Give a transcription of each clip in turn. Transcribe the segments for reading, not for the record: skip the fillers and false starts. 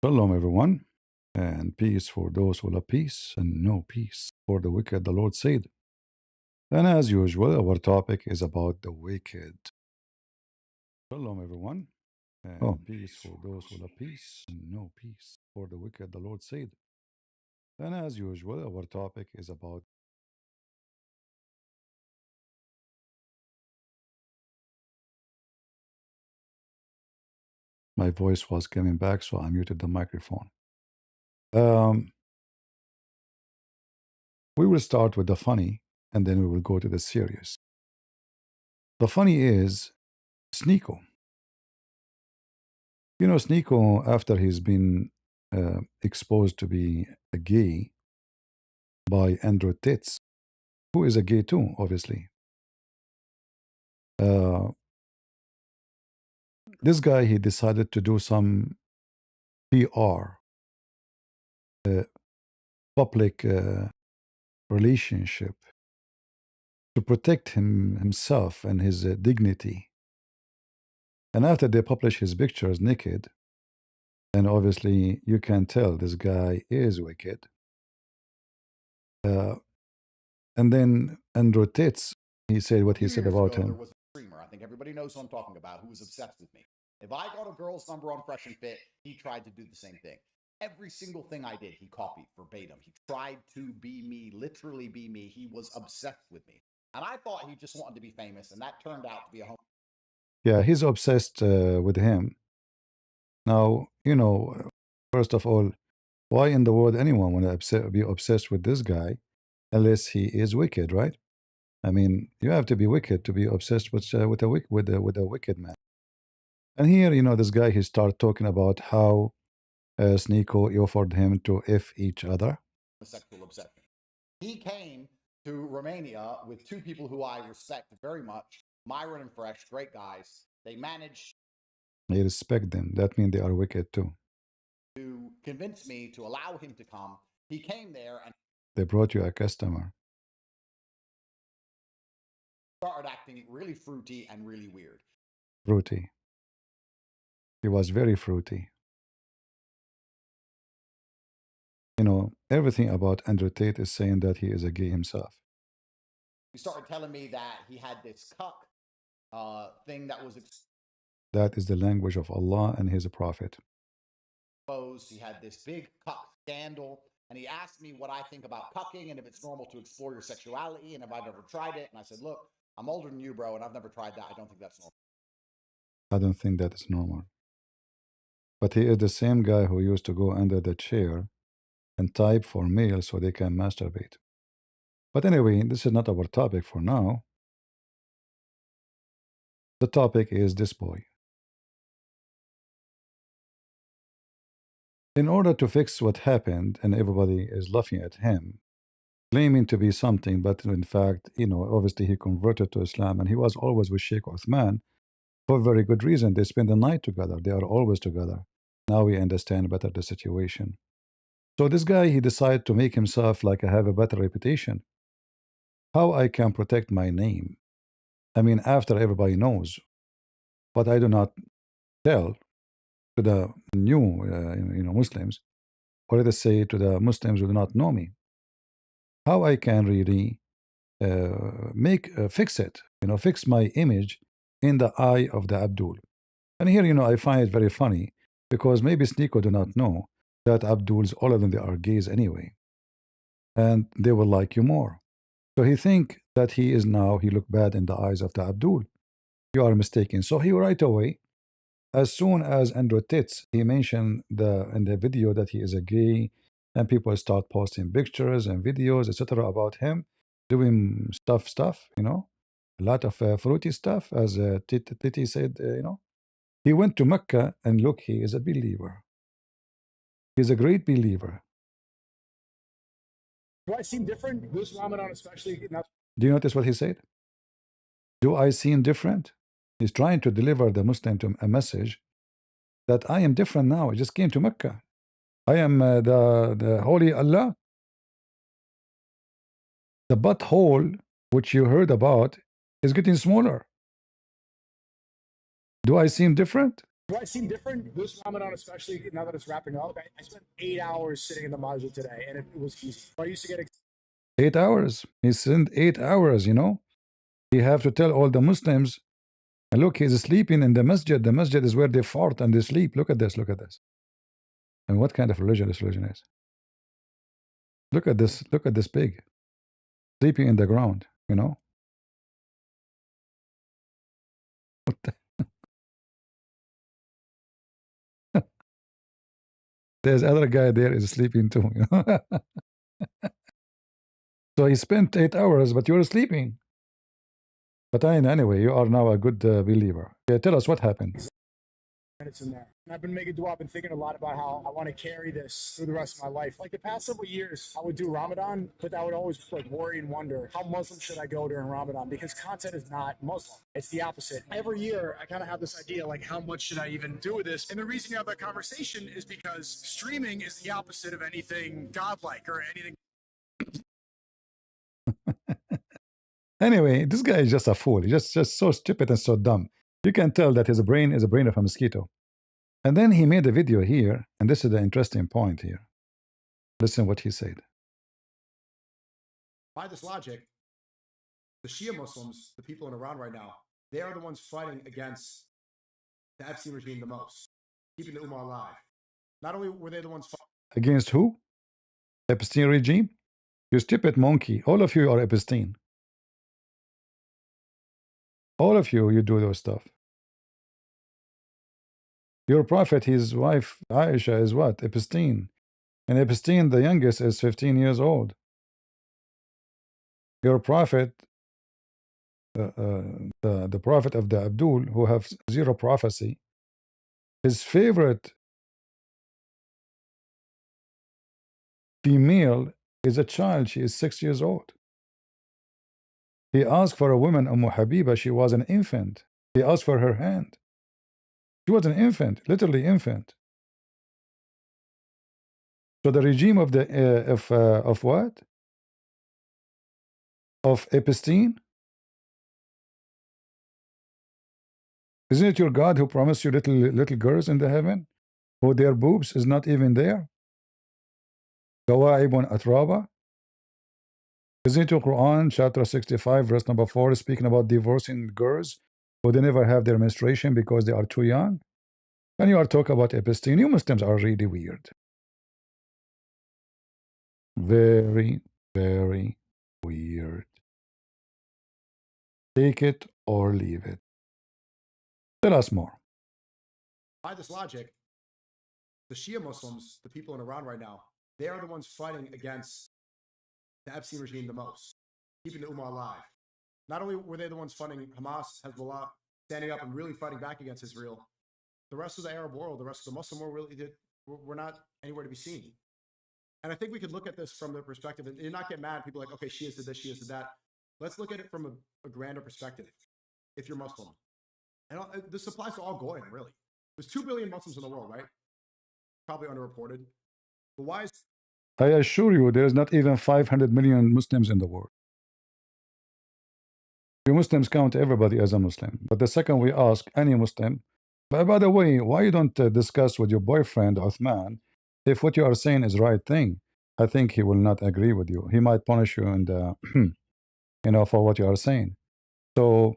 Shalom, everyone, and peace for those who love peace, and no peace for the wicked, the Lord said. And as usual, our topic is about the wicked. Shalom, everyone, and peace for those who love peace, and no peace for the wicked, the Lord said. And as usual, our topic is about my voice was coming back, so I muted the microphone. Um, we will start with the funny, and then we will go to the serious. The funny is SNEAKO. You know, SNEAKO, after he's been exposed to be a gay by Andrew Titz, who is a gay too, obviously. Uh, this guy, he decided to do some PR, public relationship, to protect himself and his dignity. And after they publish his pictures naked, and obviously you can tell this guy is wicked. Uh, and then Andrew Titz, he said what he said about him. There was a streamer, I think everybody knows who I'm talking about, who was obsessed with me. If I got a girl's number on Fresh and Fit, he tried to do the same thing. Every single thing I did, he copied verbatim. He tried to be me, literally be me. He was obsessed with me. And I thought he just wanted to be famous, and that turned out to be a home. Yeah, he's obsessed with him. Now, you know, first of all, why in the world anyone want to be obsessed with this guy unless he is wicked, right? I mean, you have to be wicked to be obsessed with with a wicked man. And here, you know, this guy, he started talking about how SNEAKO offered him to F each other. Sexual obsession. He came to Romania with two people who I respect very much, Myron and Fresh, great guys. They managed I respect them. That means they are wicked too. to convince me to allow him to come. He came there and They brought you a customer. started acting really fruity and really weird. Fruity. He was very fruity. You know, everything about Andrew Tate is saying that he is a gay himself. He started telling me that he had this cuck thing that was That is the language of Allah and His Prophet. exposed. He had this big cuck scandal. And he asked me what I think about cucking and if it's normal to explore your sexuality and if I've ever tried it. And I said, look, I'm older than you, bro, and I've never tried that. I don't think that's normal. I don't think that is normal. But he is the same guy who used to go under the chair and type for males so they can masturbate. But anyway, this is not our topic for now. The topic is this boy. In order to fix what happened, and everybody is laughing at him, claiming to be something, but in fact, you know, obviously he converted to Islam and he was always with Sheikh Uthman for very good reason. They spend the night together, they are always together. Now we understand better the situation. So this guy, he decided to make himself like I have a better reputation. How I can protect my name? I mean, after everybody knows, but I do not tell to the new, Muslims, or let us say to the Muslims who do not know me, how I can really fix it, fix my image in the eye of the Abdul. And here, I find it very funny because maybe SNEAKO do not know that Abduls, all of them, they are gays anyway, and they will like you more. So he think that he look bad in the eyes of the Abdul. You are mistaken. So he right away, as soon as Andrew Titz, he mentioned in the video that he is a gay, and people start posting pictures and videos, etc., about him doing stuff, a lot of fruity stuff, as Titi said, He went to Mecca, and look, he is a believer. He's a great believer. Do I seem different this Ramadan, especially? Do you notice what he said? Do I seem different? He's trying to deliver the Muslim to a message that I am different now. I just came to Mecca. I am the holy Allah. The butthole which you heard about is getting smaller. Do I seem different? Do I seem different this Ramadan, especially now that it's wrapping up? I spent 8 hours sitting in the masjid today, and it was easy. I used to get 8 hours. He spent 8 hours, you know. He have to tell all the Muslims, and look, he's sleeping in the masjid. The masjid is where they fart and they sleep. Look at this, look at this. And what kind of religion this religion is. Look at this pig. Sleeping in the ground, you know. What the There's other guy there is sleeping too, you know. So he spent 8 hours, but you're sleeping. But anyway, you are now a good believer. Tell us what happened. minutes in there. And I've been making dua. I've been thinking a lot about how I want to carry this through the rest of my life. Like the past several years, I would do Ramadan, but I would always like worry and wonder, how Muslim should I go during Ramadan? Because content is not Muslim. It's the opposite. Every year, I kind of have this idea, like, how much should I even do with this? And the reason you have that conversation is because streaming is the opposite of anything godlike or anything. Anyway, this guy is just a fool. He's just so stupid and so dumb. You can tell that his brain is a brain of a mosquito. And then he made a video here, and this is the interesting point here. Listen what he said. By this logic, the Shia Muslims, the people in Iran right now, they are the ones fighting against the Epstein regime the most, keeping the Ummah alive. Not only were they the ones fighting Against who? Epstein regime? You stupid monkey. All of you are Epstein. All of you, you do those stuff. Your prophet, his wife Aisha, is what? Epstein. And Epstein, the youngest, is 15 years old. Your prophet, the prophet of the Abdul, who have zero prophecy, his favorite female is a child. She is 6 years old. He asked for a woman, Habiba. She was an infant. He asked for her hand. She was an infant, literally infant. So the regime of the of what? Of Epstein? Isn't it your God who promised you little girls in the heaven, who their boobs is not even there? Gawaibun atraba. Isn't it your Quran, chapter 65, verse number 4, speaking about divorcing girls who they never have their menstruation because they are too young? And you are talking about Epstein. You Muslims are really weird. Very, very weird. Take it or leave it. Tell us more. by this logic, the Shia Muslims, the people in Iran right now, they are the ones fighting against the Epstein regime the most, keeping the Ummah alive. Not only were they the ones funding Hamas, Hezbollah, standing up and really fighting back against Israel, the rest of the Arab world, the rest of the Muslim world were not anywhere to be seen. And I think we could look at this from the perspective, and not get mad. People are like, okay, Shias did this, Shias did that. Let's look at it from a grander perspective. If you're Muslim, and this applies to all Goyim, really. There's 2 billion Muslims in the world, right? Probably underreported. But why is I assure you, there is not even 500 million Muslims in the world. You Muslims count everybody as a Muslim. But the second we ask any Muslim, by the way, why you don't discuss with your boyfriend, Uthman, if what you are saying is right thing? I think he will not agree with you. He might punish you and, you know, for what you are saying. So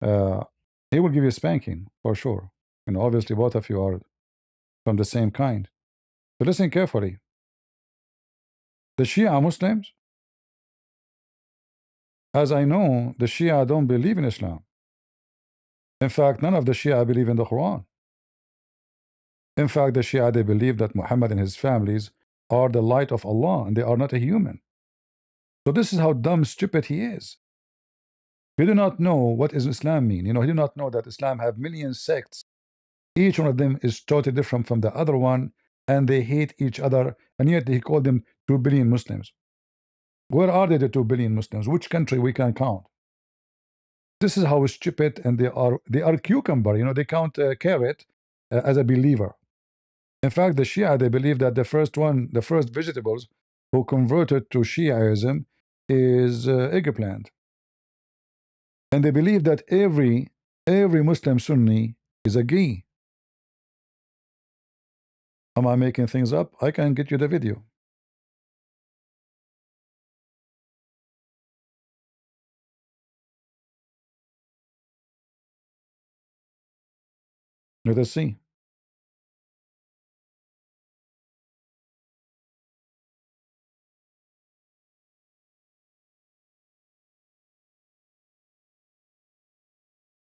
he will give you a spanking for sure. And obviously both of you are from the same kind. So listen carefully. The Shia Muslims, as I know, the Shia don't believe in Islam. In fact, none of the Shia believe in the Quran. In fact, the Shia, they believe that Muhammad and his families are the light of Allah and they are not a human. So this is how dumb, stupid he is. He do not know what is Islam mean. You know, he do not know that Islam have million sects. Each one of them is totally different from the other one, and they hate each other, and yet he called them 2 billion Muslims. Where are they, the 2 billion Muslims? Which country we can count? This is how stupid, and they are cucumber. You know, they count carrot as a believer. In fact, the Shia, they believe that the first vegetables who converted to Shiaism is eggplant. And they believe that every Muslim Sunni is a gay. Am I making things up? I can get you the video. Let us see.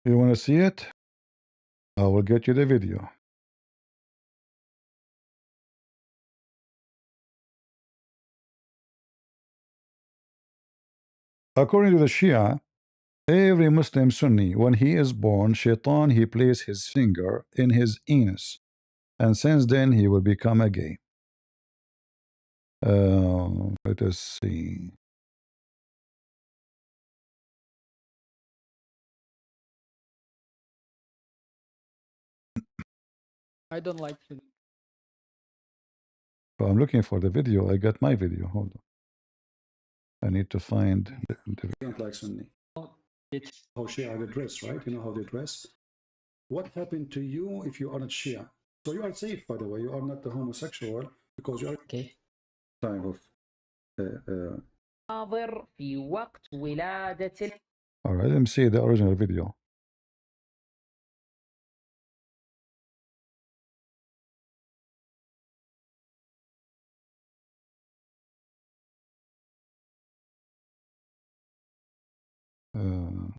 You want to see it? I will get you the video. According to the Shia, every Muslim Sunni, when he is born, Shaitan, he places his finger in his anus, and since then he will become a gay. Let us see. I don't like to. Oh, I'm looking for the video. I got my video. Hold on. I need to find the don't like Sunni. It's How Shia they dress, right? You know how they dress. What happened to you if you aren't Shia? So you are safe, by the way. You are not a homosexual because you are okay. time of. حاضر في وقت ولادة All right, let me see the original video. Uh,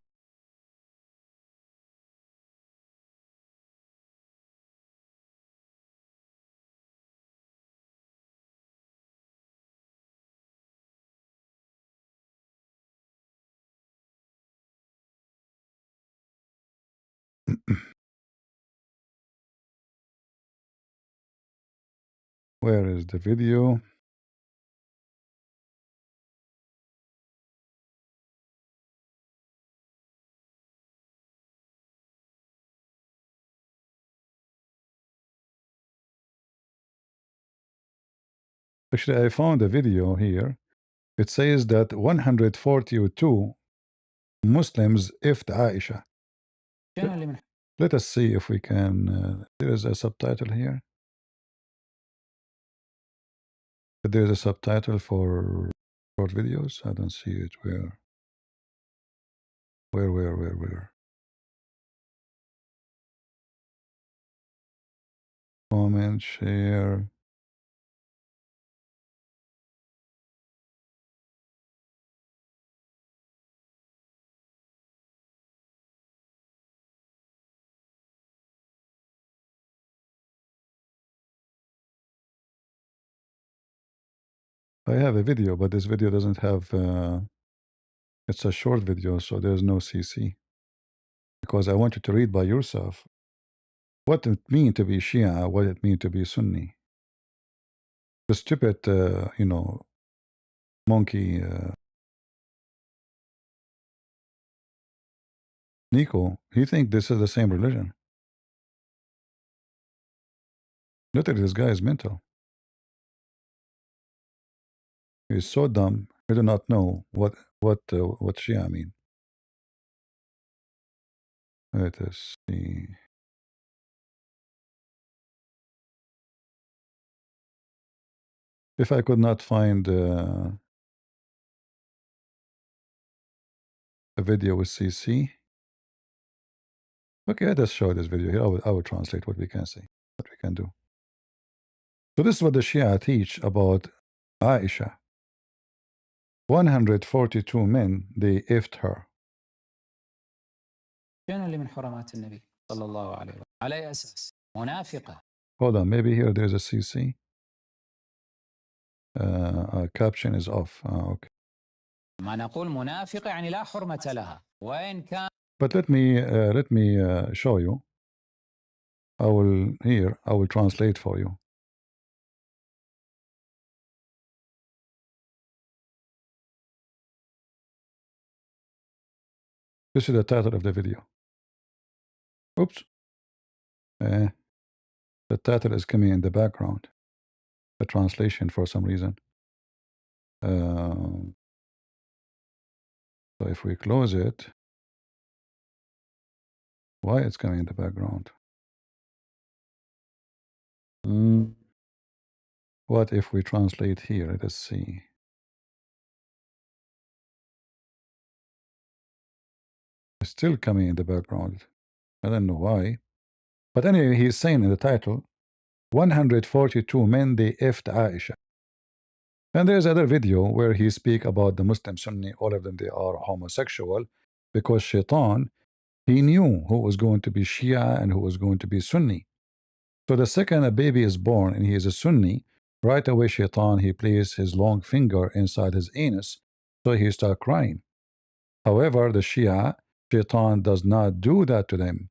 where is the video? Actually, I found a video here. It says that 142 Muslims ifed Aisha. Let us see if we can. There is a subtitle here. There is a subtitle for short videos. I don't see it. Where? Where? Comment, share. I have a video, but this video doesn't have. It's a short video, so there's no CC. Because I want you to read by yourself what it means to be Shia, what it means to be Sunni. The stupid, monkey Nico, he think this is the same religion. Literally, this guy is mental. He's so dumb. He do not know what Shia mean. Let us see. If I could not find a video with CC. Okay, let us show this video here. I will translate what we can see, what we can do. So this is what the Shia teach about Aisha. 142 men, they ifed her. شنو اللي من حرمات النبي صلى الله عليه وسلم على أي أساس منافقة. Hold on, maybe here there's a CC. Caption is off. Okay. ما نقول منافقة يعني لا حرمة لها وإن كان. But let me show you. I will translate for you. This is the title of the video. Oops. The title is coming in the background. The translation for some reason. So if we close it, why it's coming in the background? What if we translate here? Let's see. It's still coming in the background. I don't know why. But anyway, he's saying in the title, 142 men, they effed Aisha. And there's other video where he speak about the Muslim Sunni, all of them, they are homosexual, because Shaitan, he knew who was going to be Shia and who was going to be Sunni. So the second a baby is born and he is a Sunni, right away Shaitan, he places his long finger inside his anus, so he start crying. However, the Shia, Shaitan does not do that to them.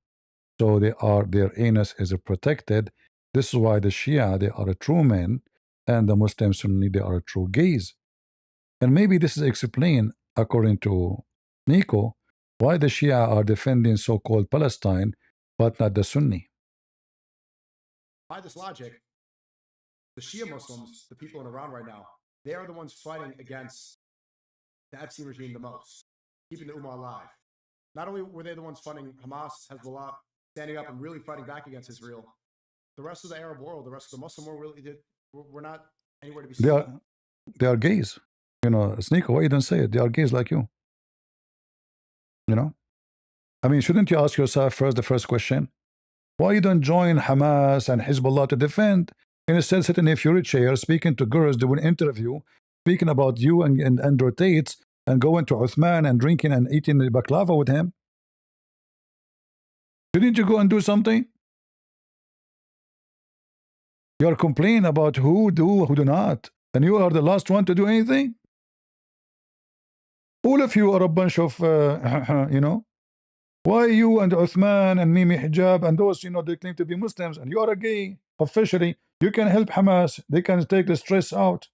So their anus is protected. This is why the Shia, they are a true men, and the Muslim Sunni, they are a true gays. And maybe this is explained, according to SNEAKO, why the Shia are defending so-called Palestine, but not the Sunni. By this logic, the Shia Muslims, the people in Iran right now, they are the ones fighting against the Epstein regime the most, keeping the Ummah alive. Not only were they the ones funding Hamas, Hezbollah, standing up and really fighting back against Israel, the rest of the Arab world, the rest of the Muslim world, really were not anywhere to be seen. They are gays. You know, SNEAKO, why you don't say it? They are gays like you. You know? I mean, shouldn't you ask yourself first the first question? Why you don't join Hamas and Hezbollah to defend? Instead, sit in a fury chair, speaking to girls, doing an interview, speaking about you and Andrew Tate, and going to Uthman and drinking and eating the baklava with him. Didn't you go and do something? You are complaining about who do, who do not, and you are the last one to do anything? All of you are a bunch of, you know, why you and Uthman and Mimi Hijab and those, you know, they claim to be Muslims, and you are a gay, officially, you can help Hamas, they can take the stress out.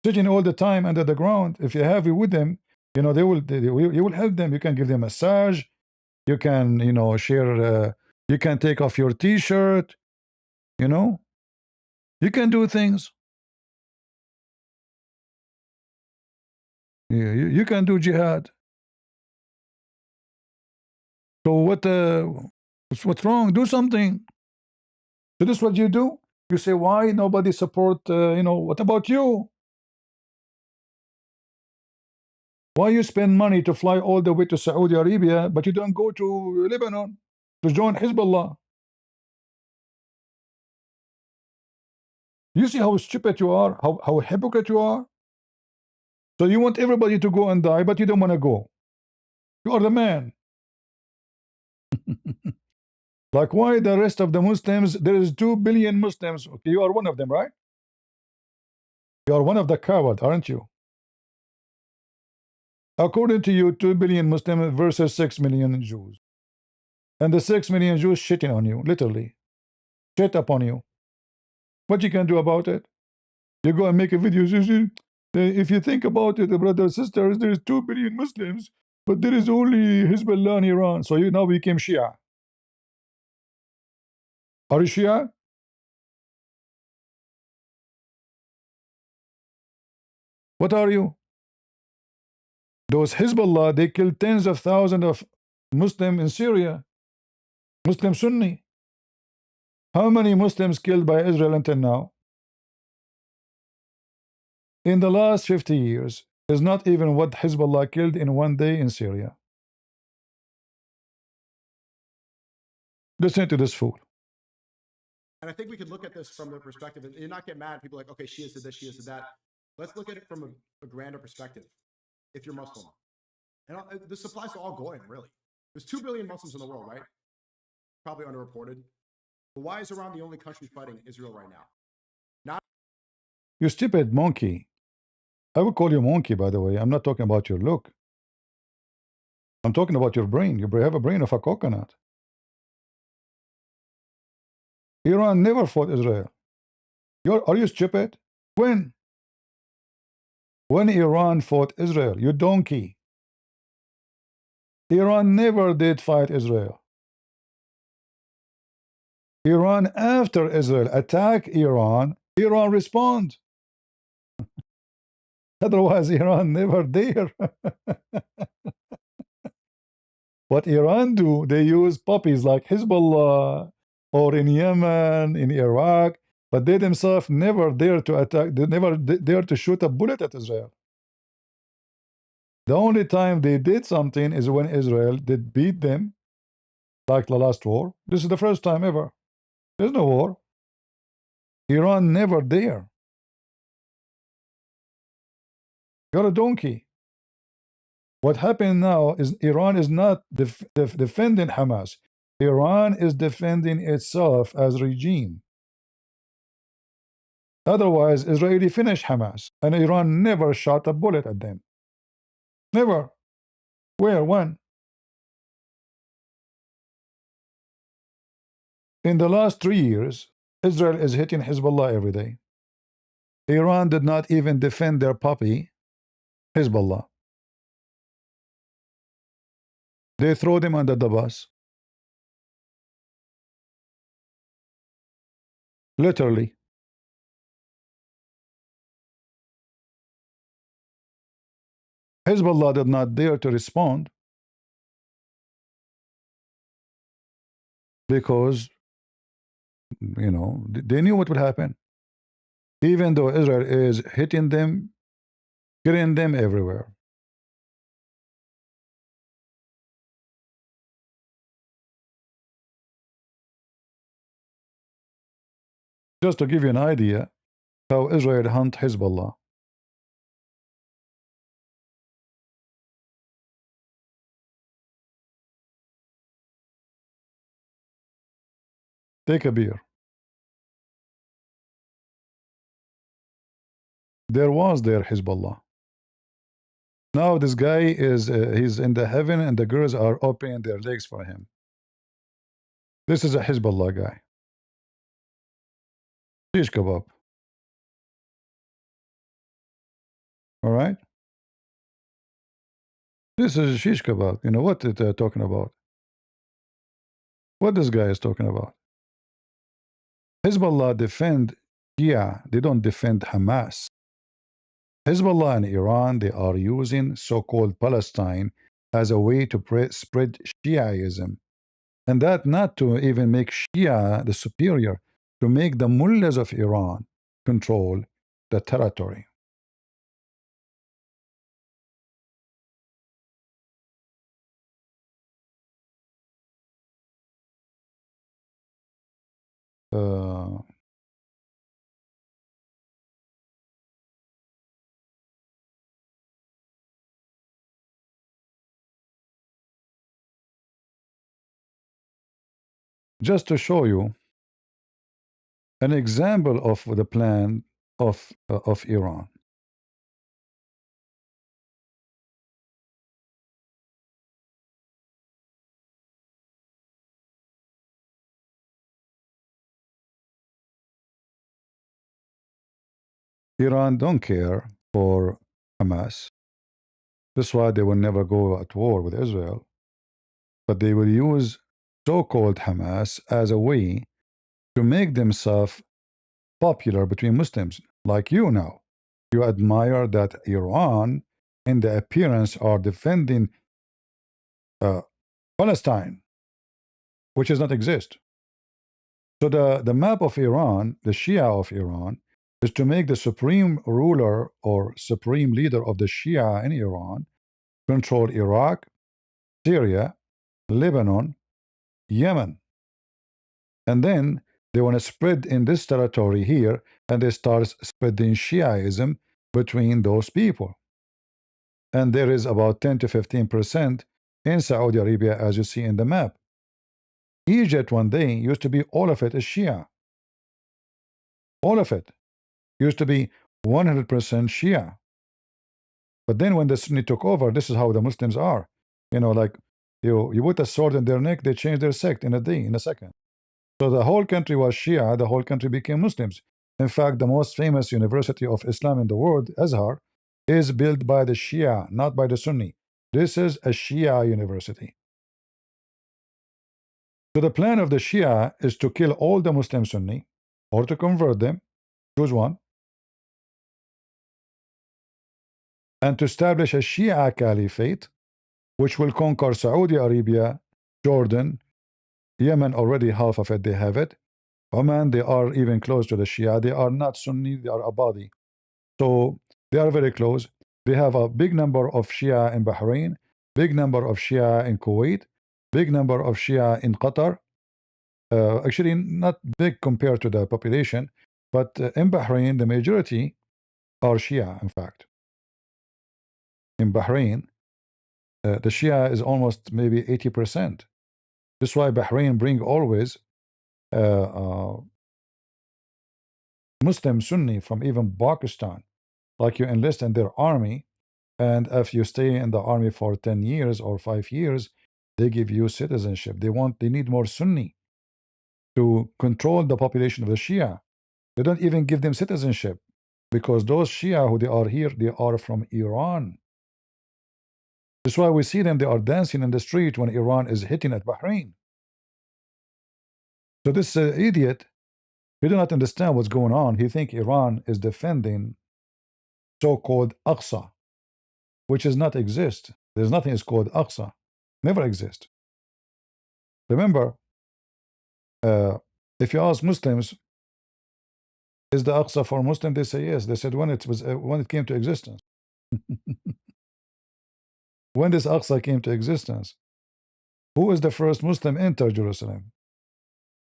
Sitting all the time under the ground, if you're happy with them, you know, you will help them. You can give them a massage, you can, you know, share, you can take off your t-shirt, you know, you can do things. You can do jihad. So what's wrong? Do something. So this is what you do. You say, why nobody support, you know, what about you? Why you spend money to fly all the way to Saudi Arabia, but you don't go to Lebanon to join Hezbollah? You see how stupid you are, how hypocrite you are? So you want everybody to go and die, but you don't want to go. You are the man. Like, why the rest of the Muslims, there is 2 billion Muslims. Okay, you are one of them, right? You are one of the coward, aren't you? According to you, 2 billion Muslims versus 6 million Jews. And the 6 million Jews shitting on you, literally. Shit upon you. What you can do about it? You go and make a video. If you think about it, brothers and sisters, there is 2 billion Muslims, but there is only Hezbollah in Iran. So you now became Shia. Are you Shia? What are you? Those Hezbollah, they killed tens of thousands of Muslims in Syria. Muslim Sunni. How many Muslims killed by Israel until now? In the last 50 years, is not even what Hezbollah killed in one day in Syria. Listen to this fool. And I think we could look at this from the perspective, and you're not get mad at people like, okay, Shias did this, Shias did that. Let's look at it from a grander perspective. If you're Muslim, and this applies to all Goyim, really. There's 2 billion Muslims in the world, right? Probably underreported. But why is Iran the only country fighting Israel right now? Not You stupid monkey. I would call you monkey, by the way. I'm not talking about your look. I'm talking about your brain. You have a brain of a coconut. Iran never fought Israel. Are you stupid? When? When Iran fought Israel, you donkey. Iran never did fight Israel. Iran, after Israel attack Iran, Iran respond. Otherwise, Iran never there. What Iran do, they use puppies like Hezbollah, or in Yemen, in Iraq. but they themselves never dare to attack. They never dare to shoot a bullet at Israel. The only time they did something is when Israel did beat them, like the last war. This is the first time ever. There's no war. Iran never dare. You're a donkey. What happened now is Iran is not defending Hamas. Iran is defending itself as regime. Otherwise, Israeli finished Hamas, and Iran never shot a bullet at them. Never. Where? When? In the last 3 years, Israel is hitting Hezbollah every day. Iran did not even defend their puppy, Hezbollah. They throw them under the bus. Literally. Hezbollah did not dare to respond because, you know, they knew what would happen. Even though Israel is hitting them, killing them everywhere. Just to give you an idea how Israel hunt Hezbollah. Take a beer. There was there Hezbollah. Now this guy is he's in the heaven and the girls are opening their legs for him. This is a Hezbollah guy. Shish kebab. All right. This is shish kebab. You know what they're talking about? What this guy is talking about? Hezbollah defend Shia. They don't defend Hamas. Hezbollah and Iran, they are using so-called Palestine as a way to spread Shiaism. And that not to even make Shia the superior, to make the mullahs of Iran control the territory. Just to show you an example of the plan of Iran. Iran don't care for Hamas. That's why they will never go at war with Israel. But they will use so-called Hamas as a way to make themselves popular between Muslims. Like you now. You admire that Iran, in the appearance, are defending Palestine, which does not exist. So the map of Iran, the Shia of Iran, is to make the supreme ruler or supreme leader of the Shia in Iran control Iraq, Syria, Lebanon, Yemen. And then they want to spread in this territory here, and they start spreading Shiaism between those people. And there is about 10 to 15% in Saudi Arabia, as you see in the map. Egypt one day used to be all of it is Shia. All of it used to be 100% Shia. But then when the Sunni took over, this is how the Muslims are. You know, like you put a sword in their neck, they change their sect in a day, in a second. So the whole country was Shia, the whole country became Muslims. In fact, the most famous university of Islam in the world, Azhar, is built by the Shia, not by the Sunni. This is a Shia university. So the plan of the Shia is to kill all the Muslim Sunni, or to convert them, choose one, and to establish a Shia caliphate, which will conquer Saudi Arabia, Jordan, Yemen, already half of it, they have it, Oman, they are even close to the Shia. They are not Sunni, they are Abadi. So they are very close. They have a big number of Shia in Bahrain, big number of Shia in Kuwait, big number of Shia in Qatar. Actually, not big compared to the population, but in Bahrain, the majority are Shia, in fact. In Bahrain, the Shia is almost maybe 80%. This is why Bahrain bring always Muslim Sunni from even Pakistan. Like you enlist in their army, and if you stay in the army for 10 years or 5 years, they give you citizenship. They need more Sunni to control the population of the Shia. They don't even give them citizenship because those Shia who they are here, they are from Iran. That's why we see them, they are dancing in the street when Iran is hitting at Bahrain. So this idiot, he do not understand what's going on. He think Iran is defending so-called Aqsa, which does not exist. There's nothing is called Aqsa. Never exist. Remember, if you ask Muslims, is the Aqsa for Muslim? They say yes. They said when it came to existence. When this Aqsa came to existence, who is the first Muslim enter Jerusalem?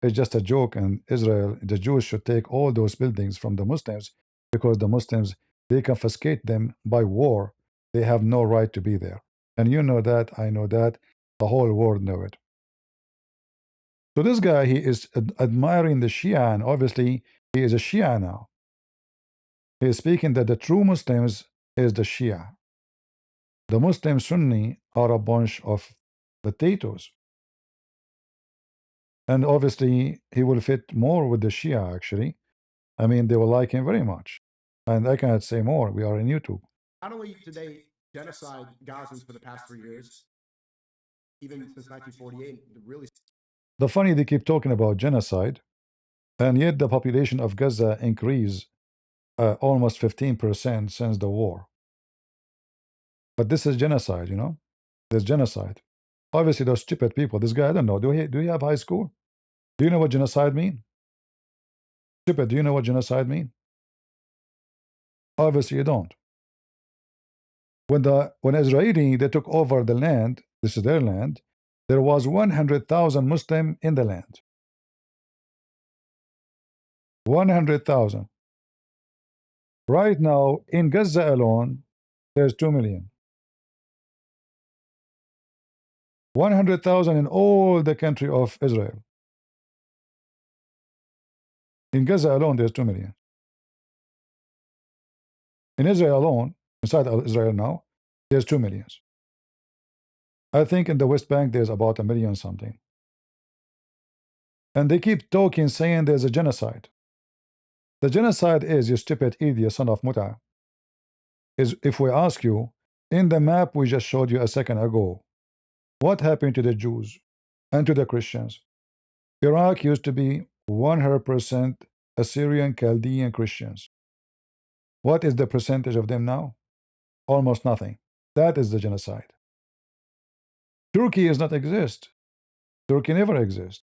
It's just a joke. And Israel, the Jews should take all those buildings from the Muslims because the Muslims, they confiscate them by war. They have no right to be there. And you know that, I know that, the whole world know it. So this guy, he is admiring the Shia, and obviously he is a Shia now. He is speaking that the true Muslims is the Shia. The Muslim Sunni are a bunch of potatoes. And obviously he will fit more with the Shia, actually. I mean, they will like him very much. And I cannot say more. We are in YouTube. Not only did they genocide Gazans for the past 3 years, even since 1948, really. The funny, they keep talking about genocide, and yet the population of Gaza increased almost 15% since the war. But this is genocide, you know? There's genocide. Obviously, those stupid people, this guy, I don't know, do you have high school? Do you know what genocide mean? Stupid, do you know what genocide mean? Obviously, you don't. When Israeli, they took over the land, this is their land, there was 100,000 Muslim in the land. 100,000. Right now, in Gaza alone, there's 2 million. 100,000 in all the country of Israel. In Gaza alone, there's 2 million. In Israel alone, inside Israel now, there's 2 millions. I think in the West Bank, there's about 1 million something. And they keep talking, saying there's a genocide. The genocide is, you stupid idiot, son of Muta, is if we ask you, in the map we just showed you a second ago, what happened to the Jews and to the Christians? Iraq used to be 100% Assyrian Chaldean Christians. What is the percentage of them now? Almost nothing. That is the genocide. Turkey does not exist. Turkey never exists.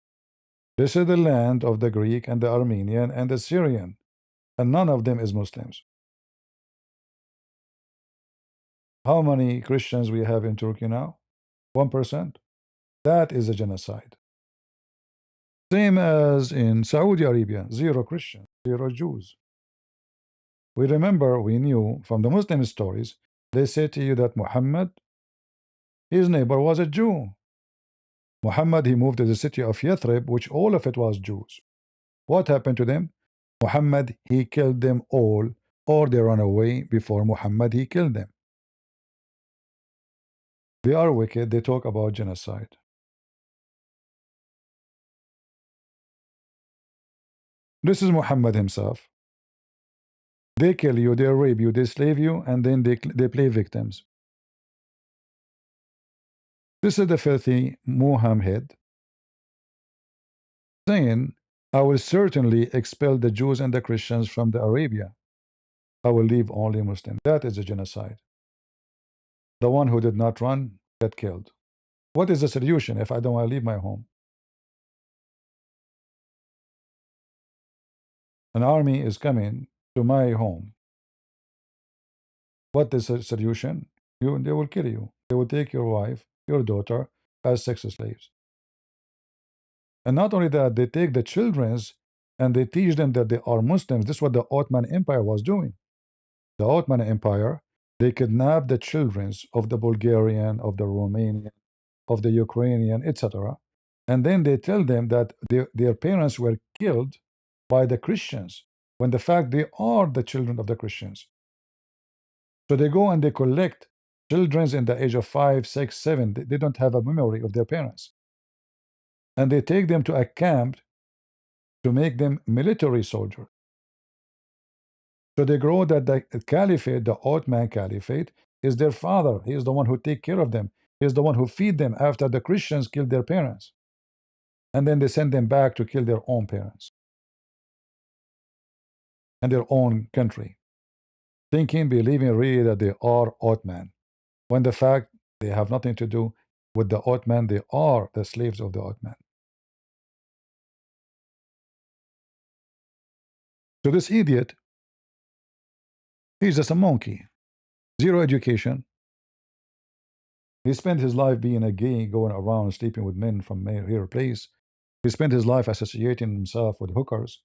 This is the land of the Greek and the Armenian and the Syrian, and none of them is Muslims. How many Christians we have in Turkey now? 1%. That is a genocide. Same as in Saudi Arabia, 0 Christians, 0 Jews. We remember, we knew from the Muslim stories, they say to you that Muhammad, his neighbor was a Jew. Muhammad, he moved to the city of Yathrib, which all of it was Jews. What happened to them? Muhammad, he killed them all, or they ran away before Muhammad, he killed them. They are wicked, they talk about genocide. This is Muhammad himself. They kill you, they rape you, they slave you, and then they play victims. This is the filthy Muhammad saying, I will certainly expel the Jews and the Christians from the Arabia. I will leave only Muslims. That is a genocide. The one who did not run get killed. What is the solution if I don't want to leave my home? An army is coming to my home. What is the solution? They will kill you. They will take your wife, your daughter, as sex slaves. And not only that, they take the children's and they teach them that they are Muslims. This is what the Ottoman Empire was doing. The Ottoman Empire, they kidnapped the children's of the Bulgarian, of the Romanian, of the Ukrainian, etc. And then they tell them that their parents were killed by the Christians, when the fact they are the children of the Christians. So they go and they collect children in the age of 5, 6, 7. They don't have a memory of their parents. And they take them to a camp to make them military soldiers. So they grow that the caliphate, the Ottoman caliphate, is their father. He is the one who take care of them. He is the one who feed them after the Christians killed their parents. And then they send them back to kill their own parents and their own country, thinking, believing really that they are Ottoman, when the fact they have nothing to do with the Ottoman. They are the slaves of the Ottoman. So this idiot, he's just a monkey, zero education. He spent his life being a gay, going around sleeping with men from here place. He spent his life associating himself with hookers,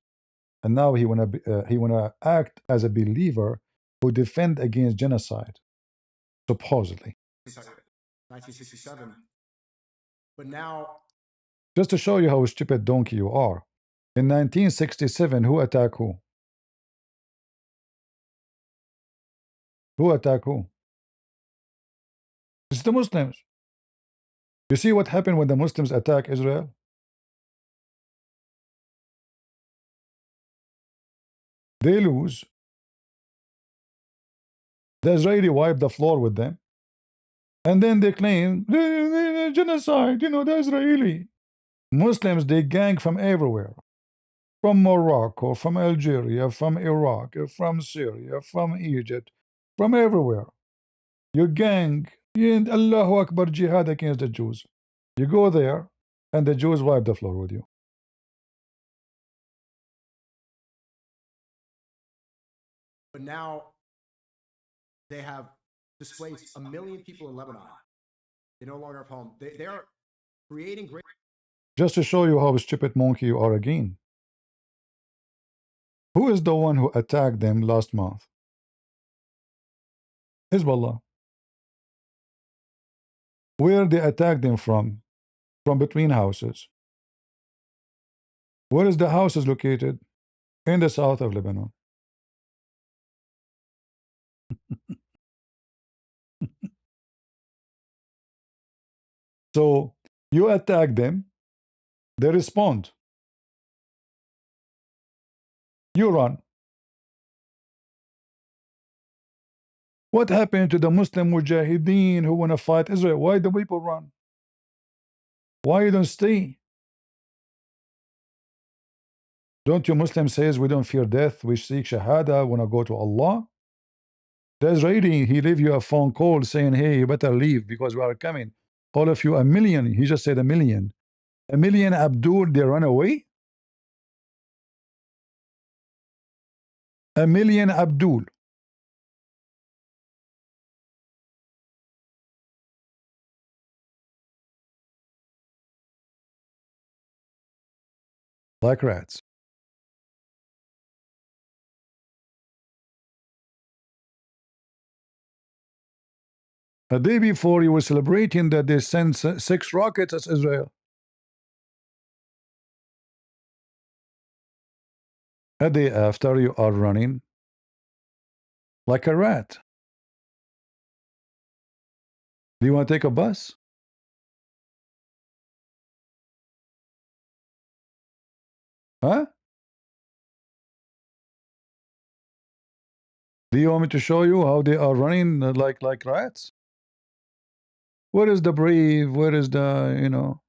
and now he wanna act as a believer who defend against genocide, supposedly. 1967. But now, Just to show you how stupid donkey you are. In 1967, who attacked who? Who attacked who? It's the Muslims. You see what happened when the Muslims attack Israel? They lose. The Israeli wipe the floor with them. And then they claim genocide, the Israeli. Muslims, they gang from everywhere. From Morocco, from Algeria, from Iraq, from Syria, from Egypt, from everywhere. You gang, and Allahu Akbar jihad against the Jews. You go there, and the Jews wipe the floor with you. but now they have displaced 1 million people in Lebanon. They no longer have home. They are creating great. Just to show you how stupid monkey you are again. Who is the one who attacked them last month? Hezbollah. Where they attacked them from? From between houses. Where is the houses located? In the south of Lebanon. So you attack them, they respond. You run. What happened to the Muslim Mujahideen who want to fight Israel? Why do people run? Why you don't stay? Don't you Muslims says we don't fear death, we seek Shahada, want to go to Allah? The Israeli, he leave you a phone call saying, hey, you better leave because we are coming. All of you, 1 million. He just said 1 million. 1 million Abdul, they run away? 1 million Abdul. Like rats. A day before, you were celebrating that they sent 6 rockets at Israel. A day after, you are running like a rat. Do you want to take a bus? Huh? Do you want me to show you how they are running like rats? Where is the brave? Where is the?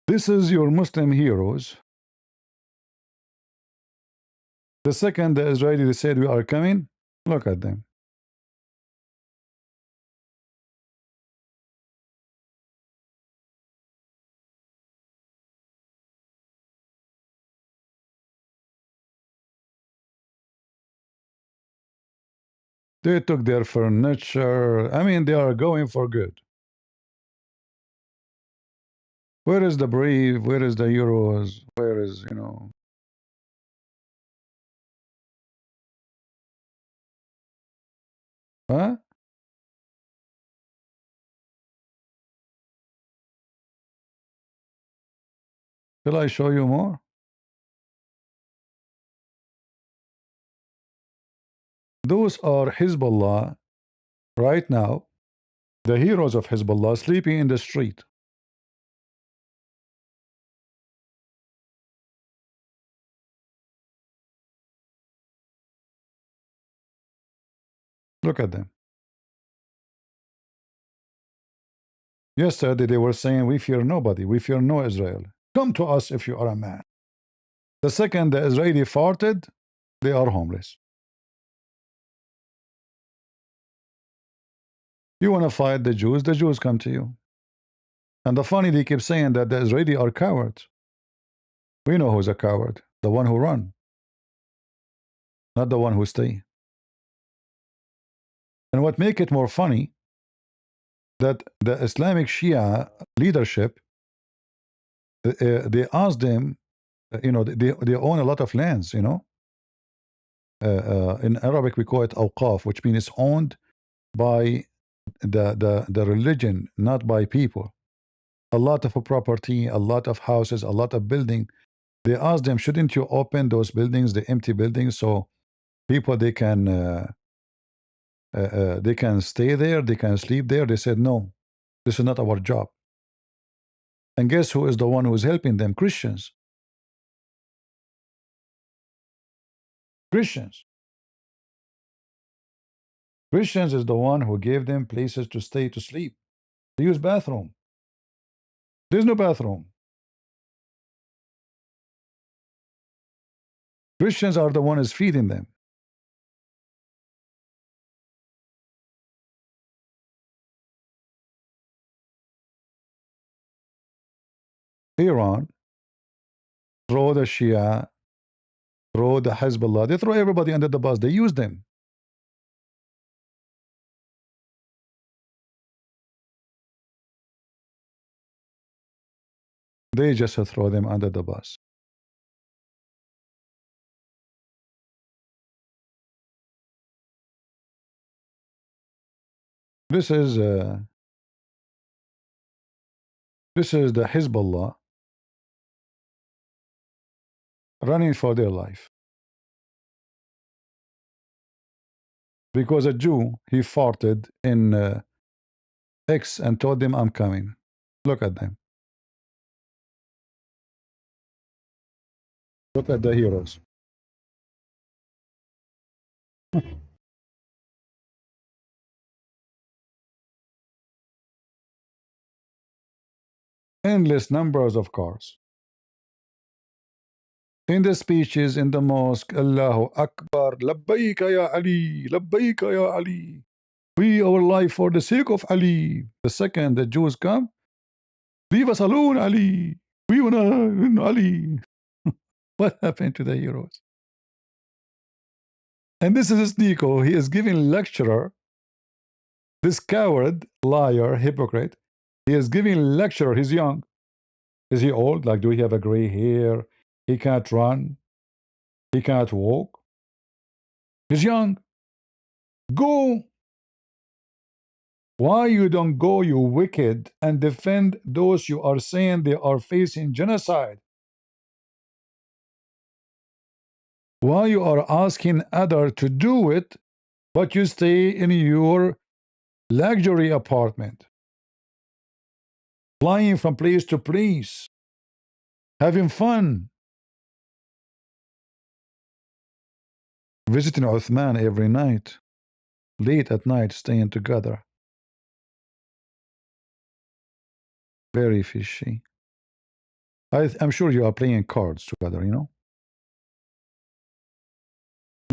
This is your Muslim heroes The second the Israelis said we are coming, look at them. They took their furniture. I mean, they are going for good. Where is the brave? Where is the heroes? Where is, you know? Huh? Shall I show you more? Those are Hezbollah right now, the heroes of Hezbollah sleeping in the street. Look at them. Yesterday they were saying, we fear nobody, we fear no Israel. Come to us if you are a man. The second the Israeli farted, they are homeless. You want to fight the Jews come to you. And the funny, they keep saying that the Israeli are cowards. We know who's a coward, the one who run, not the one who stay. And what make it more funny, that the Islamic Shia leadership, they asked them, you know, they own a lot of lands, you know. In Arabic we call it awqaf, which means it's owned by the religion, not by people. A lot of property, a lot of houses, a lot of building. They asked them, shouldn't you open those buildings, the empty buildings, so people they can stay there, they can sleep there? They said, no, this is not our job. And guess who is the one who is helping them? Christians. Christians. Christians is the one who gave them places to stay, to sleep. They use bathroom. There's no bathroom. Christians are the ones feeding them. Iran throw the Shia, throw the Hezbollah, they throw everybody under the bus. They use them. They just throw them under the bus. This is the Hezbollah running for their life. Because a Jew, he farted in X and told them, I'm coming. Look at them. Look at the heroes. Endless numbers of cars. In the speeches in the mosque, Allahu Akbar, Labbaika ya Ali, Labbaika ya Ali. We our life for the sake of Ali. The second the Jews come, leave us alone, Ali. We wanna Ali. What happened to the heroes? And this is SNEAKO. He is giving lecturer, this coward, liar, hypocrite. He is giving lecturer. He's young. Is he old? Like, do he have a gray hair? He can't run. He can't walk. He's young. Go. Why you don't go, you wicked, and defend those you are saying they are facing genocide? Why you are asking other to do it, but you stay in your luxury apartment, flying from place to place, having fun, visiting Uthman every night, late at night, staying together. Very fishy. I'm sure you are playing cards together, you know.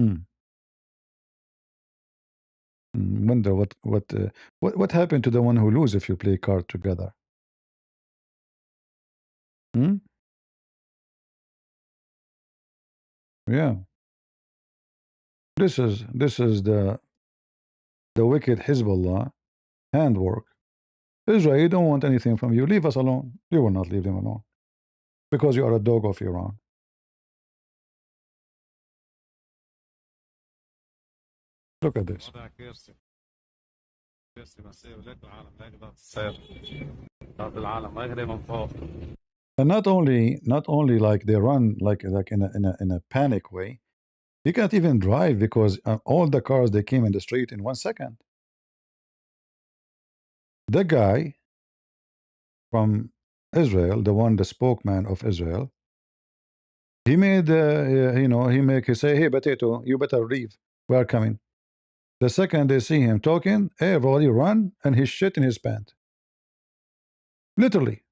Hmm. Wonder what happened to the one who lose if you play card together. Hmm? Yeah. This is the wicked Hezbollah handwork. Israel, you don't want anything from you. Leave us alone. You will not leave them alone because you are a dog of Iran. Look at this. And not only like they run like in a panic way. You can't even drive because all the cars they came in the street in 1 second. The guy from Israel, the spokesman of Israel, he made he say, hey potato, you better leave. We are coming. The second they see him talking, hey, everybody run, and he's shit in his pants. Literally.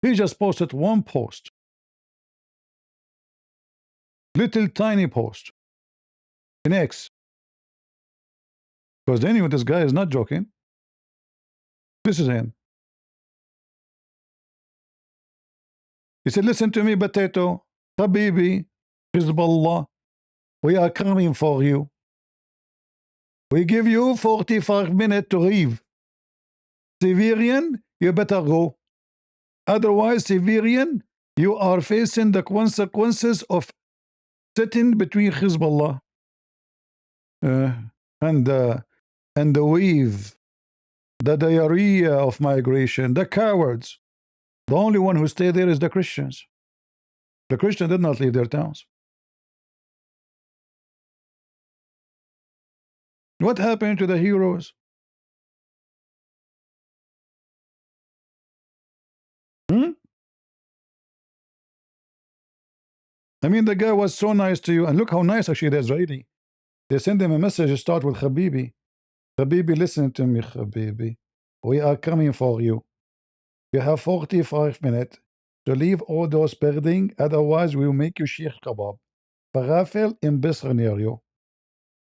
He just posted one post. Little tiny post. In X. Because they knew this guy is not joking. This is him. He said, listen to me, potato. Habibi, Hezbollah, we are coming for you. We give you 45 minutes to leave. Civilian, you better go. Otherwise, civilian, you are facing the consequences of sitting between Hezbollah and the wave, the diarrhea of migration, the cowards. The only one who stay there is the Christians. The Christians did not leave their towns. What happened to the heroes? Hmm? I mean, the guy was so nice to you, and look how nice actually the Israeli. They send him a message, start with Habibi. Habibi, listen to me, Habibi. We are coming for you. You have 45 minutes to leave all those buildings, otherwise we will make you sheikh kebab. Falafel in Bisr near you.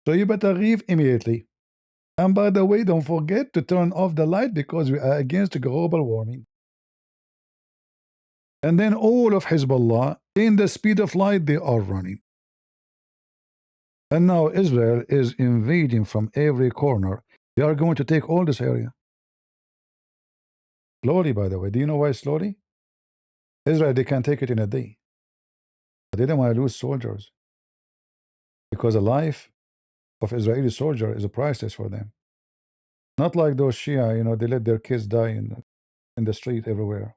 So you better leave immediately. And by the way, don't forget to turn off the light because we are against global warming. And then all of Hezbollah, in the speed of light, they are running. And now Israel is invading from every corner. They are going to take all this area. Slowly, by the way. Do you know why slowly? Israel, they can take it in a day. But they don't want to lose soldiers. Because the life of Israeli soldier is a priceless for them. Not like those Shia, they let their kids die in the street everywhere.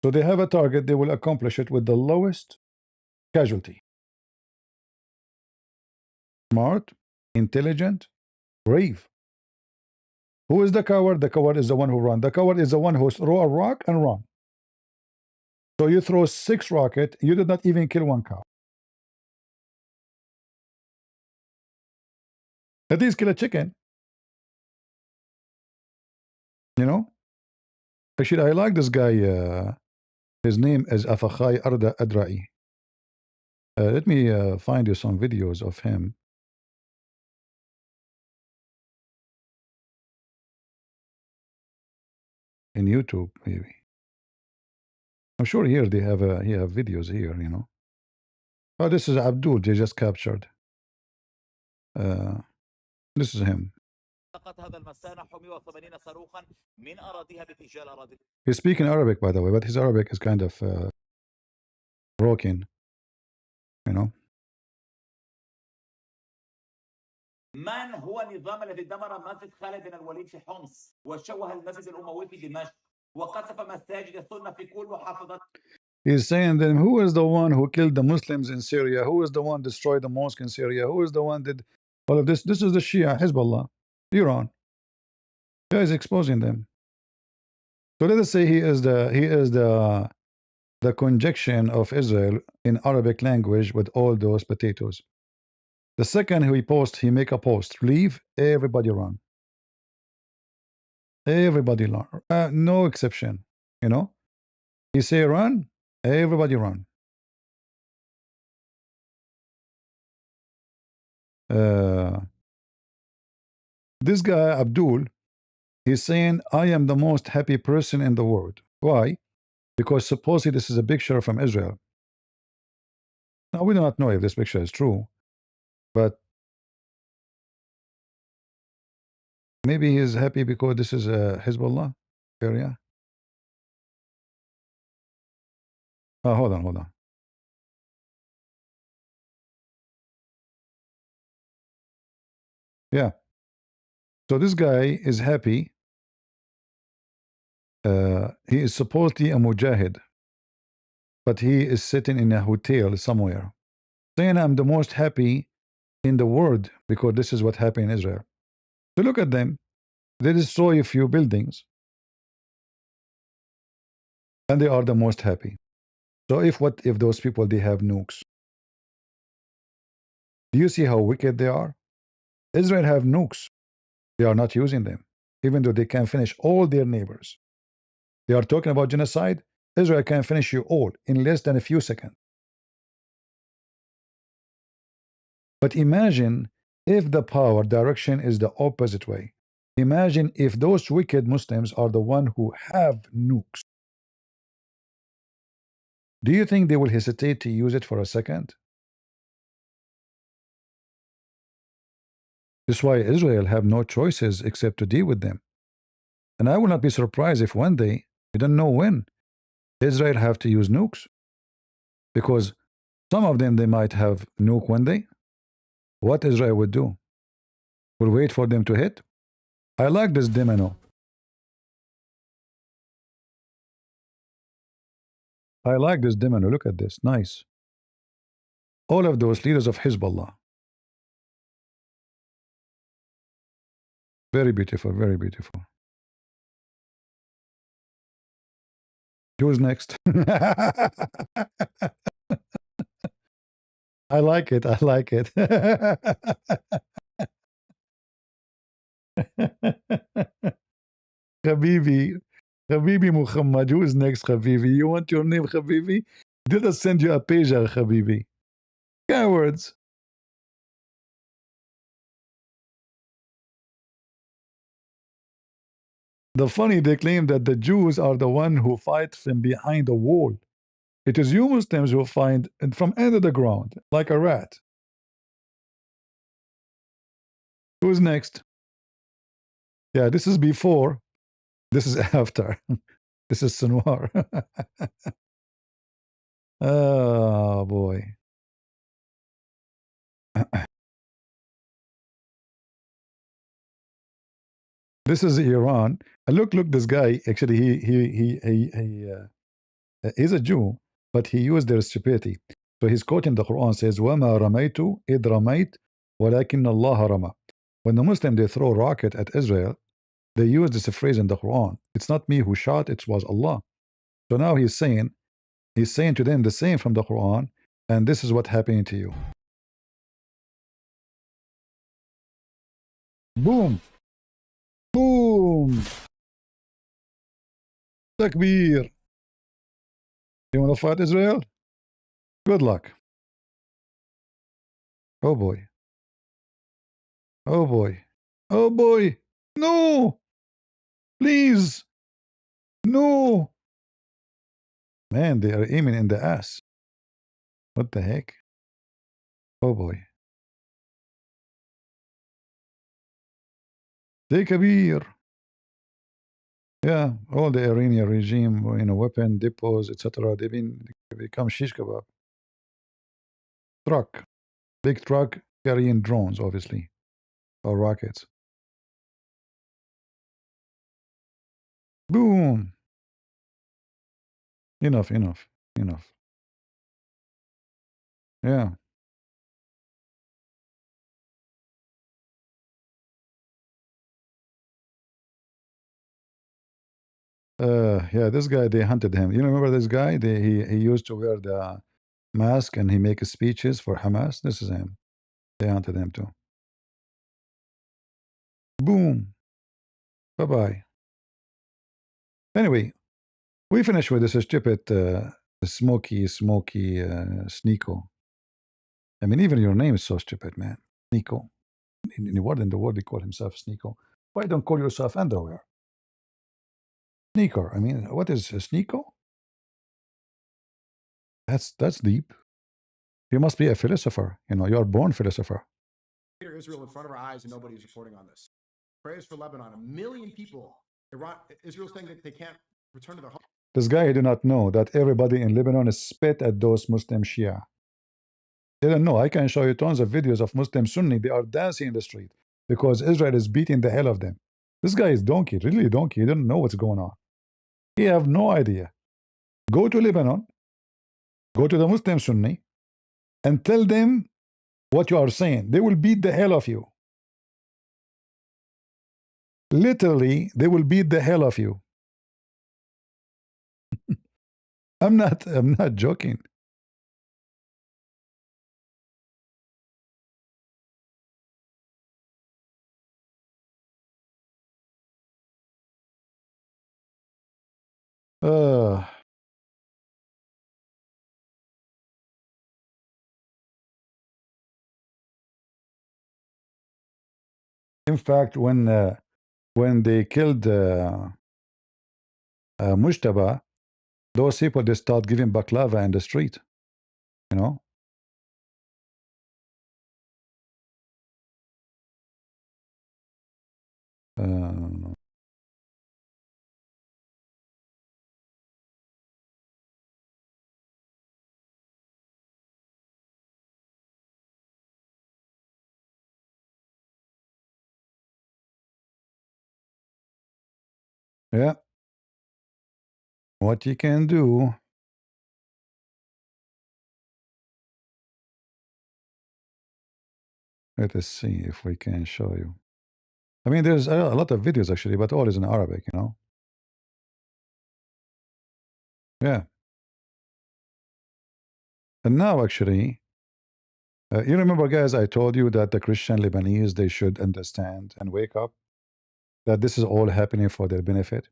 So they have a target, they will accomplish it with the lowest casualty. Smart, intelligent, brave. Who is the coward? The coward is the one who runs. The coward is the one who throw a rock and run. So you throw 6 rockets, you did not even kill 1 cow. At least kill a chicken. Actually, I like this guy. His name is Afachai Arda Adrai. Let me find you some videos of him. In YouTube, maybe. I'm sure here they have videos here, Oh, this is Abdul. They just captured. This is him. He's speaking Arabic, by the way, but his Arabic is kind of broken. من هو النظام الذي دمر مسجد خالد بن الوليد في حمص وشوه المسجد الأموي في دمشق وقصف مساجد السنة في كل محافظات. He's saying then who is the one who killed the Muslims in Syria? Who is the one destroyed the mosque in Syria? Who is the one did all of this? This is the Shia, Hezbollah, Iran. He is exposing them. So let us say he is the conjunction of Israel in Arabic language with all those potatoes. The second he make a post, leave, everybody run. Everybody run. No exception. He say run, Everybody run. This guy Abdul, he's saying, I am the most happy person in the world. Why? Because supposedly this is a picture from Israel. Now we do not know if this picture is true, but maybe he is happy because this is a Hezbollah area. Oh, hold on, hold on. Yeah. So this guy is happy. He is supposedly a mujahid, but he is sitting in a hotel somewhere, saying, I'm the most happy in the world because this is what happened in Israel. So look at them. They destroy a few buildings, and they are the most happy. So what if those people, they have nukes? Do you see how wicked they are? Israel have nukes. They are not using them, even though they can finish all their neighbors. They are talking about genocide. Israel can finish you all in less than a few seconds. But imagine if the power direction is the opposite way. Imagine if those wicked Muslims are the one who have nukes. Do you think they will hesitate to use it for a second? That's why Israel have no choices except to deal with them. And I will not be surprised if one day, we don't know when, Israel have to use nukes. Because some of them, they might have nuke one day. What Israel would do? Will wait for them to hit? I like this domino. I like this domino. Look at this. Nice. All of those leaders of Hezbollah. Very beautiful. Very beautiful. Who's next? I like it. I like it. Habibi. Habibi Muhammad. Who is next, Habibi? You want your name, Habibi? Did I send you a pager, Habibi? Cowards. The funny, they claim that the Jews are the one who fight from behind the wall. It is you Muslims who find from under the ground, like a rat. Who's next? Yeah, this is before. This is after. This is Sinwar. Oh, boy. This is Iran. Look, this guy, actually, he's a Jew, but he used their stupidity. So he's quoting the Quran, says, وَمَا رَمَيْتُ إِذْ رَمَيْتُ وَلَكِنَّ اللَّهَ رَمَى. When the Muslim, they throw a rocket at Israel, they use this phrase in the Quran. It's not me who shot, it was Allah. So now he's saying to them the same from the Quran, and this is what happening to you. Boom! Boom! Takbir! You want to fight Israel? Good luck. Oh boy. Oh boy. Oh boy. No! Please! No! Man, they are aiming in the ass. What the heck? Oh boy. Take a beer. Yeah, all the Iranian regime, weapon depots, etc. They become shish kebab. Truck, big truck carrying drones, obviously, or rockets. Boom. Enough. Yeah. Yeah, this guy, they hunted him. You remember this guy? He used to wear the mask and he makes speeches for Hamas. This is him. They hunted him too. Boom. Bye-bye. Anyway, we finished with this stupid Smoky SNEAKO. I mean, even your name is so stupid, man. SNEAKO. In the world, they call himself SNEAKO. Why don't call yourself underwear? Sneaker. I mean, what is a SNEAKO? That's deep. You must be a philosopher. You know, you are born philosopher. Israel in front of our eyes, and nobody's reporting on this. Prayers for Lebanon. 1 million people. Israel's saying that they can't return to their home. This guy did not know that everybody in Lebanon is spit at those Muslim Shia. They don't know. I can show you tons of videos of Muslim Sunni. They are dancing in the street because Israel is beating the hell of them. This guy is donkey, really donkey. He doesn't know what's going on. He have no idea. Go to Lebanon, go to the Muslim Sunni, and tell them what you are saying. They will beat the hell of you. Literally, they will beat the hell of you. I'm not joking. Uh, in fact, when they killed Mujtaba, those people, they start giving baklava in the street. You know. Yeah. What you can do. Let us see if we can show you. I mean, there's a lot of videos actually, but all is in Arabic, you know. Yeah. And now actually, you remember, guys, I told you that the Christian Lebanese, they should understand and wake up that this is all happening for their benefit.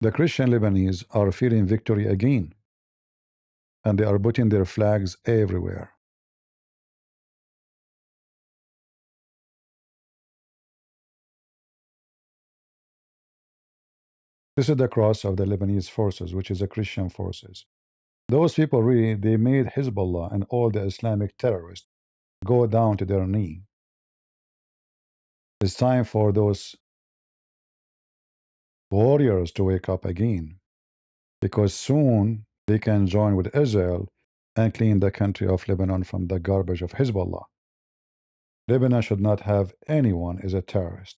The Christian Lebanese are feeling victory again, and they are putting their flags everywhere. This is the cross of the Lebanese forces, which is the Christian forces. Those people really, they made Hezbollah and all the Islamic terrorists go down to their knee. It's time for those warriors to wake up again, because soon they can join with Israel and clean the country of Lebanon from the garbage of Hezbollah. Lebanon should not have anyone as a terrorist.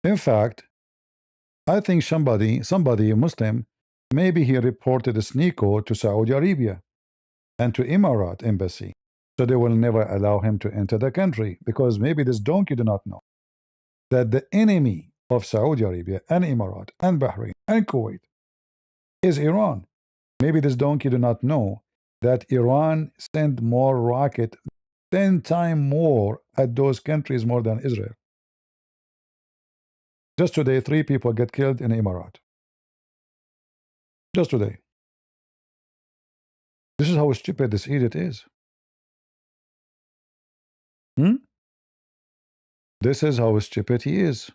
In fact, I think somebody Muslim, maybe he reported a SNEAKO to Saudi Arabia and to Emirat embassy, so they will never allow him to enter the country, because maybe this donkey do not know that the enemy of Saudi Arabia and Emirat and Bahrain and Kuwait is Iran. Maybe this donkey do not know that Iran sent more rocket, 10 times more at those countries more than Israel. Just today, 3 people get killed in Emirat. Just today. This is how stupid this idiot is. This is how stupid he is.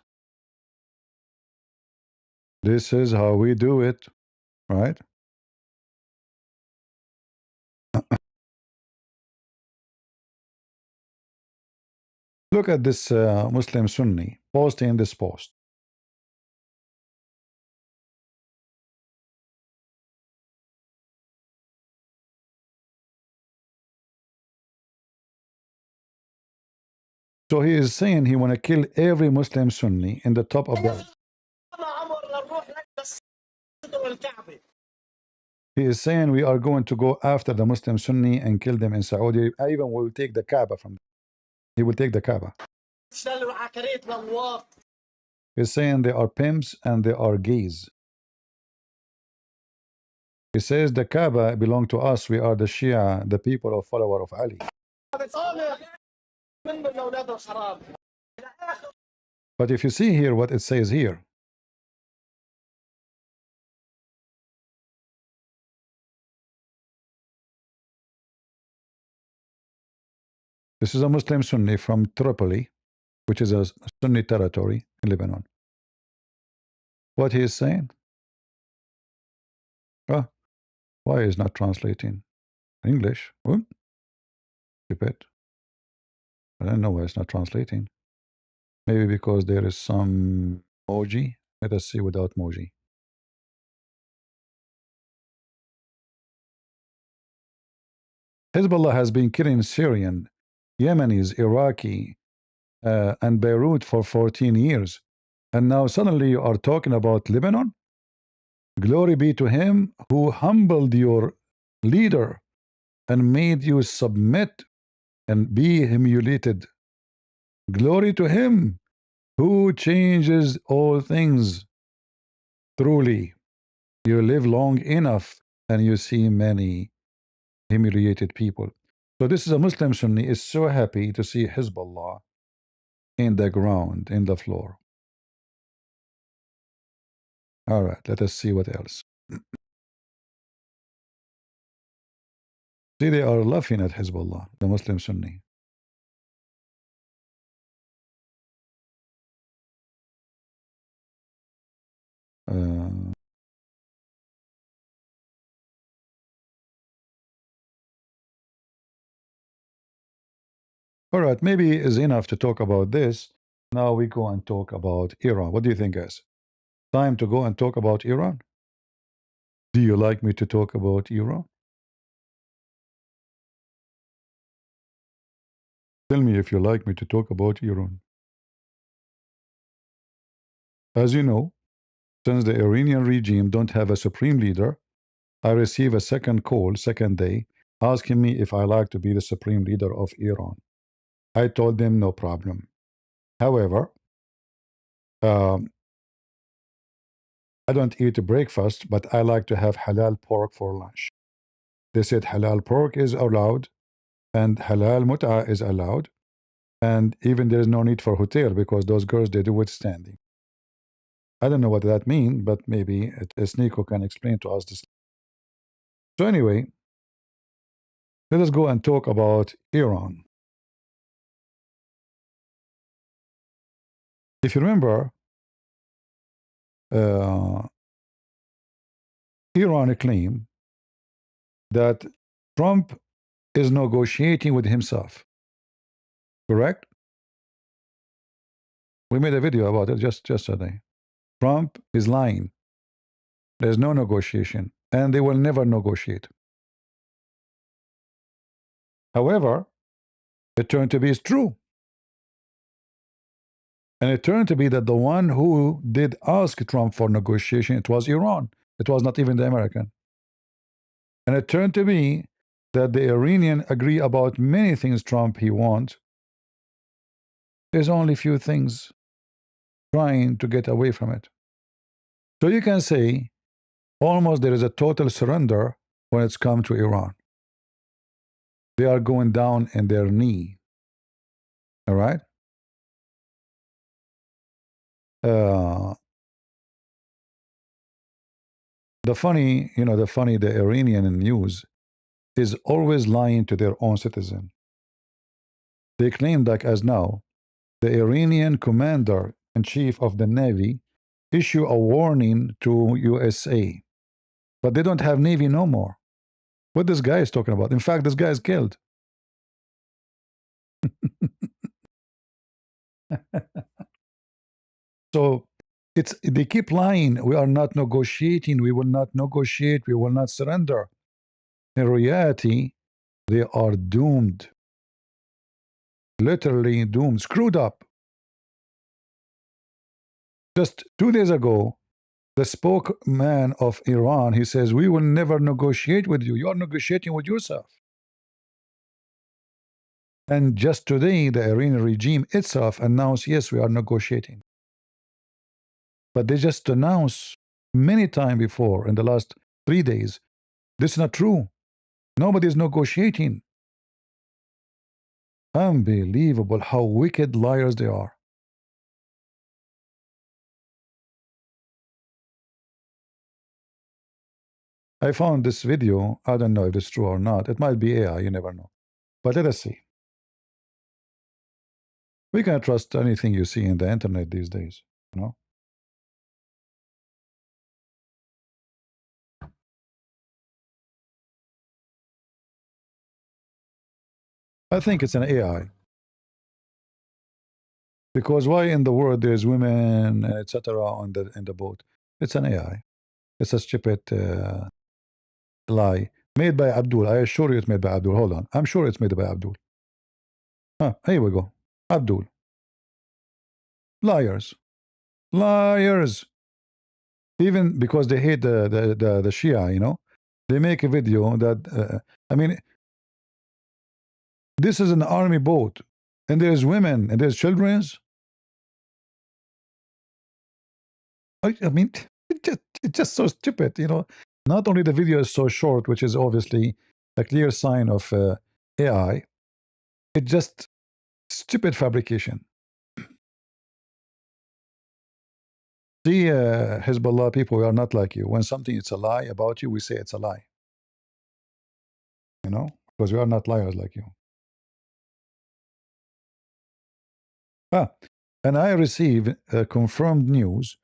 This is how we do it, right? Look at this Muslim Sunni posting this post. So he is saying he want to kill every Muslim Sunni in the top of the... He is saying we are going to go after the Muslim Sunni and kill them in Saudi. I even will take the Kaaba from them. He will take the Kaaba. He's saying they are pimps and they are gays. He says the Kaaba belong to us. We are the Shia, the people of follower of Ali. But if you see here what it says here, this is a Muslim Sunni from Tripoli, which is a Sunni territory in Lebanon. What he is saying? Why is not translating English? Keep it. I don't know why it's not translating. Maybe because there is some emoji. Let us see without emoji. Hezbollah has been killing Syrian, Yemenis, Iraqi, and Beirut for 14 years. And now suddenly you are talking about Lebanon? Glory be to him who humbled your leader and made you submit and be humiliated. Glory to him who changes all things. Truly, you live long enough and you see many humiliated people. So this is a Muslim Sunni is so happy to see Hezbollah in the ground, in the floor. All right, let us see what else. See, they are laughing at Hezbollah, the Muslim Sunni. All right, maybe is enough to talk about this. Now we go and talk about Iran. What do you think, guys? Time to go and talk about Iran? Do you like me to talk about Iran? Tell me if you like me to talk about Iran. As you know, since the Iranian regime don't have a supreme leader, I receive a second call, second day, asking me if I like to be the supreme leader of Iran. I told them no problem. However, I don't eat breakfast, but I like to have halal pork for lunch. They said halal pork is allowed and halal mut'a is allowed, and even there is no need for hotel because those girls, they do it standing. I don't know what that means, but maybe SNEAKO can explain to us this. So anyway, let us go and talk about Iran. If you remember, Iran claimed that Trump is negotiating with himself. Correct? We made a video about it just yesterday. Trump is lying. There's no negotiation, and they will never negotiate. However, it turned to be true. And it turned to be that the one who did ask Trump for negotiation, it was Iran. It was not even the American. And it turned to be that the Iranian agree about many things Trump he wants. There's only few things trying to get away from it. So you can say almost there is a total surrender when it's come to Iran. They are going down in their knee. All right? The Iranian news is always lying to their own citizen. They claim that as now, the Iranian commander-in-chief of the Navy issue a warning to USA. But they don't have Navy no more. What this guy is talking about? In fact, this guy is killed. So they keep lying. We are not negotiating. We will not negotiate. We will not surrender. In reality, they are doomed. Literally doomed. Screwed up. Just 2 days ago, the spokesman of Iran, he says, we will never negotiate with you. You are negotiating with yourself. And just today, the Iranian regime itself announced, yes, we are negotiating. But they just announced many times before in the last 3 days, this is not true. Nobody is negotiating. Unbelievable how wicked liars they are. I found this video. I don't know if it's true or not. It might be AI, you never know. But let us see. We can't trust anything you see in the internet these days, you know. I think it's an AI. Because why in the world there's women, etc. on the in the boat? It's an AI. It's a stupid lie made by Abdul. I assure you, it's made by Abdul. Hold on, I'm sure it's made by Abdul. Here we go. Abdul. Liars, liars. Even because they hate the Shia, you know, they make a video that I mean, this is an army boat, and there's women and there's children's. I mean, it's just so stupid, you know. Not only the video is so short, which is obviously a clear sign of AI, it's just stupid fabrication. See, Hezbollah people, we are not like you. When something is a lie about you, we say it's a lie. You know, because we are not liars like you. And I received confirmed news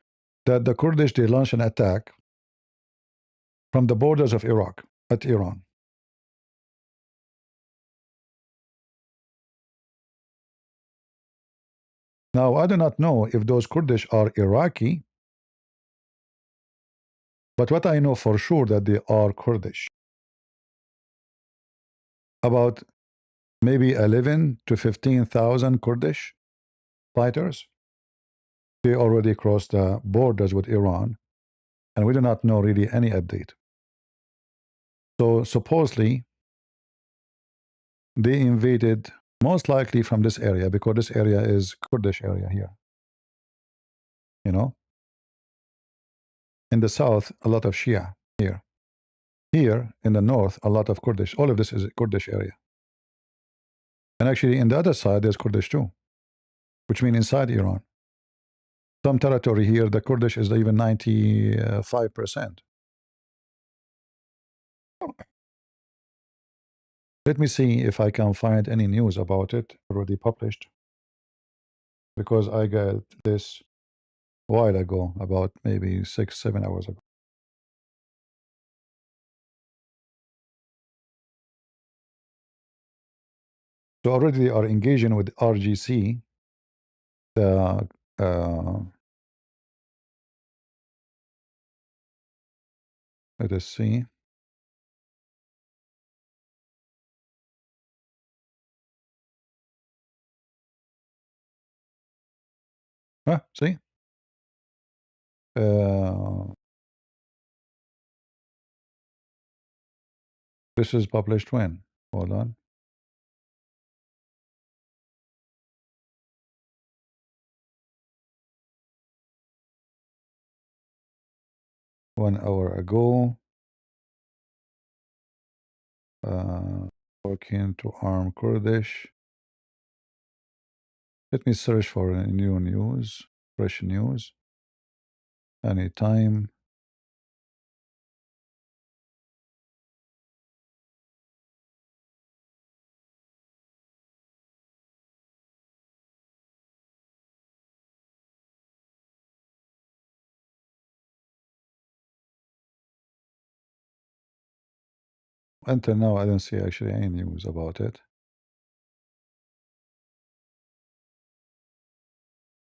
that the Kurdish, they launched an attack from the borders of Iraq at Iran. Now, I do not know if those Kurdish are Iraqi, but what I know for sure that they are Kurdish. About maybe 11 to 15,000 Kurdish fighters. They already crossed the borders with Iran, and we do not know really any update. So supposedly, they invaded most likely from this area, because this area is Kurdish area here. You know, in the south, a lot of Shia here. Here in the north, a lot of Kurdish. All of this is Kurdish area. And actually, in the other side, there's Kurdish too, which means inside Iran. Some territory here, the Kurdish is even 95%. Let me see if I can find any news about it already published, because I got this a while ago, about maybe 6-7 hours ago. So already they are engaging with RGC, the let us see. See? This is published when? Hold on. One hour ago. Working to arm Kurdish. Let me search for a new news, fresh news. Anytime. Until now, I don't see actually any news about it.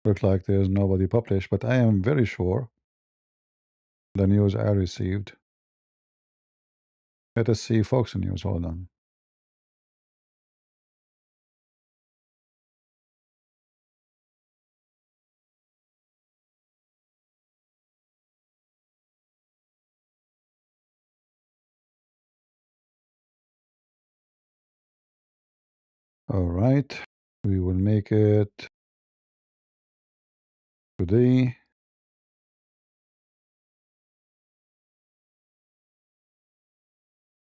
Look like there's nobody published, but I am very sure the news I received. Let us see Fox News. Hold on. All right, we will make it today.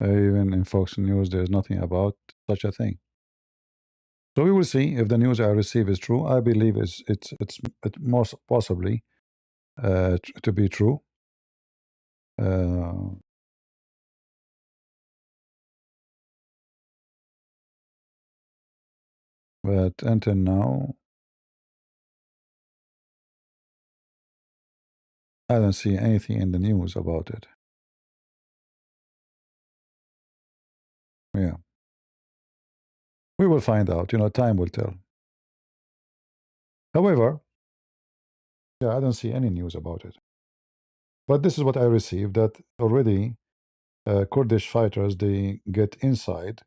Even in Fox News, there's nothing about such a thing. So we will see if the news I receive is true. I believe it's most possibly to be true. But until now, I don't see anything in the news about it. Yeah. We will find out. Time will tell. However, yeah, I don't see any news about it. But this is what I received, that already Kurdish fighters, they get inside.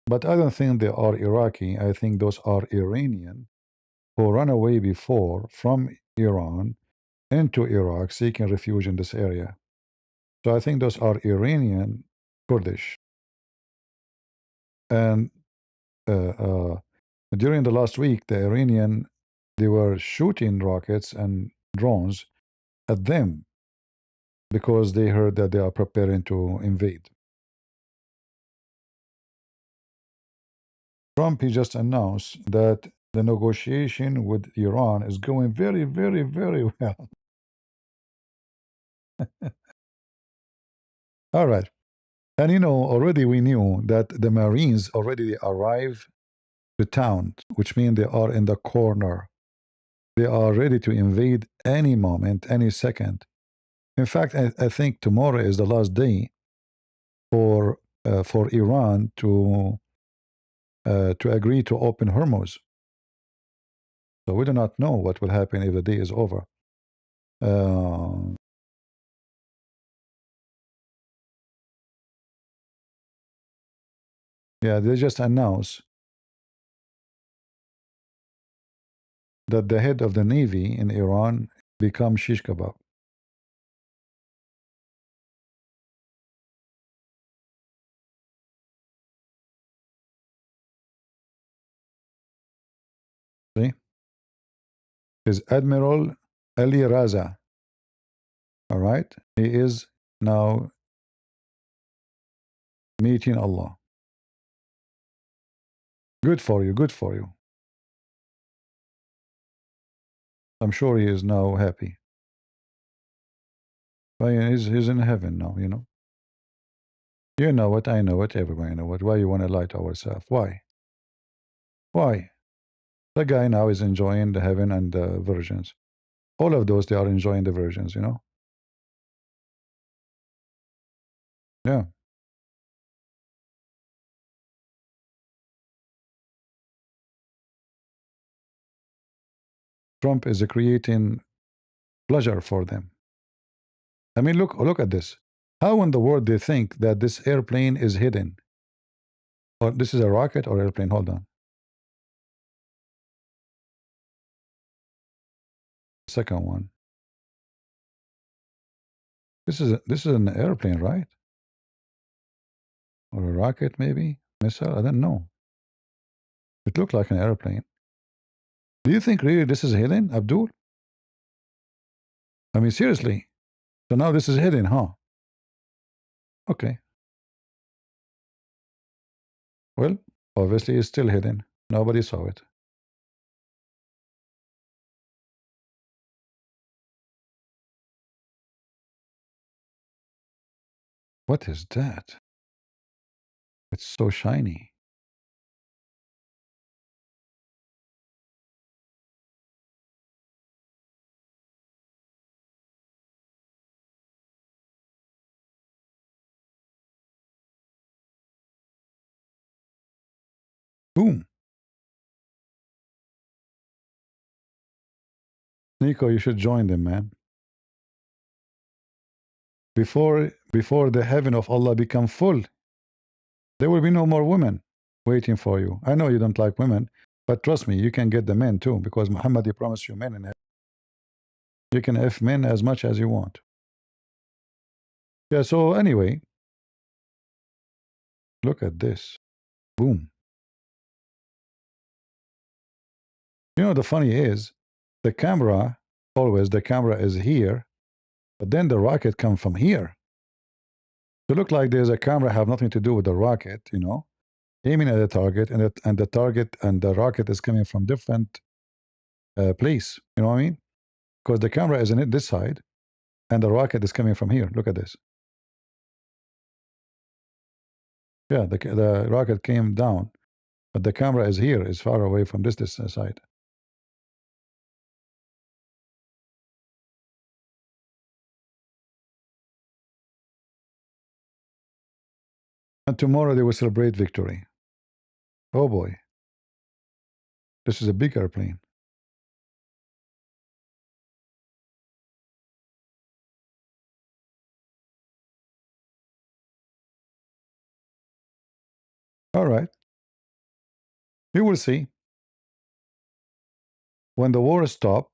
But I don't think they are Iraqi. I think those are Iranian who ran away before from Iran into Iraq seeking refuge in this area. So I think those are Iranian Kurdish. And during the last week, the Iranian, they were shooting rockets and drones at them because they heard that they are preparing to invade. Trump, he just announced that the negotiation with Iran is going very, very, very well. All right. And already we knew that the Marines already arrived to town, which means they are in the corner. They are ready to invade any moment, any second. In fact, I think tomorrow is the last day for Iran to agree to open Hormuz. So we do not know what will happen if the day is over. Yeah, they just announced that the head of the navy in Iran become shish kebab. See, is Admiral Ali Raza. All right, he is now meeting Allah. Good for you. Good for you. I'm sure he is now happy. Well, he's in heaven now. You know what, I know it, everybody know it. Why you want to lie to ourselves? Why? Why? The guy now is enjoying the heaven and the virgins. All of those, they are enjoying the virgins, Yeah. Trump is creating pleasure for them. I mean, look at this. How in the world they think that this airplane is hidden? Or this is a rocket or airplane? Hold on. Second one. This is an airplane, right? Or a rocket, maybe? Missile? I don't know. It looked like an airplane. Do you think really this is hidden, Abdul? I mean, seriously. So now this is hidden, huh? Okay. Well, obviously it's still hidden. Nobody saw it. What is that? It's so shiny. Boom. Nico, you should join them, man. Before the heaven of Allah become full, there will be no more women waiting for you. I know you don't like women, but trust me, you can get the men too, because Muhammad, he promised you men in heaven. You can F men as much as you want. Yeah, so anyway, look at this. Boom. The funny is, the camera, always the camera is here, but then the rocket comes from here. To look like there's a camera have nothing to do with the rocket, aiming at the target, and the target and the rocket is coming from different place. You know what I mean? Because the camera is in this side, and the rocket is coming from here. Look at this. Yeah, the rocket came down, but the camera is here, is far away from this side. And tomorrow they will celebrate victory. Oh boy. This is a big airplane. All right. We will see. When the war stops,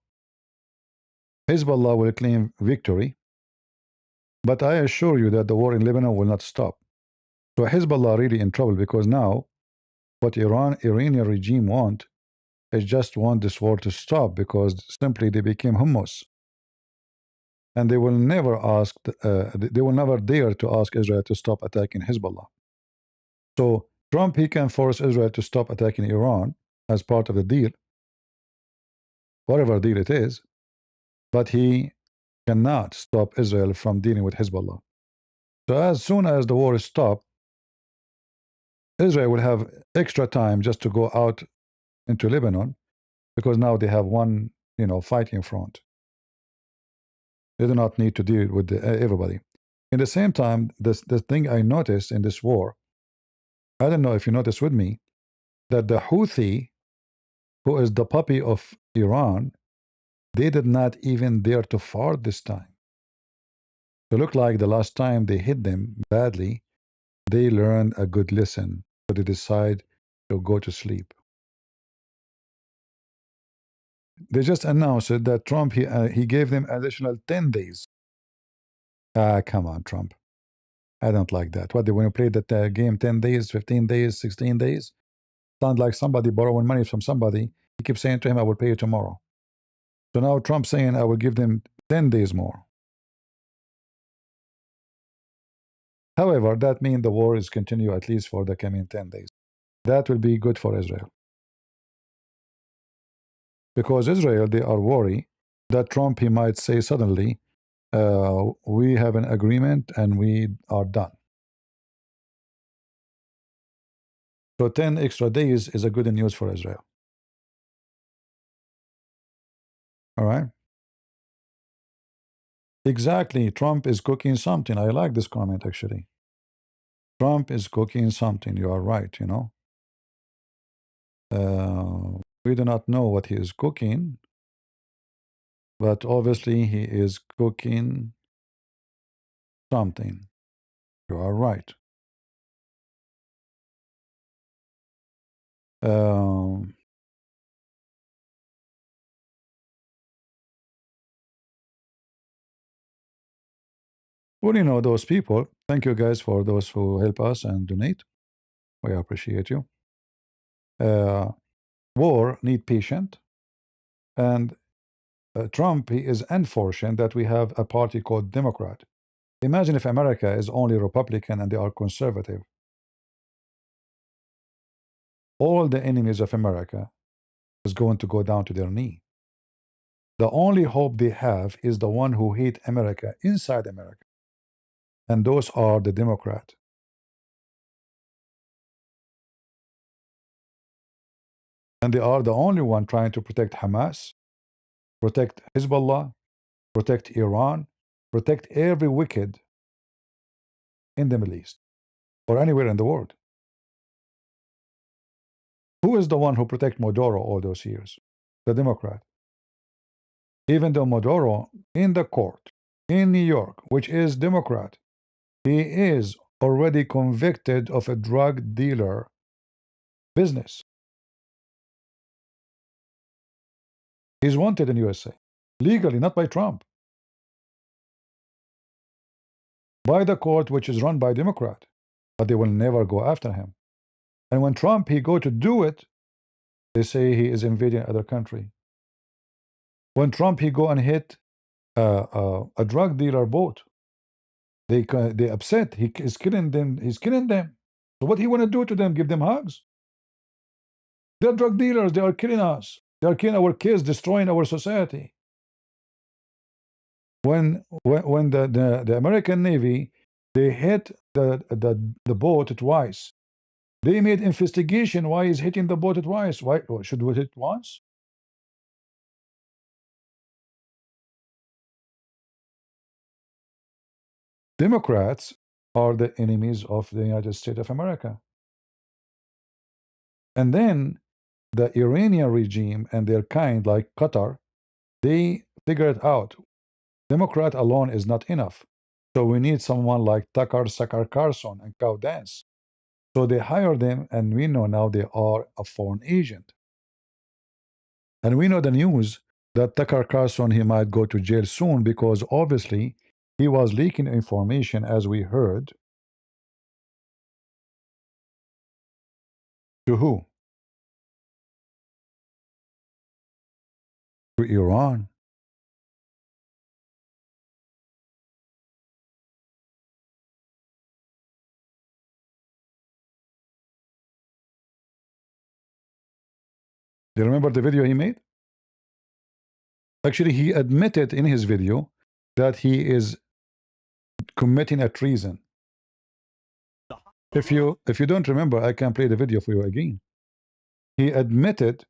Hezbollah will claim victory. But I assure you that the war in Lebanon will not stop. So Hezbollah really in trouble, because now what Iranian regime want is just want this war to stop, because simply they became hummus. And they will never ask, they will never dare to ask Israel to stop attacking Hezbollah. So Trump, he can force Israel to stop attacking Iran as part of the deal, whatever deal it is, but he cannot stop Israel from dealing with Hezbollah. So as soon as the war is stopped, Israel will have extra time just to go out into Lebanon, because now they have one, fighting front. They do not need to deal with everybody. In the same time, the thing I noticed in this war, I don't know if you noticed with me, that the Houthi, who is the puppy of Iran, they did not even dare to fart this time. It looked like the last time they hit them badly, they learned a good lesson, so they decide to go to sleep. They just announced it that Trump, he gave them additional 10 days. Come on, Trump. I don't like that. What, they want to play that game 10 days, 15 days, 16 days? Sounds like somebody borrowing money from somebody. He keeps saying to him, I will pay you tomorrow. So now Trump saying, I will give them 10 days more. However, that means the war is continue at least for the coming 10 days. That will be good for Israel. Because Israel, they are worried that Trump, he might say suddenly, we have an agreement and we are done. So 10 extra days is a good news for Israel. All right? Exactly. Trump is cooking something. I like this comment, actually. Trump is cooking something. You are right, we do not know what he is cooking, but obviously he is cooking something. You are right. Well, those people, thank you guys for those who help us and donate. We appreciate you. War need patient, and Trump, he is unfortunate that we have a party called Democrat. Imagine if America is only Republican and they are conservative. All the enemies of America is going to go down to their knee. The only hope they have is the one who hate America inside America, and those are the Democrat. And they are the only one trying to protect Hamas, protect Hezbollah, protect Iran, protect every wicked in the Middle East or anywhere in the world. Who is the one who protect Maduro all those years? The Democrat. Even though Maduro in the court in New York, which is Democrat, he is already convicted of a drug dealer business. He's wanted in USA, legally, not by Trump. By the court, which is run by Democrat, but they will never go after him. And when Trump, he go to do it, they say he is invading other country. When Trump, he go and hit a drug dealer boat, they upset. He is killing them. He's killing them. So what he want to do to them? Give them hugs? They're drug dealers. They are killing us. They are killing our kids, destroying our society. When the American Navy, they hit the boat twice. They made investigation. Why is hitting the boat twice? Why should we hit once? Democrats are the enemies of the United States of America. And then the Iranian regime and their kind, like Qatar, they figure it out. Democrat alone is not enough. So we need someone like Tucker Carlson and Cow Dance. So they hire them, and we know now they are a foreign agent. And we know the news that Tucker Carlson, he might go to jail soon because obviously he was leaking information, as we heard. To who? To Iran. Do you remember the video he made? Actually, he admitted in his video that he is committing a treason. If you don't remember, I can play the video for you again. He admitted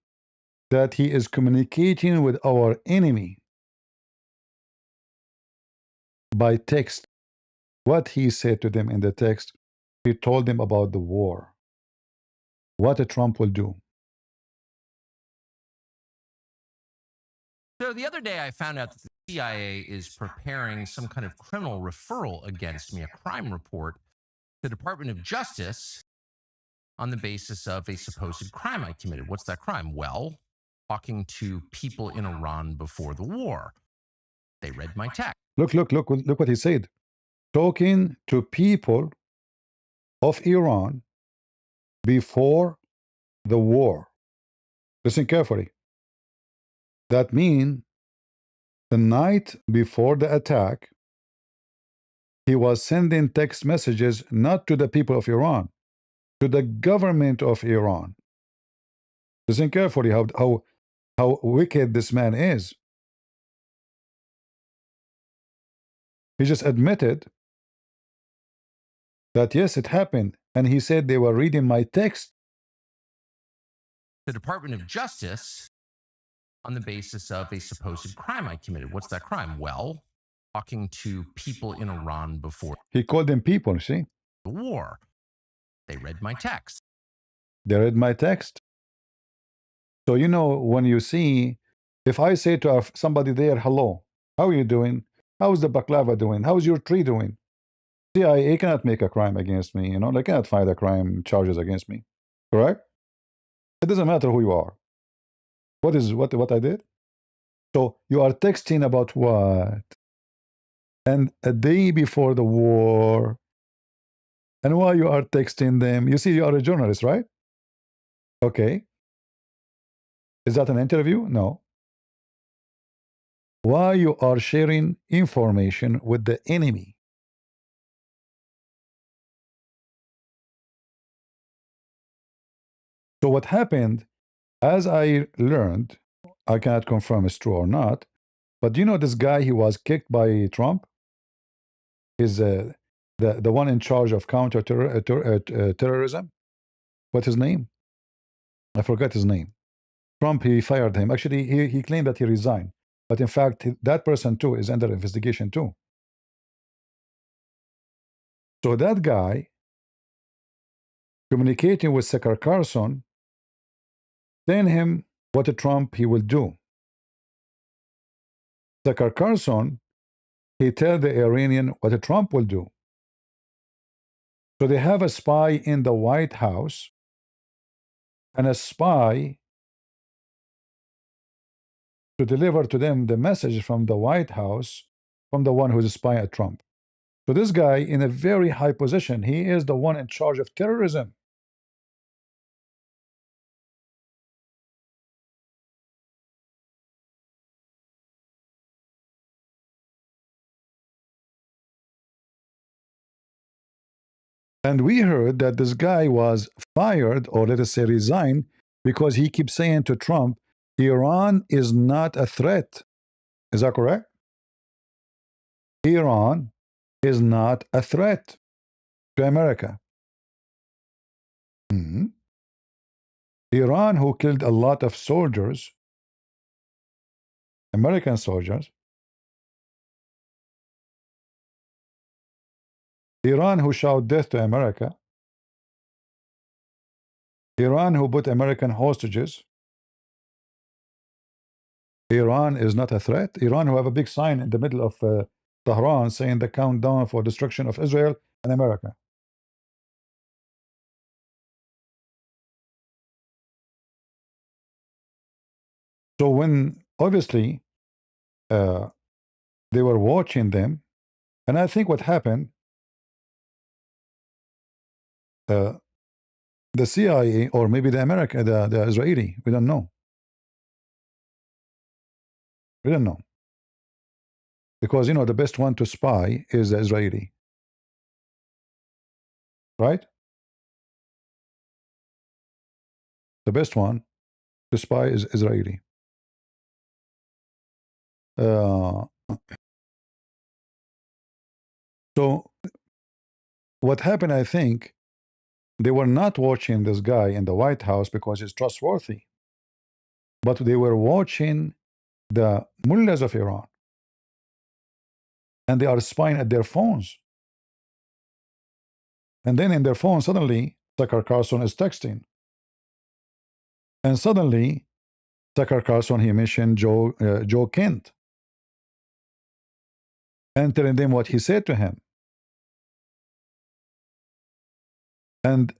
that he is communicating with our enemy by text. What he said to them in the text, he told them about the war, what Trump will do. So the other day I found out that the CIA is preparing some kind of criminal referral against me, a crime report, to the Department of Justice on the basis of a supposed crime I committed. What's that crime? Well, talking to people in Iran before the war. They read my text. Look what he said. Talking to people of Iran before the war. Listen carefully. That means the night before the attack, he was sending text messages not to the people of Iran, to the government of Iran. Listen carefully how wicked this man is. He just admitted that yes, it happened, and he said they were reading my text. The Department of Justice on the basis of a supposed crime I committed. What's that crime? Well, talking to people in Iran before He called them people, see? the war. They read my text. They read my text. So, you know, when you see, if I say to somebody there, hello, how are you doing? How's the baklava doing? How's your tree doing? CIA cannot make a crime against me, you know, they cannot file a crime charges against me. Correct? It doesn't matter who you are. What I did? So you are texting about what? And a day before the war. And why you are texting them? You see, you are a journalist, right? Okay. Is that an interview? No. Why you are sharing information with the enemy? So what happened, as I learned, I cannot confirm it's true or not, but you know this guy, he was kicked by Trump? Is the one in charge of terrorism? What's his name? I forgot his name. Trump, he fired him. Actually, he claimed that he resigned. But in fact, that person too is under investigation too. So that guy communicating with Tucker Carlson, telling him what Trump he will do. Tucker Carlson, he tell the Iranian what Trump will do. So they have a spy in the White House and a spy to deliver to them the message from the White House from the one who's spying at Trump. So this guy in a very high position, he is the one in charge of terrorism. And we heard that this guy was fired, or let us say resigned, because he keeps saying to Trump, Iran is not a threat. Is that correct? Iran is not a threat to America. Mhm. Iran, who killed a lot of soldiers, American soldiers, Iran, who showed death to America, Iran, who put American hostages, Iran is not a threat. Iran, who have a big sign in the middle of Tehran saying the countdown for destruction of Israel and America. So when obviously they were watching them, and I think what happened, the CIA or maybe the American, the Israeli, we don't know. We don't know. Because, you know, the best one to spy is the Israeli. Right? The best one to spy is Israeli. So what happened, I think, they were not watching this guy in the White House because he's trustworthy, but they were watching the mullahs of Iran, and they are spying at their phones. And then in their phone, suddenly Tucker Carlson is texting, and suddenly Tucker Carlson, he mentioned Joe Kent, and telling them what he said to him. And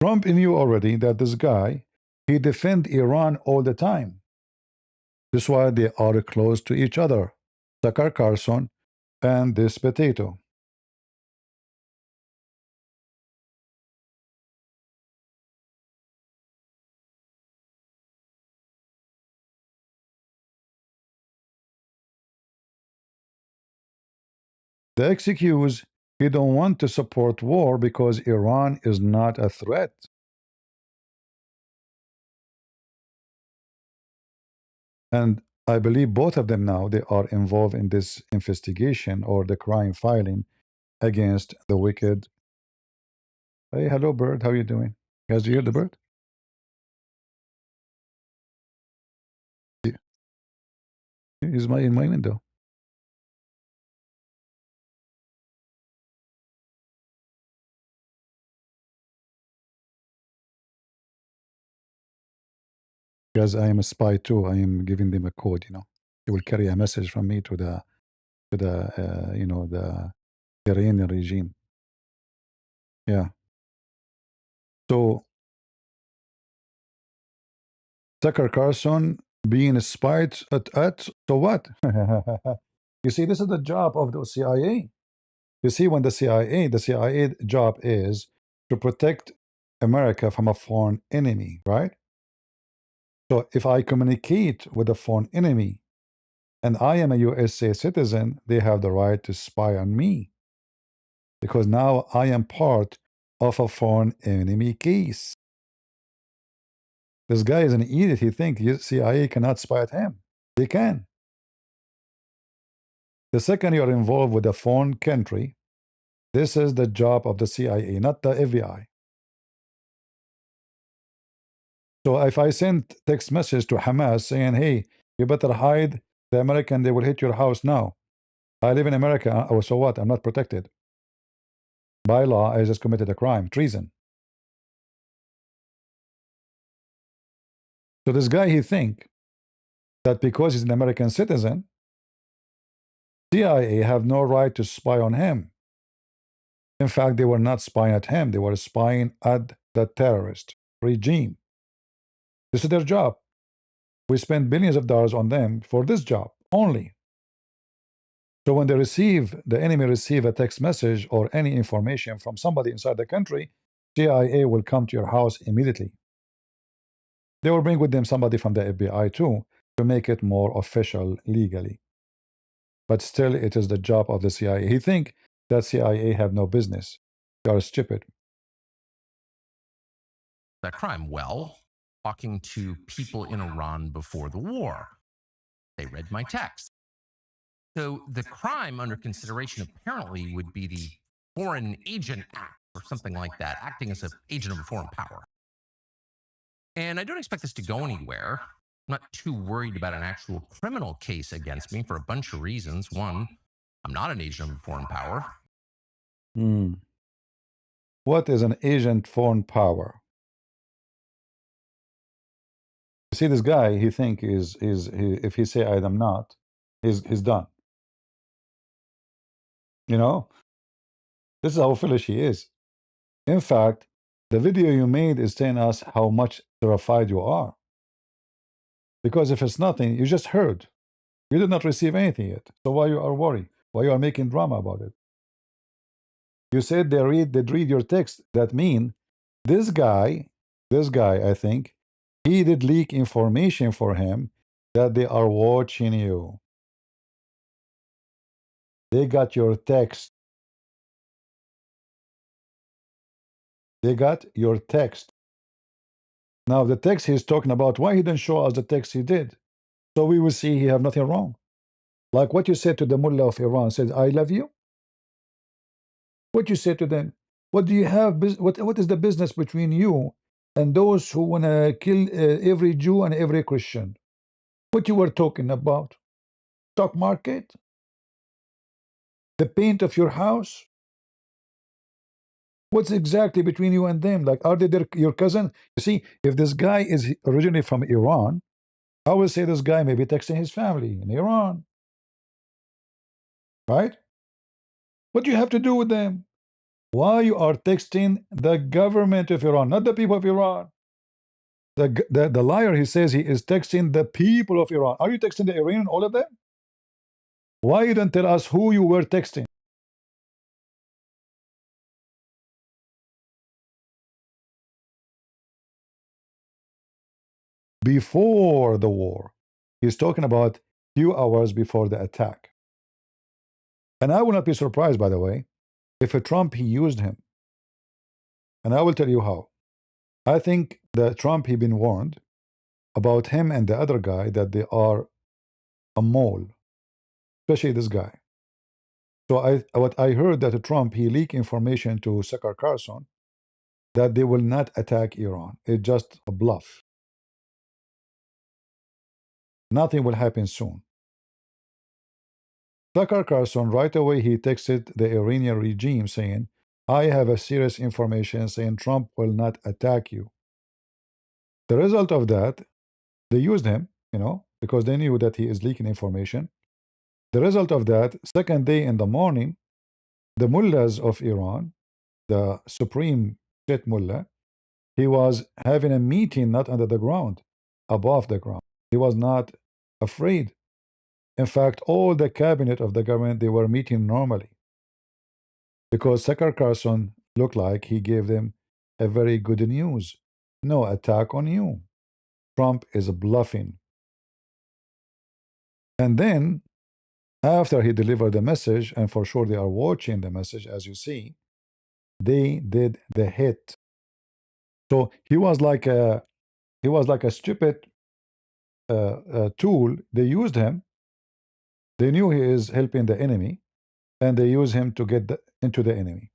Trump knew already that this guy, he defend Iran all the time. That's why they are close to each other, Tucker Carlson and this potato. The excuse, he don't want to support war because Iran is not a threat. And I believe both of them now, they are involved in this investigation or the crime filing against the wicked. Hey, hello, bird. How you doing? Guys, do you hear the bird? Yeah. He's in my window. Because I am a spy too. I am giving them a code, you know. They will carry a message from me to the you know, the Iranian regime. Yeah. So Tucker Carlson being spied at so what? You see, this is the job of the CIA. You see, when the CIA job is to protect America from a foreign enemy, right? So if I communicate with a foreign enemy and I am a USA citizen, they have the right to spy on me because now I am part of a foreign enemy case. This guy is an idiot. He thinks CIA cannot spy at him. They can. The second you are involved with a foreign country, this is the job of the CIA, not the FBI. So if I send text message to Hamas saying, hey, you better hide the American, they will hit your house now. I live in America, oh, so what? I'm not protected. By law, I just committed a crime, treason. So this guy, he think that because he's an American citizen, CIA have no right to spy on him. In fact, they were not spying at him. They were spying at the terrorist regime. This is their job. We spend billions of dollars on them for this job only. So when the enemy receive a text message or any information from somebody inside the country, CIA will come to your house immediately. They will bring with them somebody from the FBI too to make it more official legally. But still, it is the job of the CIA. He think that CIA have no business. You are stupid. That crime? Well, talking to people in Iran before the war. They read my text. So the crime under consideration apparently would be the Foreign Agent Act or something like that, acting as an agent of a foreign power. And I don't expect this to go anywhere. I'm not too worried about an actual criminal case against me for a bunch of reasons. One, I'm not an agent of a foreign power. What is an agent foreign power? You see, this guy, he think if he say I am not, he's done. You know, this is how foolish he is. In fact, the video you made is telling us how much terrified you are. Because if it's nothing, you just heard. You did not receive anything yet. So why you are worried? Why you are making drama about it? You said they read your text. That mean this guy, I think, he did leak information for him that they are watching you. They got your text. They got your text. Now the text he's talking about, why he didn't show us the text he did? So we will see he have nothing wrong. Like what you said to the mullah of Iran, said, I love you. What you said to them? What do you have? What is the business between you and those who want to kill every Jew and every Christian? What you were talking about? Stock market? The paint of your house? What's exactly between you and them? Like, are they your cousin? You see, if this guy is originally from Iran, I will say this guy may be texting his family in Iran. Right? What do you have to do with them? Why you are texting the government of Iran, not the people of Iran? The liar, he says he is texting the people of Iran. Are you texting the Iranian, all of them? Why you didn't tell us who you were texting? Before the war. He's talking about few hours before the attack. And I will not be surprised, by the way, if a Trump, he used him. And I will tell you how. I think that Trump, he been warned about him and the other guy that they are a mole, especially this guy. So what I heard that Trump, he leaked information to Carlson that they will not attack Iran. It's just a bluff. Nothing will happen soon. Carlson, right away, he texted the Iranian regime saying, I have a serious information saying Trump will not attack you. The result of that, they used him, because they knew that he is leaking information. The result of that, second day in the morning, the mullahs of Iran, the supreme shit mullah, he was having a meeting not under the ground, above the ground. He was not afraid. In fact, all the cabinet of the government, they were meeting normally. Because Carlson looked like he gave them a very good news. No attack on you. Trump is bluffing. And then, after he delivered the message, and for sure they are watching the message, as you see, they did the hit. So he was like a stupid tool. They used him. They knew he is helping the enemy, and they use him to get into the enemy.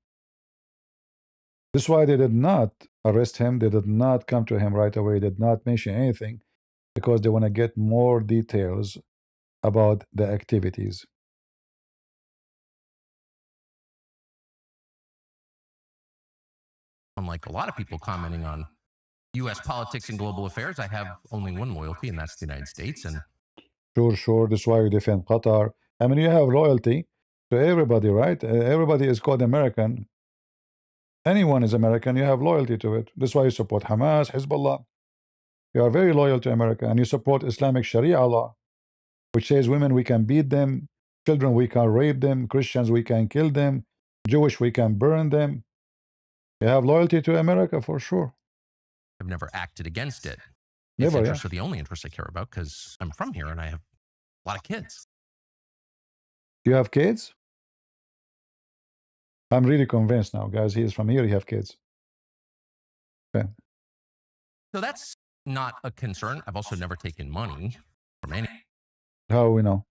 This is why they did not arrest him. They did not come to him right away. They did not mention anything, because they want to get more details about the activities. Unlike a lot of people commenting on U.S. politics and global affairs, I have only one loyalty, and that's the United States. And Sure. This is why you defend Qatar. I mean, you have loyalty to everybody, right? Everybody is called American. Anyone is American. You have loyalty to it. This is why you support Hamas, Hezbollah. You are very loyal to America, and you support Islamic Sharia law, which says women, we can beat them, children, we can rape them, Christians, we can kill them, Jewish, we can burn them. You have loyalty to America for sure. I've never acted against it. Never, its interests are the only interests I care about, because I'm from here and I have a lot of kids. You have kids? I'm really convinced now, guys. He is from here. He have kids. Okay. So that's not a concern. I've also never taken money from any. How we know?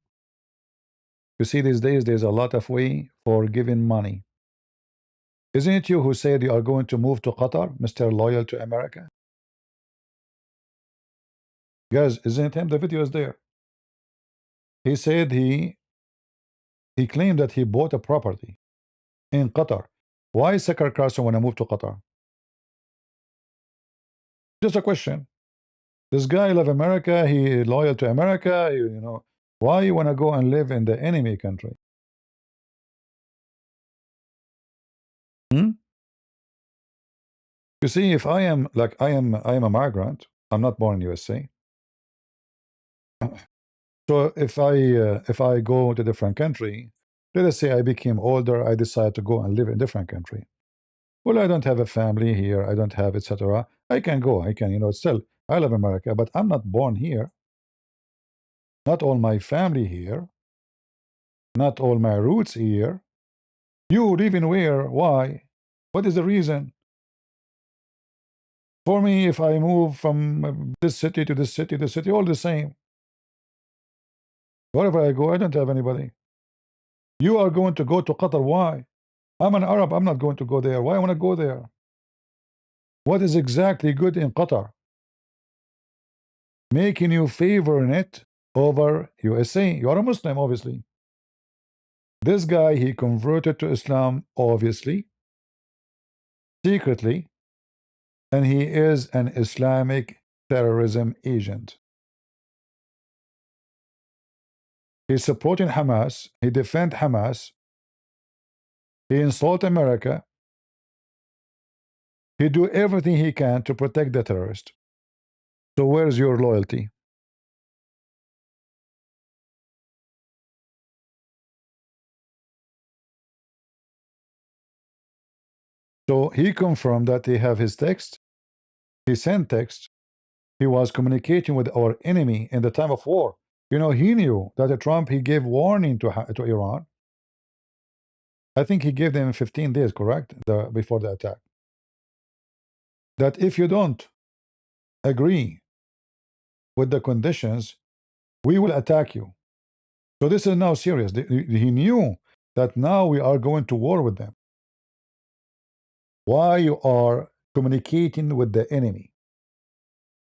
You see, these days there's a lot of way for giving money. Isn't it you who said you are going to move to Qatar, Mr. Loyal to America? Guys, isn't it him? The video is there. He said he claimed that he bought a property in Qatar. Why Sakar Carlson want to move to Qatar? Just a question. This guy love America. He loyal to America. You know, why you want to go and live in the enemy country? Hmm? You see, if I am like I am a migrant. I'm not born in USA. So if I go to different country, let us say I became older, I decide to go and live in different country. Well, I don't have a family here, I don't have etc. I can go, I can, you know, still I love America, but I'm not born here. Not all my family here. Not all my roots here. You live in where? Why? What is the reason? For me, if I move from this city to this city, this city, all the same. Wherever I go, I don't have anybody. You are going to go to Qatar. Why? I'm an Arab. I'm not going to go there. Why I want to go there? What is exactly good in Qatar? Making you favor in it over USA. You are a Muslim, obviously. This guy, he converted to Islam, obviously, secretly, and he is an Islamic terrorism agent. He's supporting Hamas. He defends Hamas. He insults America. He do everything he can to protect the terrorist. So where's your loyalty? So he confirmed that he have his text. He sent text. He was communicating with our enemy in the time of war. You know, he knew that Trump, he gave warning to Iran. I think he gave them 15 days, correct? Before the attack. That if you don't agree with the conditions, we will attack you. So this is now serious. He knew that now we are going to war with them. Why you are communicating with the enemy?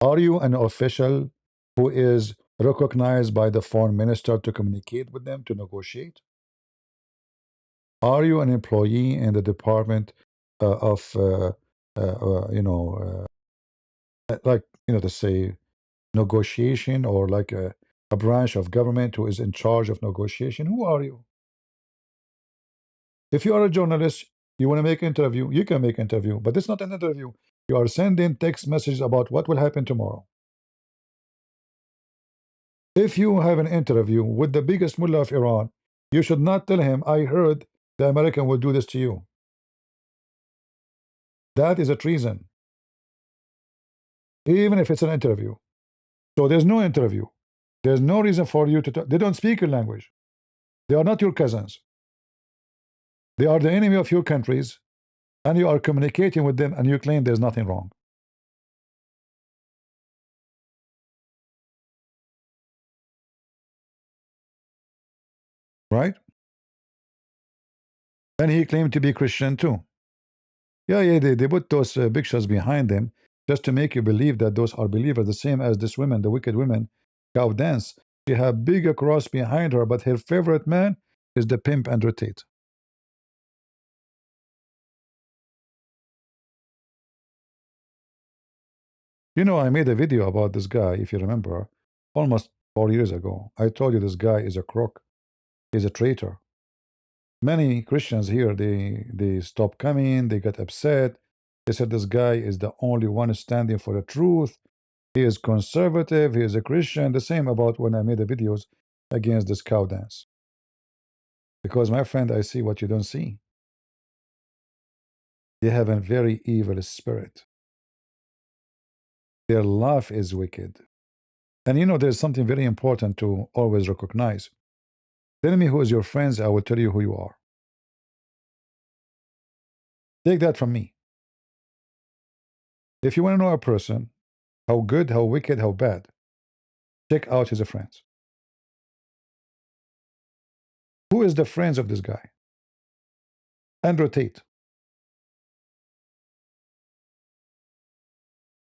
Are you an official who is recognized by the foreign minister to communicate with them, to negotiate? Are you an employee in the department of, like, you know, to say negotiation, or like a branch of government who is in charge of negotiation? Who are you? If you are a journalist, you want to make interview, you can make interview, but it's not an interview. You are sending text messages about what will happen tomorrow. If you have an interview with the biggest mullah of Iran, you should not tell him, I heard the American will do this to you. That is a treason. Even if it's an interview. So there's no interview. There's no reason for you to talk. They don't speak your language. They are not your cousins. They are the enemy of your countries, and you are communicating with them, and you claim there's nothing wrong. Right? And he claimed to be Christian too. Yeah, they put those pictures behind them just to make you believe that those are believers, the same as this woman, the wicked woman, cow dance. She have bigger cross behind her, but her favorite man is the pimp Andrew Tate. You know, I made a video about this guy, if you remember, almost 4 years ago. I told you this guy is a crook. He's a traitor. Many Christians here, they stopped coming, they got upset. They said this guy is the only one standing for the truth. He is conservative, he is a Christian. The same about when I made the videos against this cow dance. Because, my friend, I see what you don't see. They have a very evil spirit. Their life is wicked. And you know, there's something very important to always recognize. Tell me who is your friends, I will tell you who you are. Take that from me. If you want to know a person, how good, how wicked, how bad, check out his friends. Who is the friends of this guy? Andrew Tate.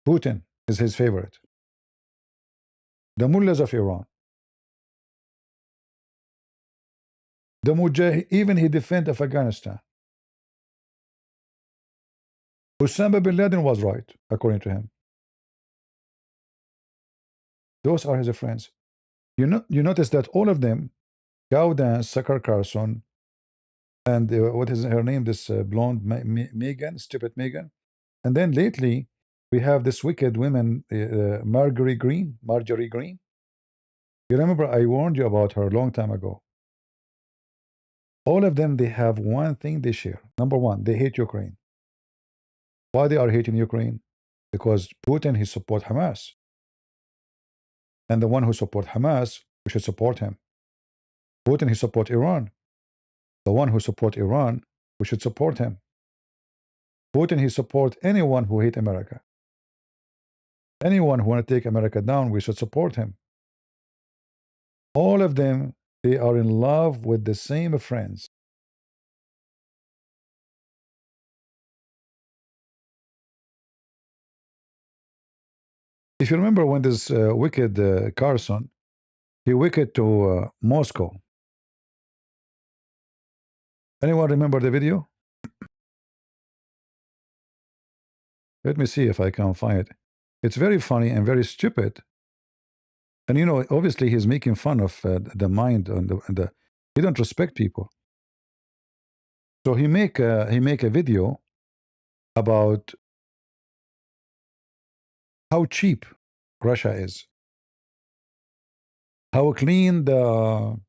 Putin is his favorite. The mullahs of Iran. The Mujahid, even he defended Afghanistan. Osama bin Laden was right, according to him. Those are his friends. You notice that all of them, QandA, Sucker Carlson, and what is her name? This blonde Megan, stupid Megan. And then lately, we have this wicked woman, Marjorie Green. You remember I warned you about her a long time ago. All of them, they have one thing they share. Number one, they hate Ukraine. Why they are hating Ukraine? Because Putin, he support Hamas. And the one who support Hamas, we should support him. Putin, he support Iran. The one who support Iran, we should support him. Putin, he support anyone who hate America. Anyone who want to take America down, we should support him. All of them, they are in love with the same friends. If you remember when this wicked Carlson, he wicked to Moscow. Anyone remember the video? Let me see if I can find it. It's very funny and very stupid. And you know, obviously he's making fun of the mind and the he don't respect people. So he make a video about how cheap Russia is, how clean the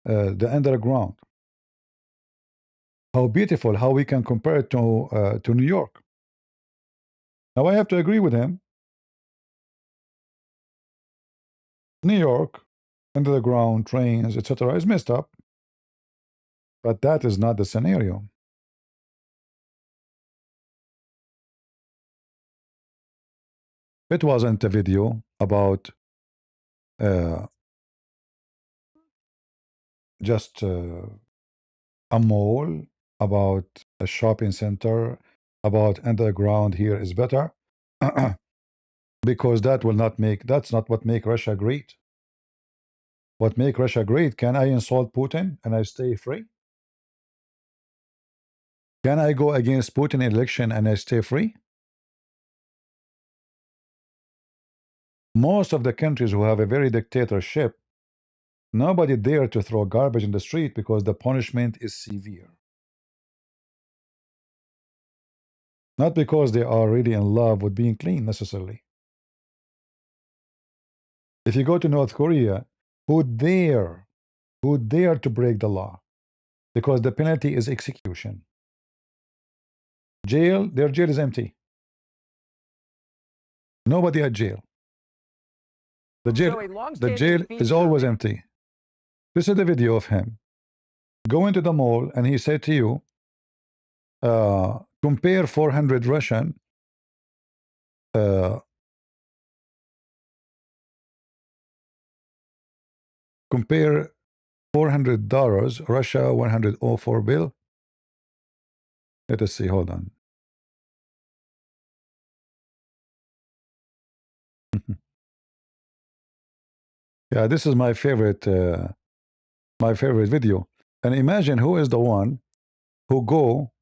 underground, how beautiful, how we can compare it to New York. Now I have to agree with him. New York, under the ground, trains, etc., is messed up. But that is not the scenario. It wasn't a video about just a mall, about a shopping center, about underground here is better. Because that will not make, that's not what make Russia great. What make Russia great, can I insult Putin and I stay free? Can I go against Putin election and I stay free? Most of the countries who have a very dictatorship, nobody dare to throw garbage in the street because the punishment is severe. Not because they are really in love with being clean necessarily. If you go to North Korea, who dare to break the law? Because the penalty is execution. Jail, their jail is empty. Nobody at jail. The jail is always empty. This is the video of him. Go into the mall and he said to you, compare 400 Russian compare $400 Russia 104 bill. Let us see, hold on. Yeah, this is my favorite video. And imagine who is the one who go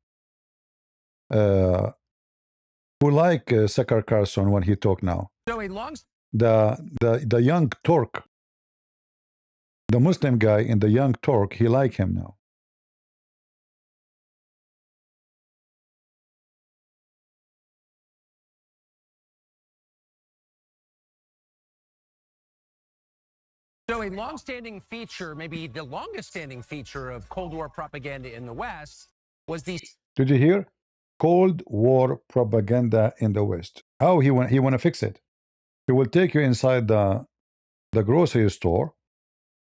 who like Sakar Carlson when he talk now. The young Turk, the Muslim guy in the young Turk, he like him now. So a long-standing feature, maybe the longest-standing feature of Cold War propaganda in the West was the... Did you hear? Cold War propaganda in the West. How he want to fix it? He will take you inside the grocery store,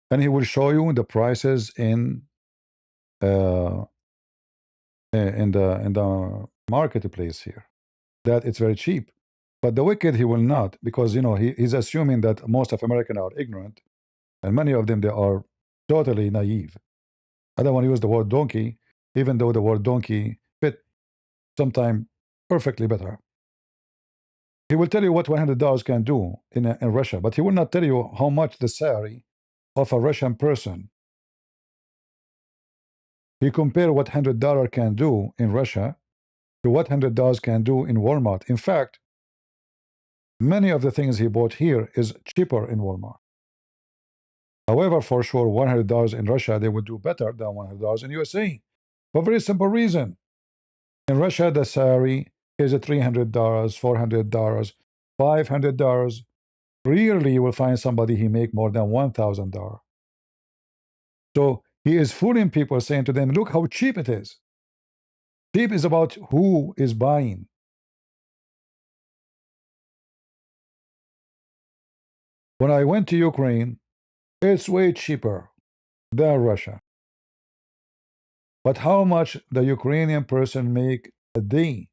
and he will show you the prices in in the marketplace here, that it's very cheap. But the wicked, he will not, because he's assuming that most of Americans are ignorant, and many of them, they are totally naive. I don't want to use the word donkey, even though the word donkey fit sometime perfectly better. He will tell you what $100 can do in Russia, but he will not tell you how much the salary of a Russian person. He compare what $100 can do in Russia to what $100 can do in Walmart. In fact, many of the things he bought here is cheaper in Walmart. However, for sure, $100 in Russia, they would do better than $100 in USA. For a very simple reason. In Russia, the salary is $300, $400, $500. Rarely you will find somebody he make more than $1,000. So he is fooling people, saying to them, look how cheap it is. Cheap is about who is buying. When I went to Ukraine, it's way cheaper than Russia. But how much the Ukrainian person make a day?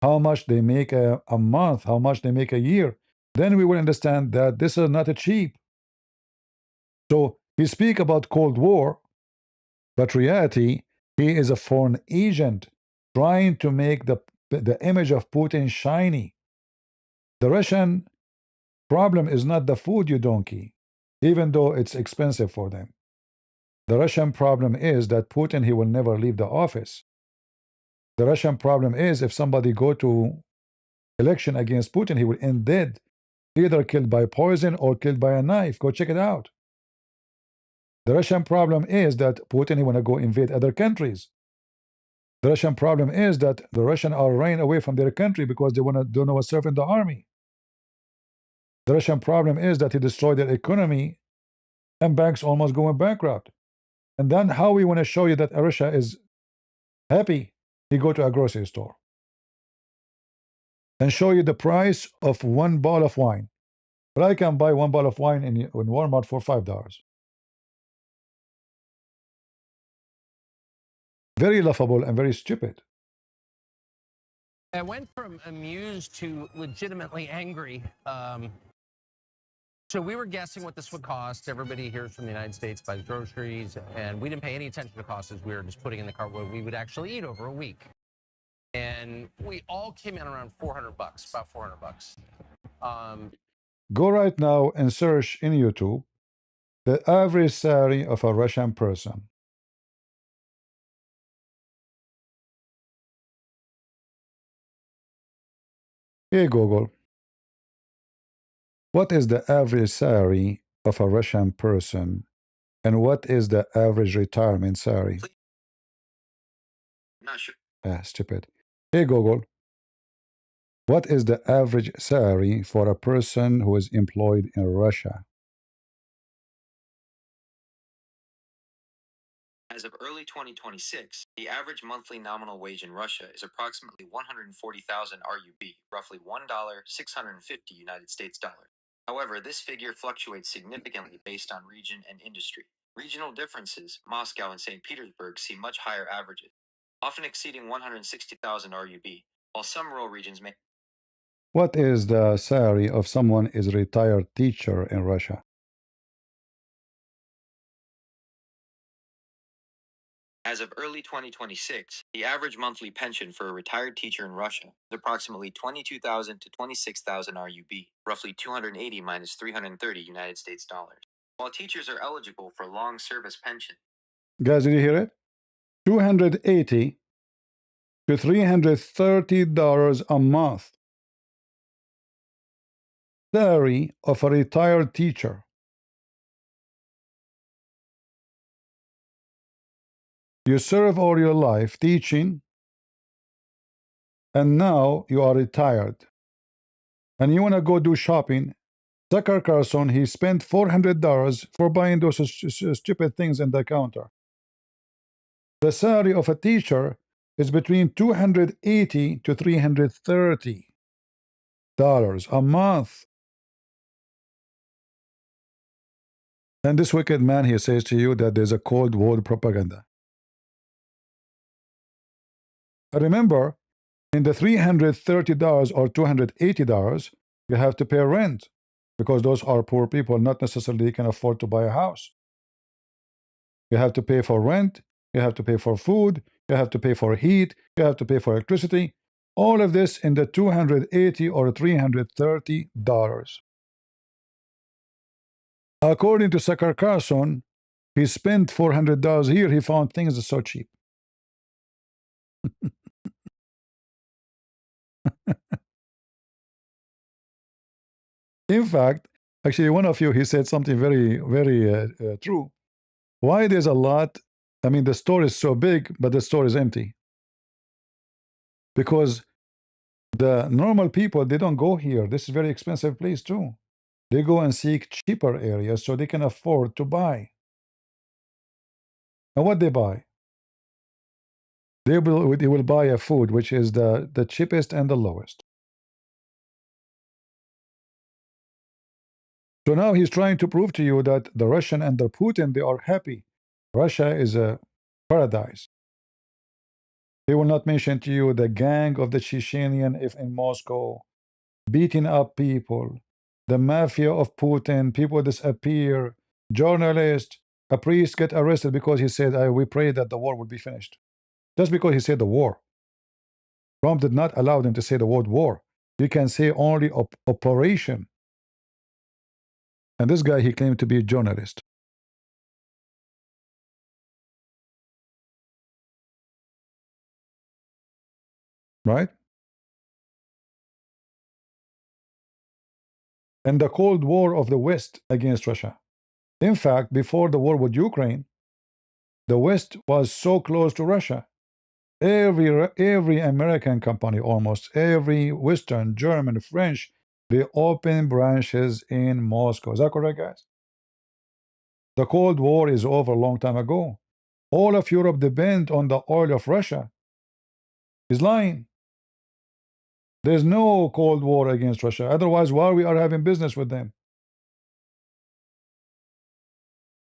How much they make a month? How much they make a year? Then we will understand that this is not a cheap. So he speak about Cold War, but reality, he is a foreign agent trying to make the image of Putin shiny. The Russian problem is not the food, you donkey, even though it's expensive for them. The Russian problem is that Putin, he will never leave the office. The Russian problem is if somebody go to election against Putin, he will end dead, either killed by poison or killed by a knife. Go check it out. The Russian problem is that Putin, he want to go invade other countries. The Russian problem is that the Russians are running away from their country because they don't want to serve in the army. The Russian problem is that he destroyed their economy and banks almost going bankrupt. And then how we want to show you that Russia is happy? You go to a grocery store and show you the price of one bottle of wine. But I can buy one bottle of wine in Walmart for $5. Very laughable and very stupid. I went from amused to legitimately angry. So we were guessing what this would cost. Everybody here from the United States buys groceries, and we didn't pay any attention to costs as we were just putting in the cart what we would actually eat over a week. And we all came in around $400, about $400. Go right now and search in YouTube the average salary of a Russian person. Hey Google, what is the average salary of a Russian person and what is the average retirement salary? Not sure. Stupid. Hey Google, what is the average salary for a person who is employed in Russia? As of early 2026, the average monthly nominal wage in Russia is approximately 140,000 RUB, roughly $1,650 United States dollars. However, this figure fluctuates significantly based on region and industry. Regional differences, Moscow and St. Petersburg see much higher averages, often exceeding 160,000 RUB, while some rural regions may. What is the salary of someone is a retired teacher in Russia? As of early 2026, the average monthly pension for a retired teacher in Russia is approximately 22,000 to 26,000 RUB, roughly 280 minus 330 United States dollars. While teachers are eligible for long service pension. Guys, did you hear it? 280 to $330 a month. Salary of a retired teacher. You serve all your life teaching, and now you are retired. And you want to go do shopping. Tucker Carlson, he spent $400 for buying those stupid things in the counter. The salary of a teacher is between $280 to $330 a month. And this wicked man, he says to you that there's a Cold War propaganda. Remember, in the $330 or $280, you have to pay rent because those are poor people, not necessarily can afford to buy a house. You have to pay for rent, you have to pay for food, you have to pay for heat, you have to pay for electricity. All of this in the $280 or $330. According to Sucker Carlson, he spent $400 here. He found things so cheap. In fact, actually, one of you, he said something very, very true. Why there's a lot, I mean, the store is so big, but the store is empty. Because the normal people, they don't go here. This is a very expensive place too. They go and seek cheaper areas so they can afford to buy. And what they buy? They will buy a food which is the cheapest and the lowest. So now he's trying to prove to you that the Russian and the Putin, they are happy. Russia is a paradise. He will not mention to you the gang of the Chechenian if in Moscow, beating up people, the mafia of Putin, people disappear, journalists, a priest get arrested because he said, we pray that the war will be finished. Just because he said the war. Trump did not allow them to say the word war. You can say only operation. And this guy, he claimed to be a journalist. Right? And the Cold War of the West against Russia. In fact, before the war with Ukraine, the West was so close to Russia. Every American company, almost every Western, German, French, they open branches in Moscow. Is that correct, guys? The Cold War is over a long time ago. All of Europe depend on the oil of Russia. He's lying. There's no Cold War against Russia. Otherwise, why we are having business with them?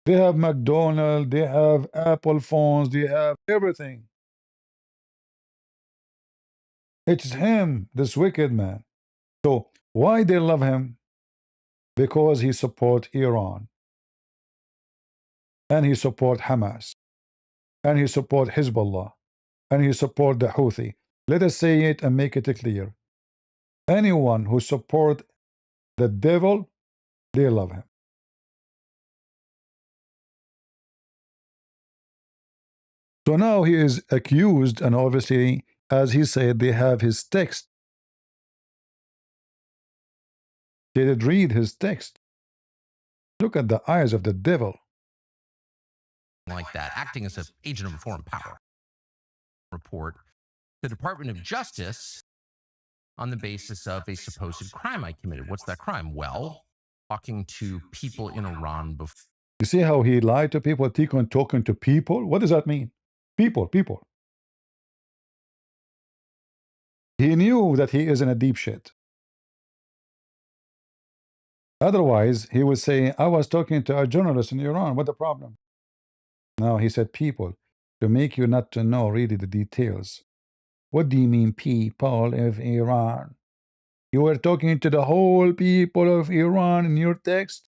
They have McDonald's, they have Apple phones, they have everything. It's him, this wicked man. So why they love him? Because he support Iran, and he support Hamas, and he support Hezbollah, and he support the Houthi. Let us say it and make it clear. Anyone who support the devil, they love him. So now he is accused, and obviously, as he said, they have his text. They did read his text. Look at the eyes of the devil. Like that, acting as an agent of a foreign power. Report the Department of Justice on the basis of a supposed crime I committed. What's that crime? Well, talking to people in Iran before. You see how he lied to people, talking to people? What does that mean? People. He knew that he is in a deep shit. Otherwise, he would say, I was talking to a journalist in Iran. What the problem? No, he said people, to make you not to know really the details. What do you mean, people of Iran? You were talking to the whole people of Iran in your text?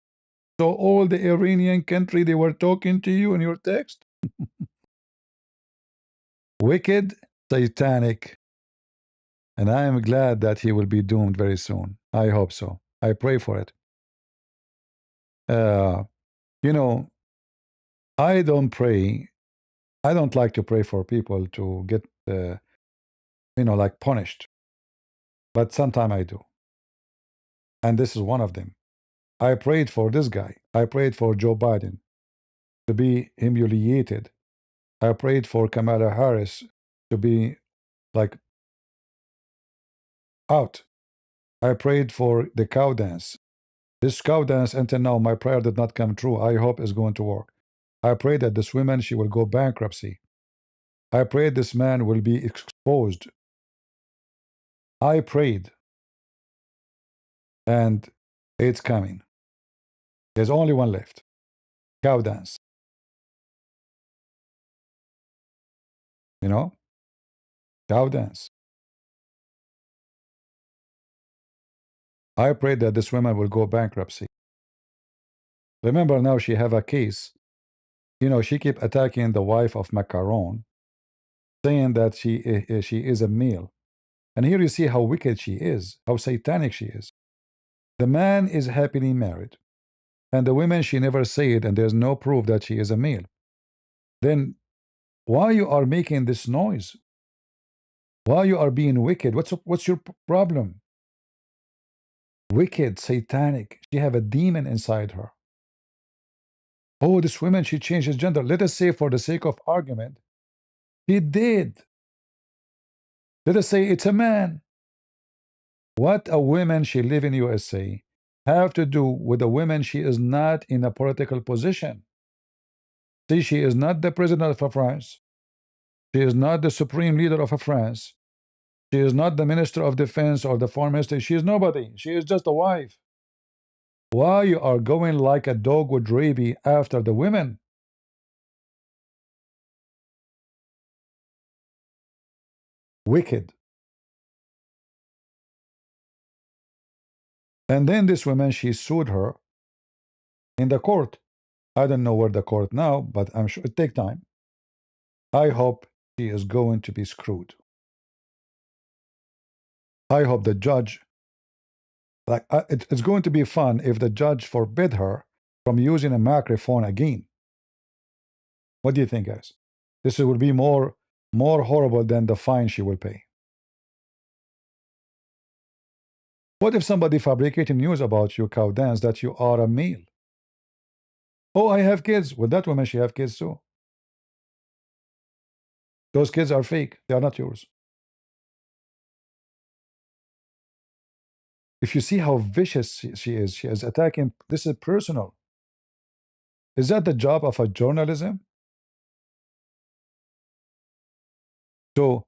So all the Iranian country, they were talking to you in your text? Wicked, satanic. And I am glad that he will be doomed very soon. I hope so. I pray for it. You know, I don't pray. I don't like to pray for people to get, like punished. But sometimes I do. And this is one of them. I prayed for this guy. I prayed for Joe Biden to be humiliated. I prayed for Kamala Harris to be like out. I prayed for the cow dance. This cow dance, until now, my prayer did not come true. I hope it's going to work. I pray that this woman, she will go bankruptcy. I prayed this man will be exposed. I prayed. And it's coming. There's only one left. Cow dance. You know? Cow dance. I pray that this woman will go bankruptcy. Remember now she have a case. You know, she keep attacking the wife of Macaron, saying that she is a male. And here you see how wicked she is, how satanic she is. The man is happily married, and the women she never said, and there's no proof that she is a male. Then why you are making this noise? Why you are being wicked? What's your problem? Wicked, satanic. She have a demon inside her. Oh, this woman, she changed his gender. Let us say, for the sake of argument, he did. Let us say it's a man. What a woman she live in USA have to do with a woman she is not in a political position. See, she is not the president of France. She is not the supreme leader of France. She is not the minister of defense or the foreign minister. She is nobody. She is just a wife. Why you are going like a dog with rabies after the women? Wicked. And then this woman, she sued her in the court. I don't know where the court now, but I'm sure it take time. I hope she is going to be screwed. I hope the judge, like, it's going to be fun if the judge forbid her from using a microphone again. What do you think, guys? This will be more horrible than the fine she will pay. What if somebody fabricating news about you, cow dance, that you are a male? Oh, I have kids. Well, that woman, she have kids too. Those kids are fake. They are not yours. If you see how vicious she is attacking. This is personal. Is that the job of a journalism? So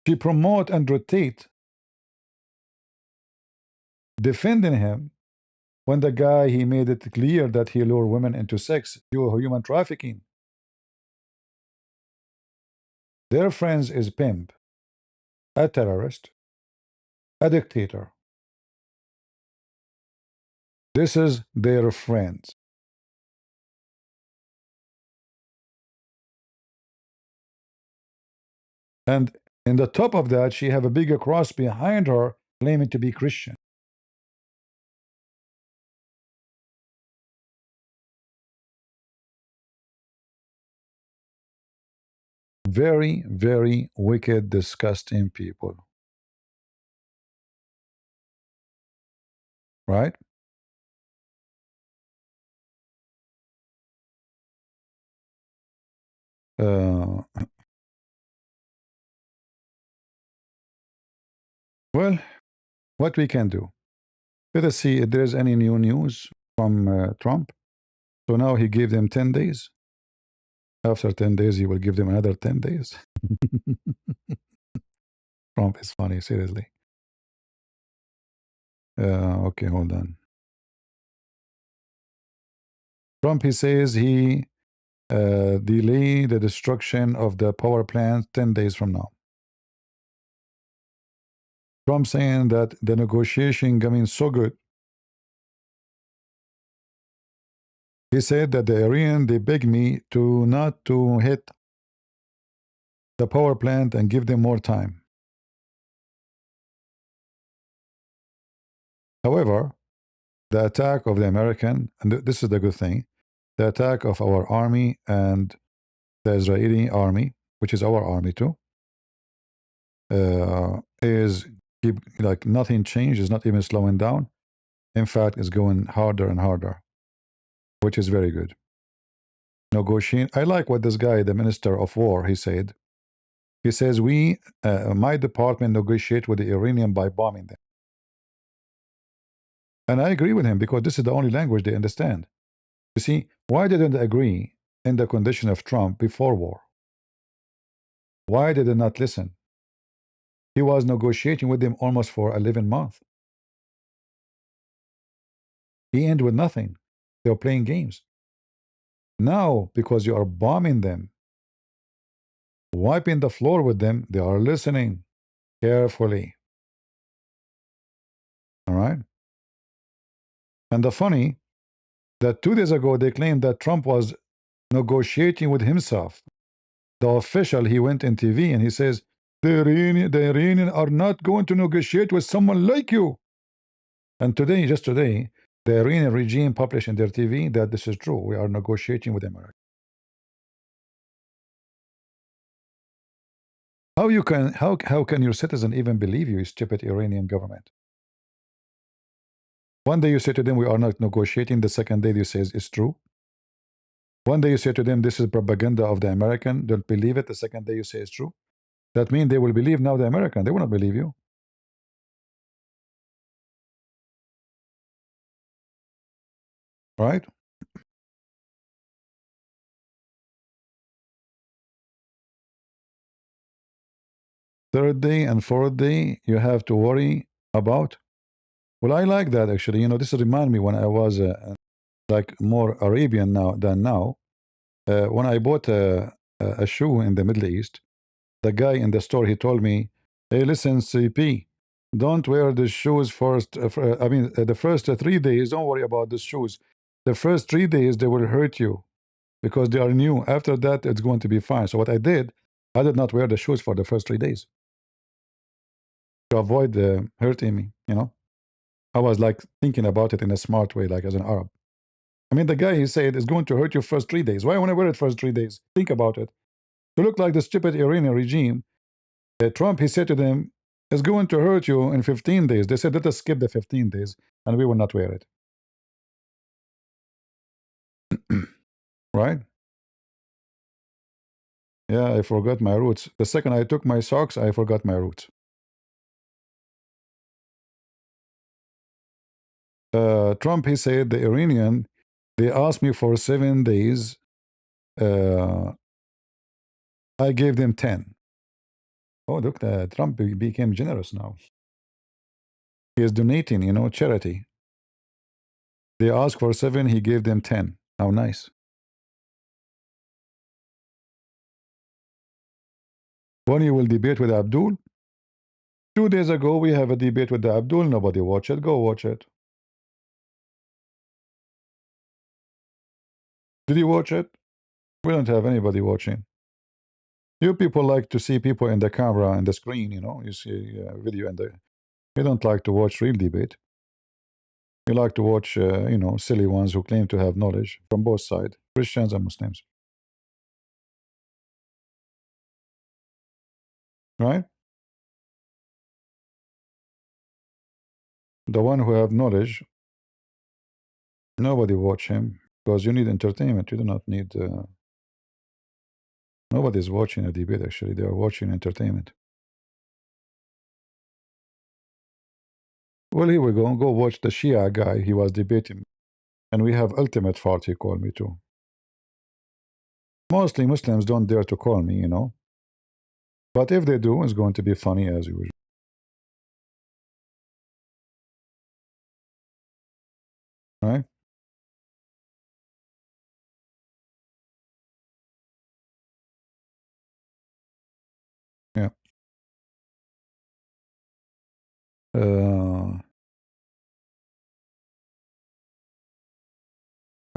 she promote and rotate defending him when the guy, he made it clear that he lure women into sex, human trafficking. Their friends is pimp, a terrorist, a dictator. This is their friends. And in the top of that, she have a bigger cross behind her claiming to be Christian. Very, very wicked, disgusting people. Right? Well, what we can do? Let us see if there's any new news from Trump. So now he gave them 10 days. After 10 days, he will give them another 10 days. Trump is funny, seriously. Okay, hold on. Trump, he says he delay the destruction of the power plant 10 days from now. Trump saying that the negotiation coming so good. He said that the Iranian, they beg me to not to hit the power plant and give them more time. However, the attack of the American, and this is the good thing, the attack of our army and the Israeli army, which is our army too, is keep like nothing changed, is not even slowing down. In fact, it's going harder and harder, which is very good. Negotiating. I like what this guy, the Minister of War, he said. He says, my department negotiate with the Iranian by bombing them. And I agree with him because this is the only language they understand. You see, why didn't they agree in the condition of Trump before war? Why did they not listen? He was negotiating with them almost for 11 months. He ended with nothing. They were playing games. Now, because you are bombing them, wiping the floor with them. They are listening carefully. All right. And the funny that 2 days ago they claimed that Trump was negotiating with himself. The official, he went in TV and he says the Iranian are not going to negotiate with someone like you. And today, just today, the Iranian regime published in their TV that this is true. We are negotiating with America. How can your citizen even believe you stupid Iranian government? One day you say to them we are not negotiating, the second day you say it's true. One day you say to them this is propaganda of the American, don't believe it, the second day you say it's true. That means they will believe now the American, they will not believe you. Right? Third day and fourth day you have to worry about. Well, I like that actually. You know, this remind me when I was like more Arabian now than now. When I bought a shoe in the Middle East, the guy in the store, he told me, hey, listen, CP, don't wear the shoes first. The first 3 days, don't worry about the shoes. The first 3 days, they will hurt you because they are new. After that, it's going to be fine. So what I did not wear the shoes for the first 3 days to avoid hurting me, you know. I was like thinking about it in a smart way, like as an Arab. I mean, the guy, he said, it's going to hurt you first 3 days. Why want to wear it first 3 days? Think about it. To look like the stupid Iranian regime, Trump, he said to them, it's going to hurt you in 15 days. They said, let us skip the 15 days, and we will not wear it. Right? Yeah, I forgot my roots. The second I took my socks, I forgot my roots. Trump, he said, the Iranian, they asked me for 7 days. I gave them 10. Oh, look, Trump became generous now. He is donating, you know, charity. They asked for 7, he gave them 10. How nice. When you will debate with Abdul? 2 days ago, we have a debate with the Abdul. Nobody watch it. Go watch it. Did you watch it? We don't have anybody watching. You people like to see people in the camera and the screen, you know. You see video and you don't like to watch real debate. You like to watch, you know, silly ones who claim to have knowledge from both sides, Christians and Muslims. Right? The one who have knowledge, nobody watch him because you need entertainment. You do not need... Nobody's watching a debate, actually. They are watching entertainment. Well, here we go. Go watch the Shia guy. He was debating. And we have ultimate fart, he called me too. Mostly Muslims don't dare to call me, you know. But if they do, it's going to be funny as usual. Right? Yeah.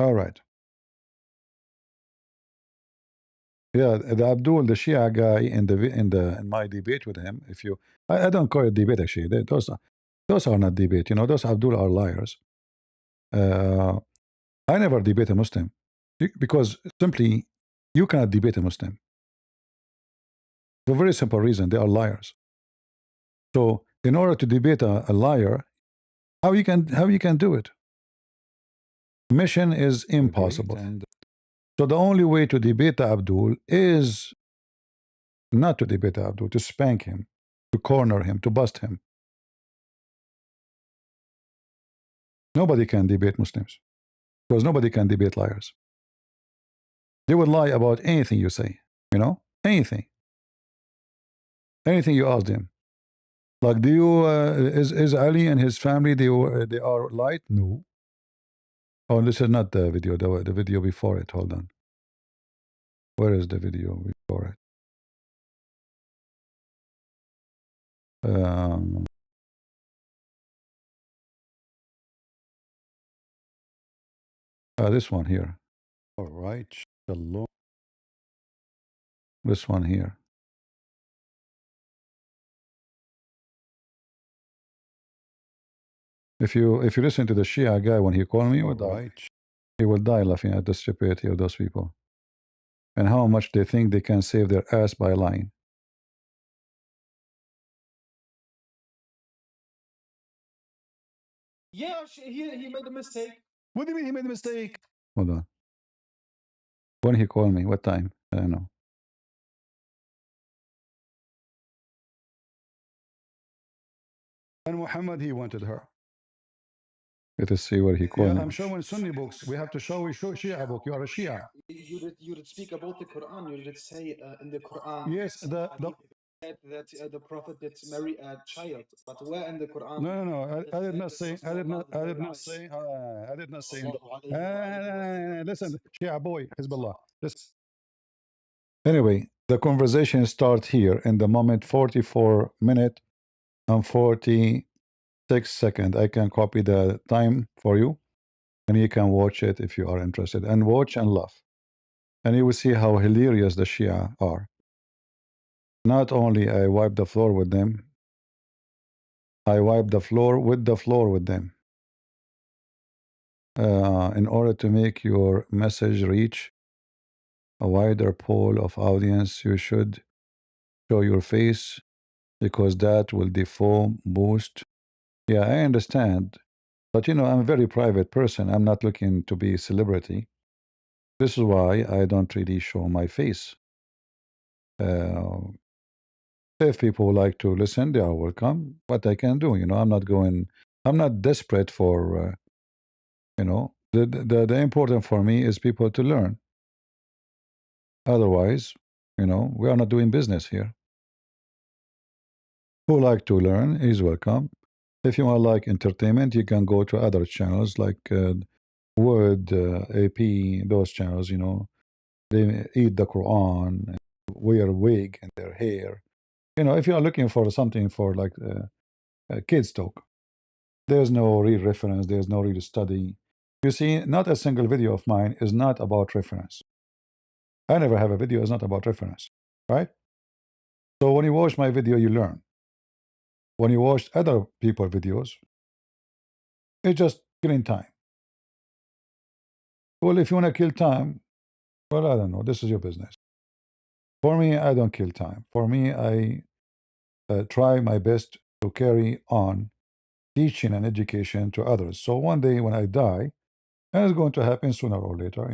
All right. Yeah, the Abdul, the Shia guy, in my debate with him. If you, I don't call it debate actually. Those are not debate. You know, those Abdul are liars. I never debate a Muslim because simply you cannot debate a Muslim for a very simple reason. They are liars. So in order to debate a liar, how you can do it? Mission is impossible. So the only way to debate Abdul is not to debate Abdul, to spank him, to corner him, to bust him. Nobody can debate Muslims because nobody can debate liars. They would lie about anything you say, you know, anything you ask them. Like, do you is Ali and his family they are light? No. Oh, this is not the video. The video before it. Hold on. Where is the video before it? Um, this one here. All right. Shalom. This one here. If you listen to the Shia guy when he called me, he will die laughing at the stupidity of those people and how much they think they can save their ass by lying. Yeah, he made a mistake. What do you mean he made a mistake? Hold on. When he called me, what time? I don't know. And Muhammad, he wanted her. Let us see where he called me. I'm showing Sunni books. We have to show Shia book. You are a Shia. You did speak about the Quran. You did say in the Quran. Yes, the Said that the Prophet did marry a child, but where in the Quran? no. I did not say. I did not say. I did not say. Listen, Shia boy, Hezbollah. Listen. Anyway, the conversation starts here in the moment 44 minute and 46 second. I can copy the time for you, and you can watch it if you are interested, and watch and laugh, and you will see how hilarious the Shia are. Not only I wipe the floor with them, I wipe the floor with them. In order to make your message reach a wider pool of audience, you should show your face because that will deform, boost. Yeah, I understand. But I'm a very private person. I'm not looking to be a celebrity. This is why I don't really show my face. If people like to listen, they are welcome. What I can do, I'm not desperate for, the important for me is people to learn. Otherwise, we are not doing business here. Who like to learn is welcome. If you want like entertainment, you can go to other channels like Word, AP, those channels, they eat the Quran, wear a wig in their hair. If you are looking for something for like kids talk, there's no real reference, there's no real study. You see, not a single video of mine is not about reference. I never have a video is not about reference, right? So when you watch my video, you learn. When you watch other people's videos, it's just killing time. Well, if you want to kill time, well, I don't know. This is your business. For me, I don't kill time. For me, I try my best to carry on teaching and education to others. So one day when I die, and it's going to happen sooner or later,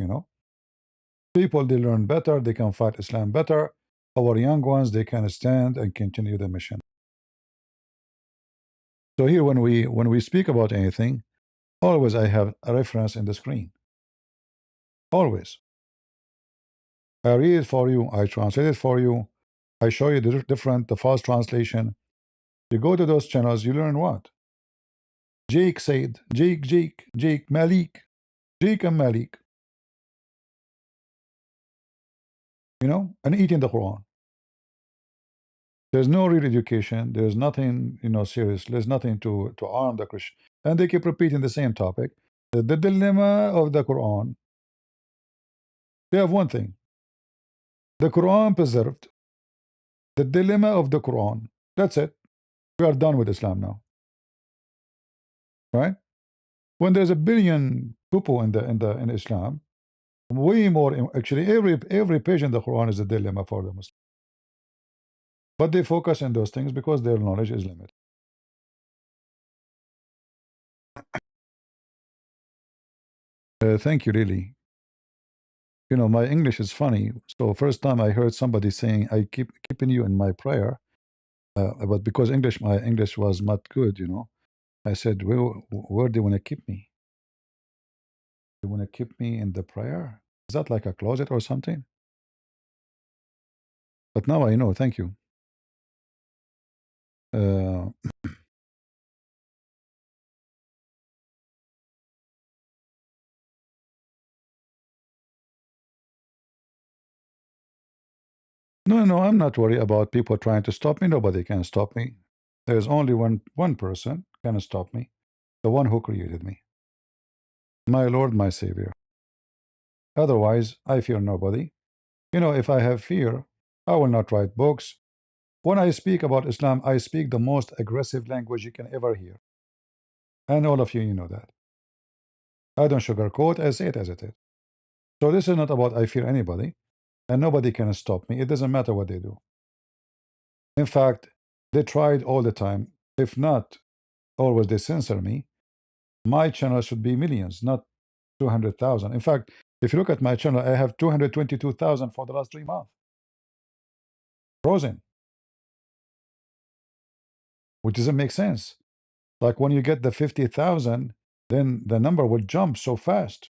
people, they learn better, they can fight Islam better. Our young ones, they can stand and continue the mission. So here, when we speak about anything, always I have a reference in the screen. Always. I read it for you, I translate it for you, I show you the false translation. You go to those channels, you learn what? Jake said, Jake, Malik, Jake and Malik. And eating the Quran. There's no real education. There's nothing, serious. There's nothing to arm the Christian. And they keep repeating the same topic. The dilemma of the Quran. They have one thing. The Quran preserved. The dilemma of the Quran. That's it. We are done with Islam now. Right? When there's a billion people in Islam, way more. Actually, every page in the Quran is a dilemma for the Muslim. But they focus on those things because their knowledge is limited. Thank you, really. My English is funny. So first time I heard somebody saying, I keep keeping you in my prayer. But because my English was not good, I said, where do you want to keep me? You want to keep me in the prayer? Is that like a closet or something? But now I know. Thank you. Uh, no, I'm not worried about people trying to stop me. Nobody can stop me. There's only one person can stop me, the one who created me, my Lord, my Savior. Otherwise, I fear nobody. You know, if I have fear, I will not write books. When I speak about Islam, I speak the most aggressive language you can ever hear. And all of you, you know that. I don't sugarcoat, I say it as it is. So this is not about I fear anybody, and nobody can stop me. It doesn't matter what they do. In fact, they tried all the time. If not, always they censor me. My channel should be millions, not 200,000. In fact, if you look at my channel, I have 222,000 for the last 3 months. Frozen. Which doesn't make sense. Like when you get the 50,000, then the number will jump so fast.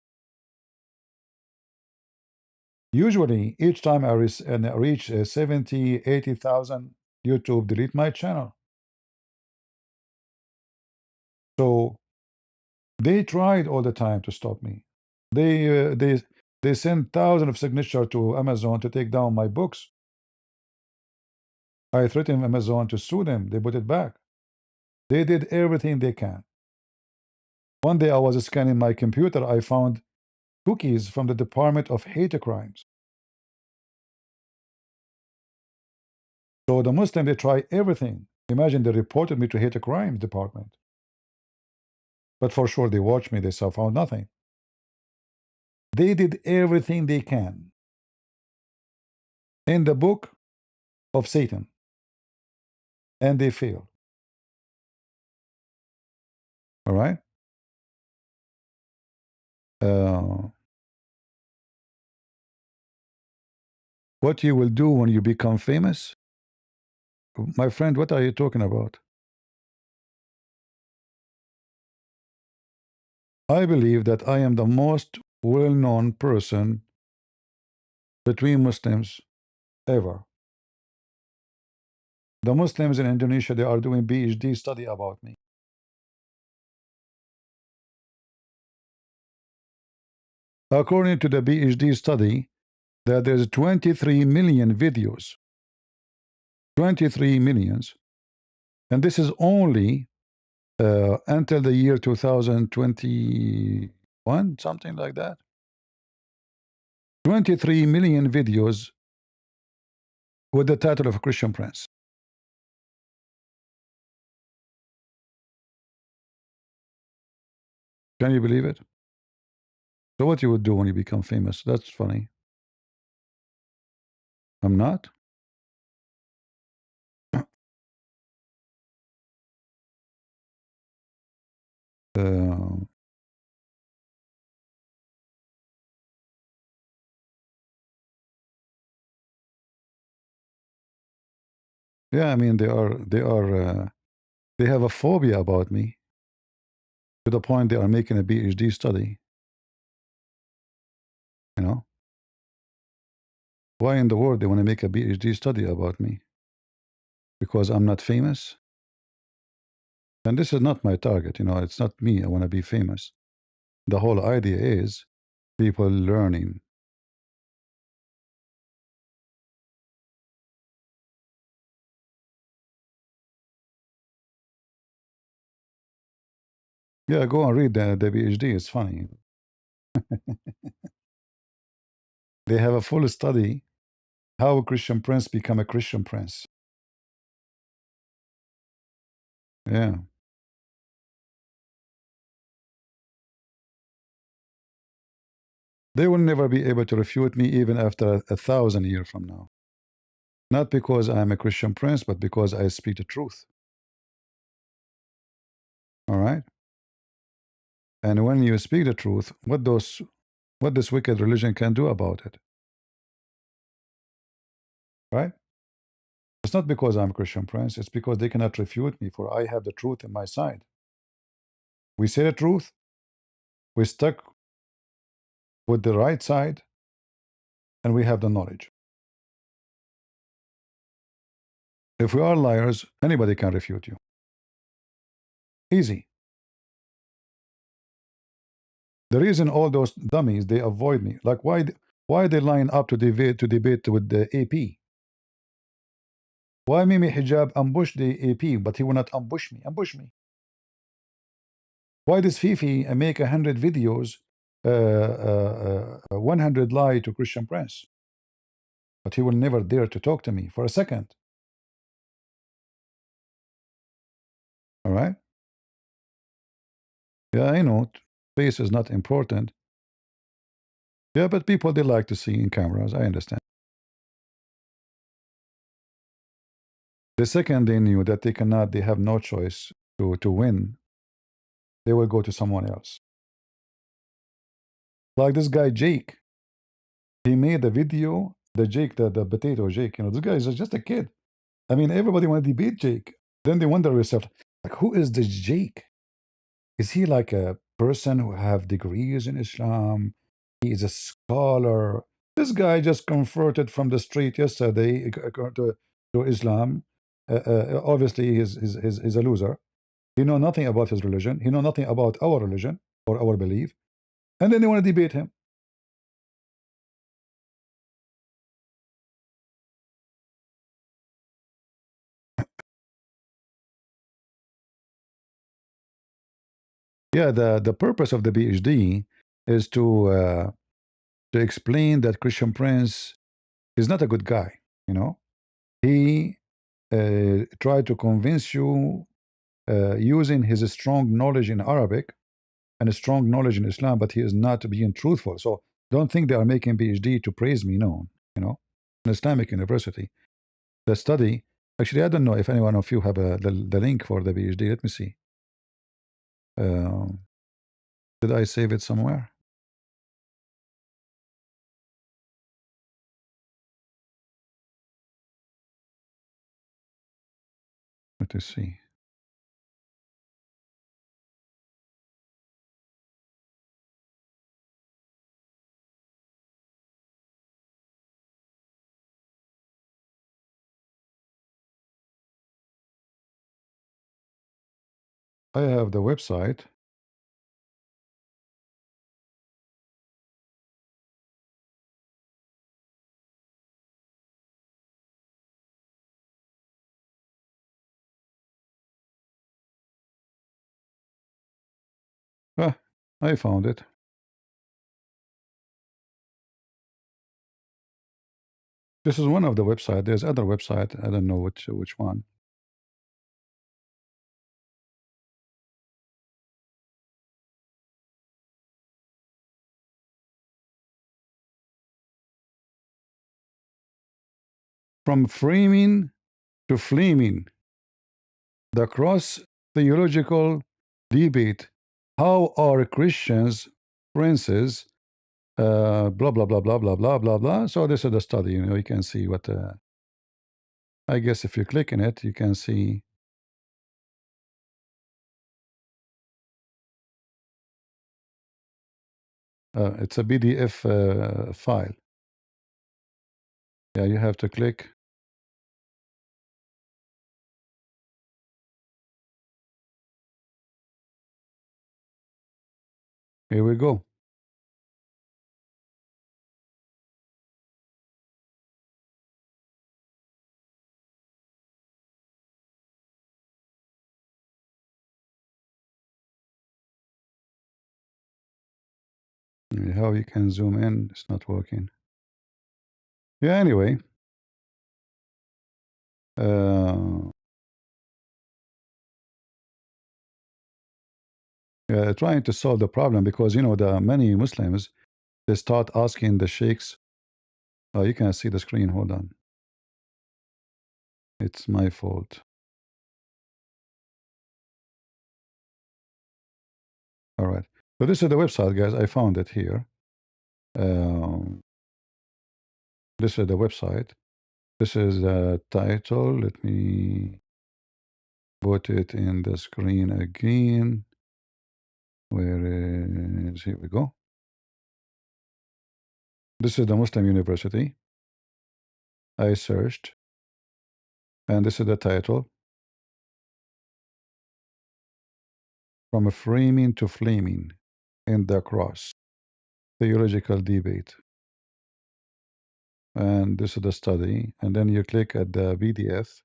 Usually, each time I reach 70, 80,000, YouTube delete my channel. So they tried all the time to stop me. They sent thousands of signatures to Amazon to take down my books. I threatened Amazon to sue them. They put it back. They did everything they can. One day I was scanning my computer. I found cookies from the Department of Hate Crimes. So the Muslim, they try everything. Imagine they reported me to Hate Crimes Department. But for sure they watched me. They saw found nothing. They did everything they can. In the book of Satan. And they failed. All right. What you will do when you become famous? My friend, what are you talking about? I believe that I am the most well-known person between Muslims ever. The Muslims in Indonesia, they are doing PhD study about me. According to the PhD study, that there's 23 million videos. 23 millions. And this is only until the year 2021, something like that. 23 million videos with the title of Christian Prince. Can you believe it? So what you would do when you become famous? That's funny. I'm not. Yeah, I mean they have a phobia about me to the point they are making a PhD study. You know, why in the world they want to make a PhD study about me? Because I'm not famous. And this is not my target. You know, it's not me. I want to be famous. The whole idea is people learning. Yeah, go and read the PhD. It's funny. They have a full study how a Christian prince become a Christian prince. Yeah. They will never be able to refute me even after 1,000 years from now. Not because I'm a Christian prince, but because I speak the truth. All right? And when you speak the truth, what this wicked religion can do about it? Right? It's not because I'm a Christian prince, it's because they cannot refute me, for I have the truth in my side. We say the truth, we stuck with the right side, and we have the knowledge. If we are liars, anybody can refute you. Easy. The reason all those dummies, they avoid me, like why they line up to debate with the AP? Why Mimi Hijab ambush the AP, but he will not ambush me? Ambush me. Why does Fifi make 100 videos, 100 lie to Christian Prince, but he will never dare to talk to me for a second? All right. Yeah, I know. Face is not important. Yeah, but people they like to see in cameras. I understand. The second they knew that they cannot, they have no choice to win, they will go to someone else. Like this guy Jake, he made a video. The Jake, the potato Jake. You know, this guy is just a kid. I mean, everybody want to debate Jake. Then they wonder yourself, like, who is this Jake? Is he like a person who have degrees in Islam? He is a scholar. This guy just converted from the street yesterday to Islam. Obviously, he's a loser. He know nothing about his religion. He know nothing about our religion or our belief. And then they want to debate him. Yeah, the purpose of the PhD is to explain that Christian Prince is not a good guy. You know, he tried to convince you using his strong knowledge in Arabic and a strong knowledge in Islam, but he is not being truthful. So don't think they are making PhD to praise me. No, you know, an Islamic university. The study, actually, I don't know if anyone of you have the link for the PhD. Let me see. Did I save it somewhere? Let us see. I have the website. Ah, I found it. This is one of the website. There's other website. I don't know which one. From framing to flaming, the cross theological debate. How are Christians princes? Blah blah blah blah blah blah blah blah. So this is the study. You know, you can see what. I guess if you click in it, you can see. It's a PDF file. Yeah, you have to click. Here we go. How you can zoom in? It's not working. Yeah. Anyway. Trying to solve the problem because you know the many Muslims they start asking the sheikhs. Oh, you can see the screen. Hold on. It's my fault. All right. So this is the website, guys. I found it here. This is the website. This is the title. Let me put it in the screen again. Where is, here we go. This is the Muslim University. I searched, and this is the title. From framing to flaming in the cross. Theological debate. And this is the study. And then you click at the PDF.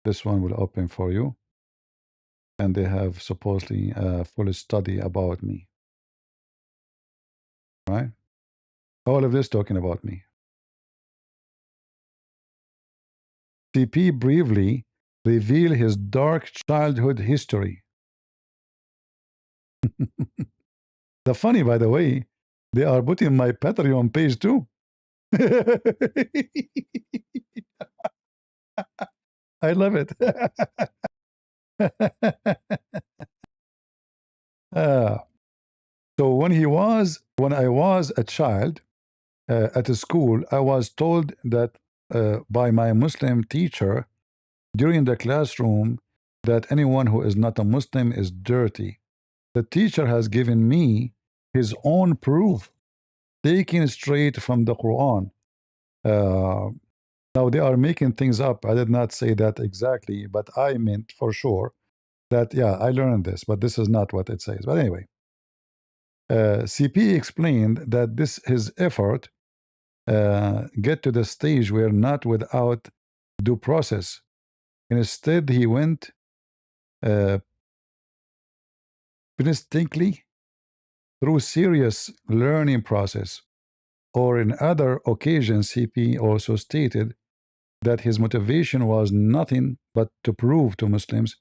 This one will open for you. And they have supposedly a full study about me. Right? All of this talking about me. CP briefly reveal his dark childhood history. The funny, by the way, they are putting my Patreon page too. I love it. So when I was a child at a school, I was told that by my Muslim teacher during the classroom that anyone who is not a Muslim is dirty. The teacher has given me his own proof, taken straight from the Quran. Now they are making things up. I did not say that exactly, but I meant for sure that, yeah, I learned this, but this is not what it says. But anyway, CP explained that his effort get to the stage where not without due process. Instead, he went painstakingly through serious learning process. Or in other occasions, CP also stated that his motivation was nothing but to prove to Muslims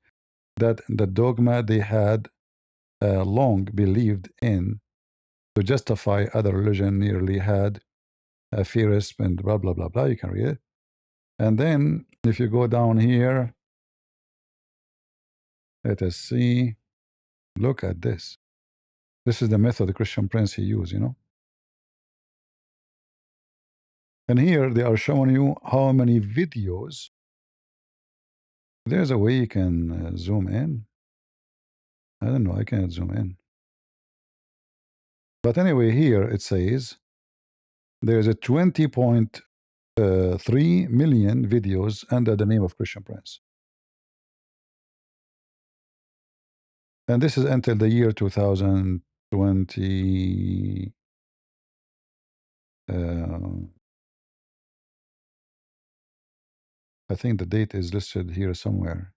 that the dogma they had long believed in to justify other religion nearly had a fearless and blah blah blah blah. You can read it. And then if you go down here, let us see. Look at this. This is the method the Christian Prince he used, you know. And here they are showing you how many videos. There's a way you can zoom in. I don't know. I can't zoom in. But anyway, here it says there's a 20.3 million videos under the name of Christian Prince. And this is until the year 2020. I think the date is listed here somewhere.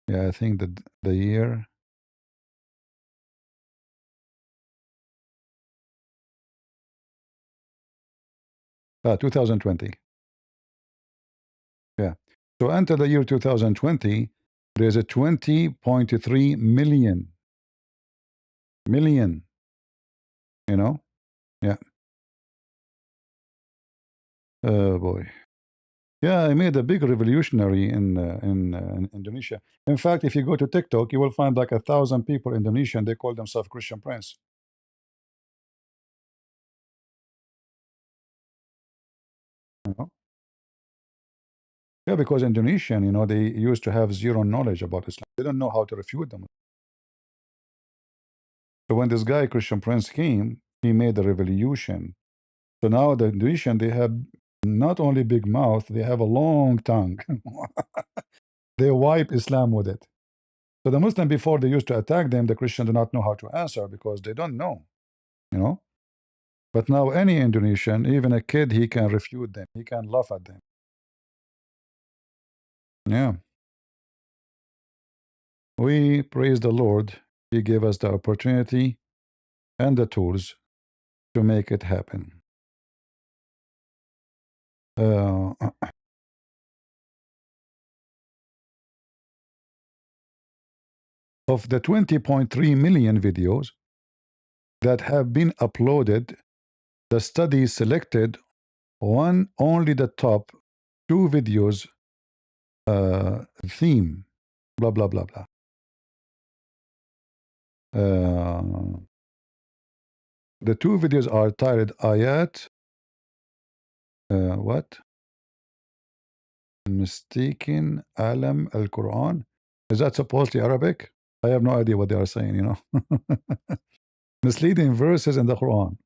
Yeah, I think that the year. Ah, 2020. Yeah. So until the year 2020, there's a 20.3 million. You know? Yeah. Oh boy. Yeah, I made a big revolutionary in Indonesia. In fact, if you go to TikTok, you will find like 1,000 people in Indonesia, and they call themselves Christian Prince. You know? Yeah, because Indonesian, you know, they used to have zero knowledge about Islam. They don't know how to refute them. So when this guy Christian Prince came, he made a revolution. So now the Indonesian, they have not only big mouth, they have a long tongue. They wipe Islam with it. So the Muslim, before they used to attack them, the Christian do not know how to answer because they don't know, you know. But now any Indonesian, even a kid, he can refute them. He can laugh at them. Yeah. We praise the Lord. He gave us the opportunity and the tools to make it happen. Of the 20.3 million videos that have been uploaded, the study selected only the top 2 videos theme, blah, blah, blah, blah. The 2 videos are titled Ayat, what? Mistaken Alam al-Quran. Is that supposedly Arabic? I have no idea what they are saying, you know. Misleading verses in the Quran.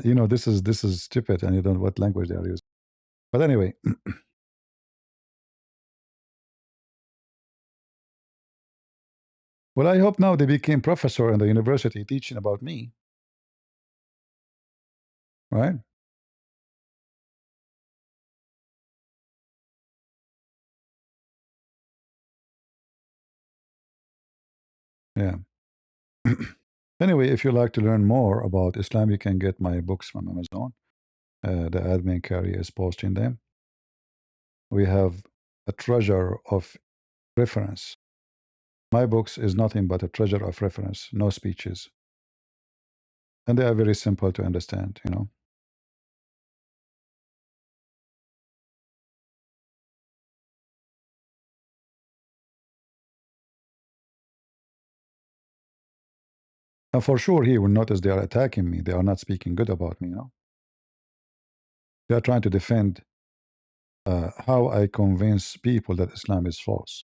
You know, this is stupid, and you don't know what language they are using. But anyway. Well, I hope now they became professor in the university teaching about me. Right? Yeah. Anyway, if you like to learn more about Islam, you can get my books from Amazon. The admin carry is posting them. We have a treasure of reference. My books is nothing but a treasure of reference, no speeches. And they are very simple to understand, you know. And for sure, he will notice they are attacking me. They are not speaking good about me, you know. They are trying to defend how I convince people that Islam is false.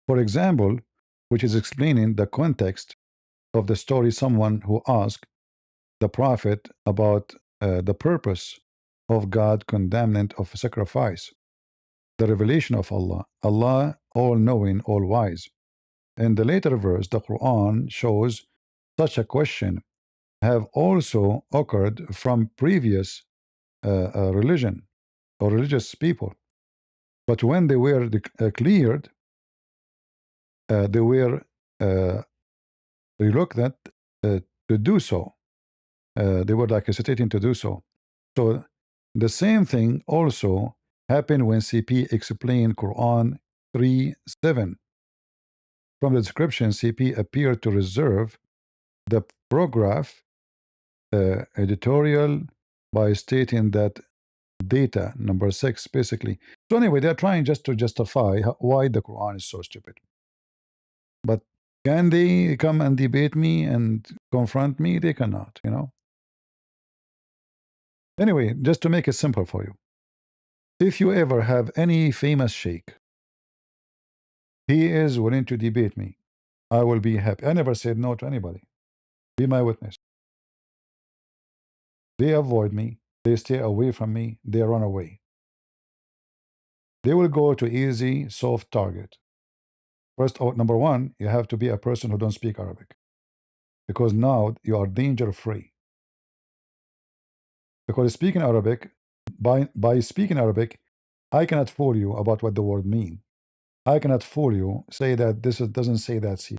For example, which is explaining the context of the story, someone who asked the Prophet about the purpose of God condemnation of sacrifice, the revelation of Allah, Allah all-knowing, all-wise. In the later verse, the Quran shows such a question have also occurred from previous religion or religious people. But when they were cleared, they were reluctant to do so. They were like hesitating to do so. So the same thing also happened when CP explained Quran 3:7. From the description, CP appeared to reserve the paragraph editorial by stating that data number 6 basically. So anyway, they're trying just to justify why the Quran is so stupid. But can they come and debate me and confront me? They cannot, you know. Anyway, just to make it simple for you, if you ever have any famous sheikh, he is willing to debate me, I will be happy. I never said no to anybody. Be my witness. They avoid me, they stay away from me, they run away. They will go to easy, soft target. First, number one, you have to be a person who don't speak Arabic, because now you are danger free. Because speaking Arabic, by speaking Arabic, I cannot fool you about what the word mean. I cannot fool you, say that this doesn't say that. See.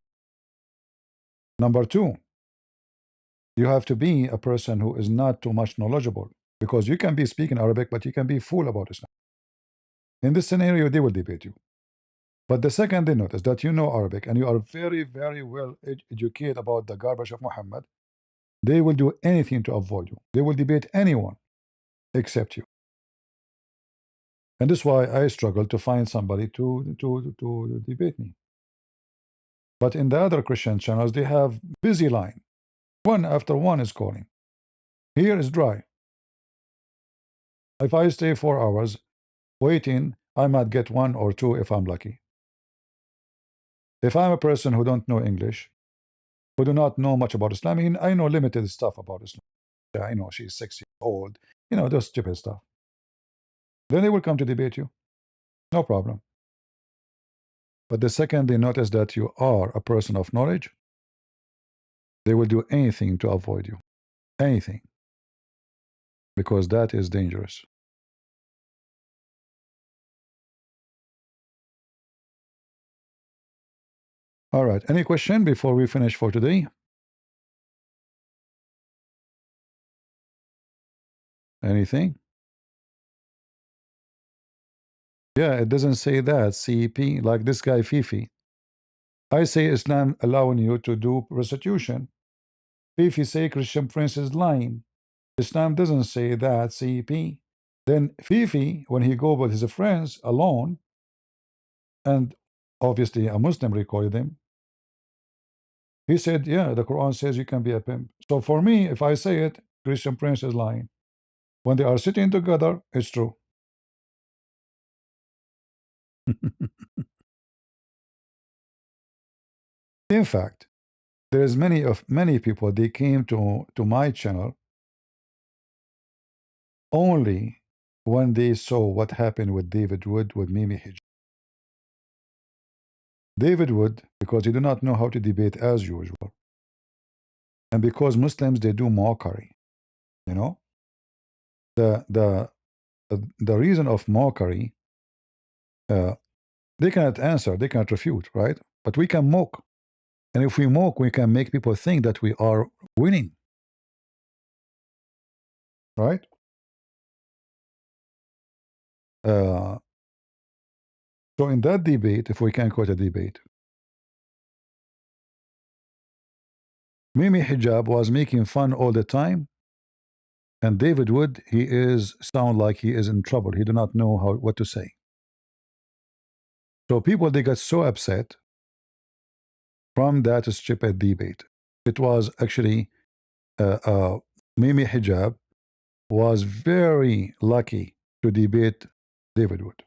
Number two, you have to be a person who is not too much knowledgeable, because you can be speaking Arabic, but you can be fool about Islam. In this scenario, they will debate you. But the second they notice that you know Arabic and you are very, very well educated about the garbage of Muhammad, they will do anything to avoid you. They will debate anyone except you. And that's why I struggle to find somebody to debate me. But in the other Christian channels, they have busy line. One after one is calling. Here is dry. If I stay 4 hours waiting, I might get 1 or 2 if I'm lucky. If I'm a person who don't know English, who do not know much about Islam, I know limited stuff about Islam. I know she's 6 years old, you know, those stupid stuff. Then they will come to debate you. No problem. But the second they notice that you are a person of knowledge, they will do anything to avoid you. Anything. Because that is dangerous. All right. Any question before we finish for today? Anything? Yeah, it doesn't say that. CEP, like this guy Fifi. I say Islam allowing you to do prostitution. Fifi say Christian Prince is lying. Islam doesn't say that. CEP. Then Fifi, when he go with his friends alone, and obviously a Muslim recorded him, he said, yeah, the Quran says you can be a pimp. So for me, if I say it, Christian Prince is lying. When they are sitting together, it's true. In fact, there is many people, they came to my channel only when they saw what happened with David Wood with Mimi Hijab. David Wood, because he do not know how to debate as usual, and because Muslims they do mockery, you know, the reason of mockery, they cannot answer, they cannot refute, right? but we can mock. And if we mock, we can make people think that we are winning. Right? So in that debate, if we can quote a debate, Mimi Hijab was making fun all the time, and David Wood, he is sound like he is in trouble. He do not know what to say. So people, they got so upset from that stupid debate. It was actually Mimi Hijab was very lucky to debate David Wood,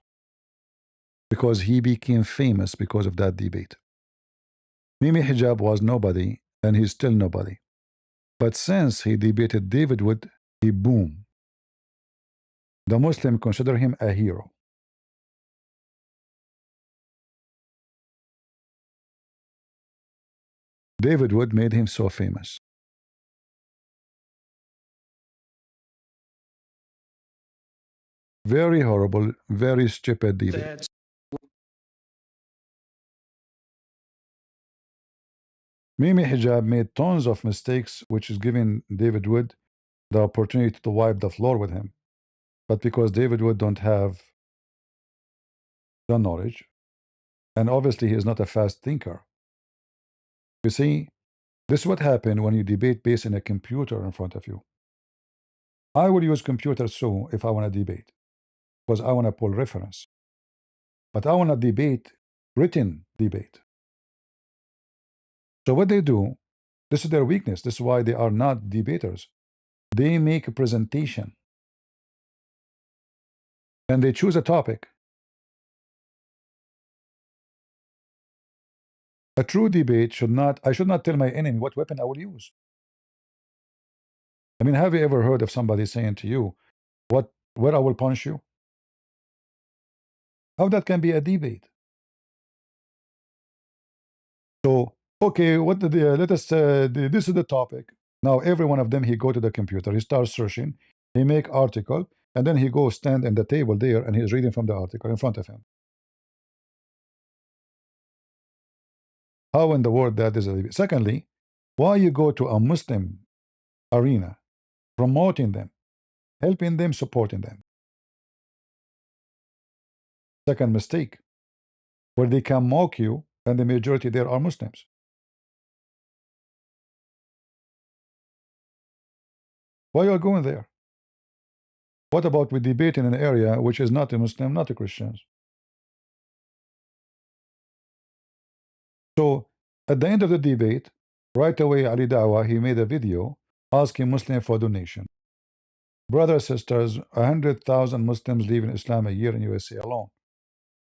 because he became famous because of that debate. Mimi Hijab was nobody, and he's still nobody. But since he debated David Wood, he boom. The Muslim consider him a hero. David Wood made him so famous. Very horrible, very stupid debate. Mimi Hijab made tons of mistakes, which is giving David Wood the opportunity to wipe the floor with him. But because David Wood don't have the knowledge, and obviously he is not a fast thinker. You see, this is what happened when you debate based on a computer in front of you. I will use computer so if I want to debate, because I want to pull reference. But I want to debate written debate. So what they do, this is their weakness. This is why they are not debaters. They make a presentation and they choose a topic. A true debate should not, I should not tell my enemy what weapon I will use. I mean, have you ever heard of somebody saying to you, where I will punch you? How that can be a debate? So, okay, what did let us, this is the topic. Now, every one of them, he go to the computer, he starts searching, he make article, and then he goes stand in the table there, and he's reading from the article in front of him. How in the world that is a debate? Secondly, why you go to a Muslim arena, promoting them, helping them, supporting them? Second mistake, where they can mock you, and the majority there are Muslims. Why you are going there? What about we debate in an area which is not a Muslim, not a Christian? So at the end of the debate, right away Ali Dawah, he made a video asking Muslims for donation. Brothers, sisters, 100,000 Muslims live in Islam a year in USA alone.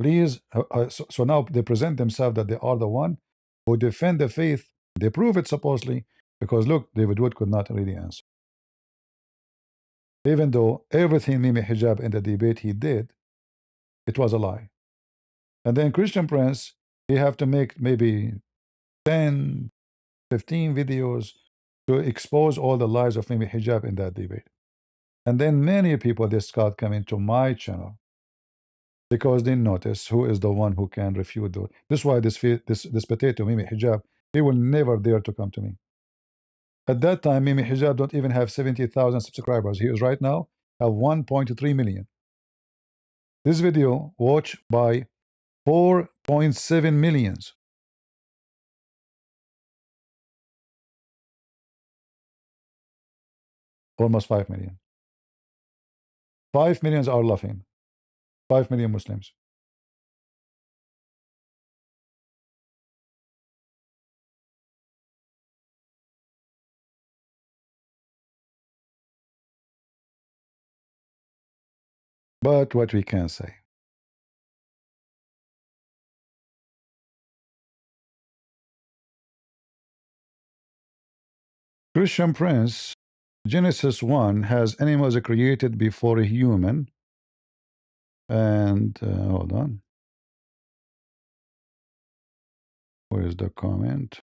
Please, so now they present themselves that they are the one who defend the faith. They prove it supposedly, because look, David Wood could not really answer. Even though everything Mimi Hijab in the debate he did, it was a lie. And then Christian Prince, he have to make maybe 10, 15 videos to expose all the lies of Mimi Hijab in that debate. And then many people, they start coming to my channel because they notice who is the one who can refute those. This is why this potato, Mimi Hijab, he will never dare to come to me. At that time, Mimi Hijab don't even have 70,000 subscribers. He is right now have 1.3 million. This video watched by 4.7 millions. Almost 5 million. 5 millions are laughing. 5 million Muslims. But what we can say, Christian Prince, Genesis 1 has animals created before a human. And hold on. Where is the comment?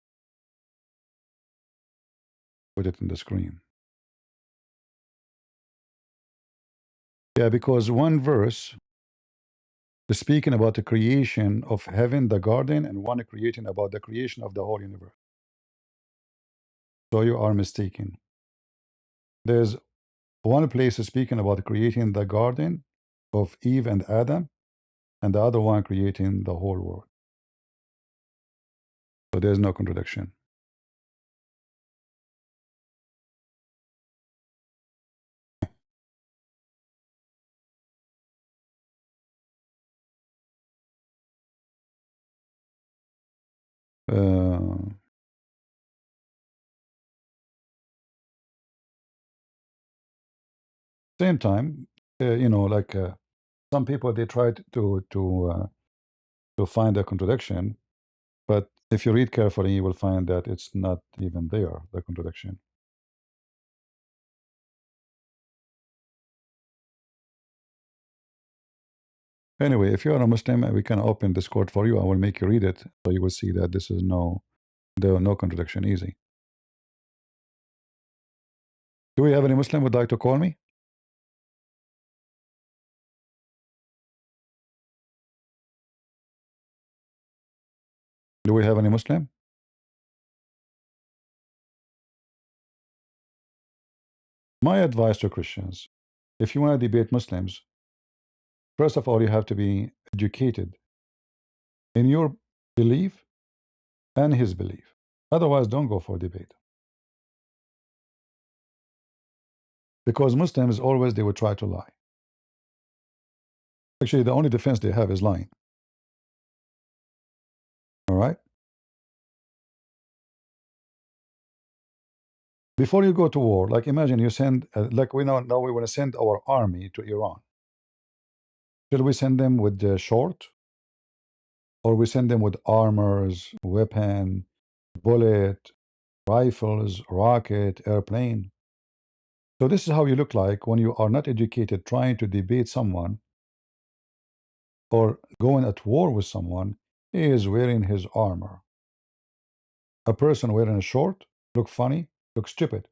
Put it in the screen. Yeah, because one verse speaking about the creation of heaven, the garden, and one creating about the creation of the whole universe. So you are mistaken. There's one place speaking about creating the garden of Eve and Adam, and the other one creating the whole world. So there's no contradiction. Same time, you know, like some people they try to find a contradiction, but if you read carefully, you will find that it's not even there, the contradiction. Anyway, if you are a Muslim, we can open Discord for you. I will make you read it, so you will see that this is no contradiction. Easy. Do we have any Muslim would like to call me? Do we have any Muslim? My advice to Christians, if you want to debate Muslims, first of all, you have to be educated in your belief and his belief. Otherwise, don't go for debate. Because Muslims always they will try to lie. Actually, the only defense they have is lying. All right? Before you go to war, like imagine you send, like we now we want to send our army to Iran. Should we send them with the short? Or we send them with armors, weapon, bullet, rifles, rocket, airplane? So this is how you look like when you are not educated trying to debate someone or going at war with someone. He is wearing his armor. A person wearing a short look funny, look stupid.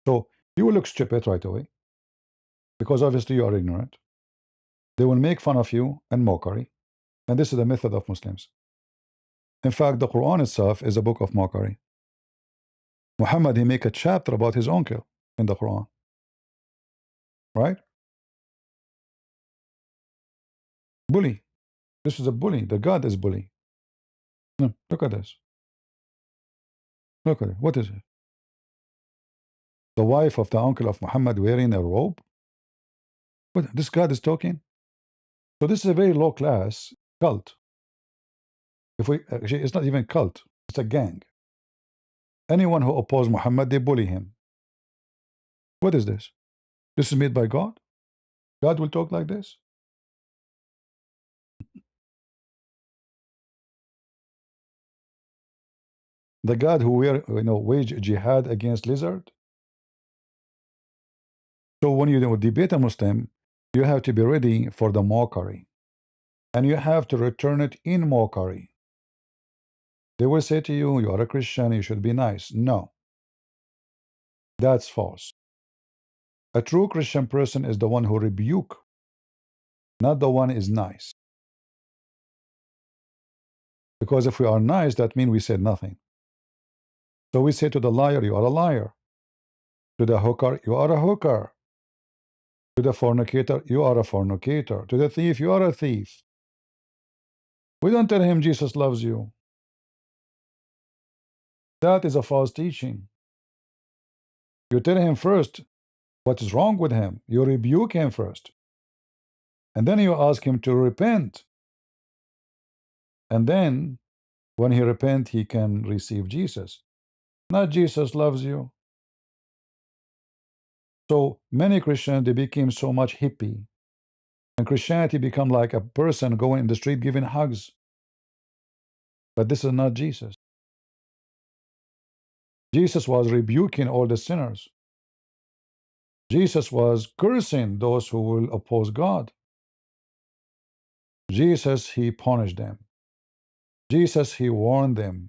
So you will look stupid right away because obviously you are ignorant. They will make fun of you and mockery, and this is the method of Muslims. In fact, the Quran itself is a book of mockery. Muhammad, he make a chapter about his uncle in the Quran, right? Bully. This is a bully. The God is bully. No, look at this. Look at it. What is it? The wife of the uncle of Muhammad wearing a robe? What? This God is talking? So this is a very low class cult. If we actually, it's not even cult. It's a gang. Anyone who opposes Muhammad, they bully him. What is this? This is made by God? God will talk like this? The God who wage jihad against lizard? So when you debate a Muslim, you have to be ready for the mockery. And you have to return it in mockery. They will say to you, you are a Christian, you should be nice. No. That's false. A true Christian person is the one who rebuke, not the one is nice. Because if we are nice, that means we said nothing. So we say to the liar, you are a liar. To the hooker, you are a hooker. To the fornicator, you are a fornicator. To the thief, you are a thief. We don't tell him Jesus loves you. That is a false teaching. You tell him first what is wrong with him. You rebuke him first. And then you ask him to repent. And then when he repent, he can receive Jesus. Not Jesus loves you. So many Christians, they became so much hippie. And Christianity become like a person going in the street giving hugs. But this is not Jesus. Jesus was rebuking all the sinners. Jesus was cursing those who will oppose God. Jesus, he punished them. Jesus, he warned them.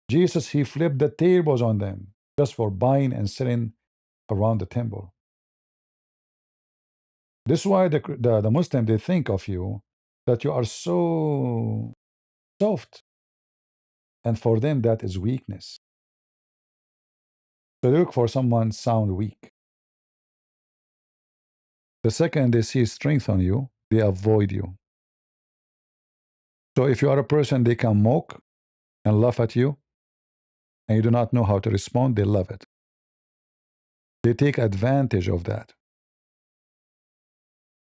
Jesus, he flipped the tables on them just for buying and selling around the temple. This is why the Muslim, they think of you that you are so soft. And for them, that is weakness. So they look for someone sound weak. The second they see strength on you, they avoid you. So if you are a person they can mock and laugh at you, and you do not know how to respond, they love it. They take advantage of that.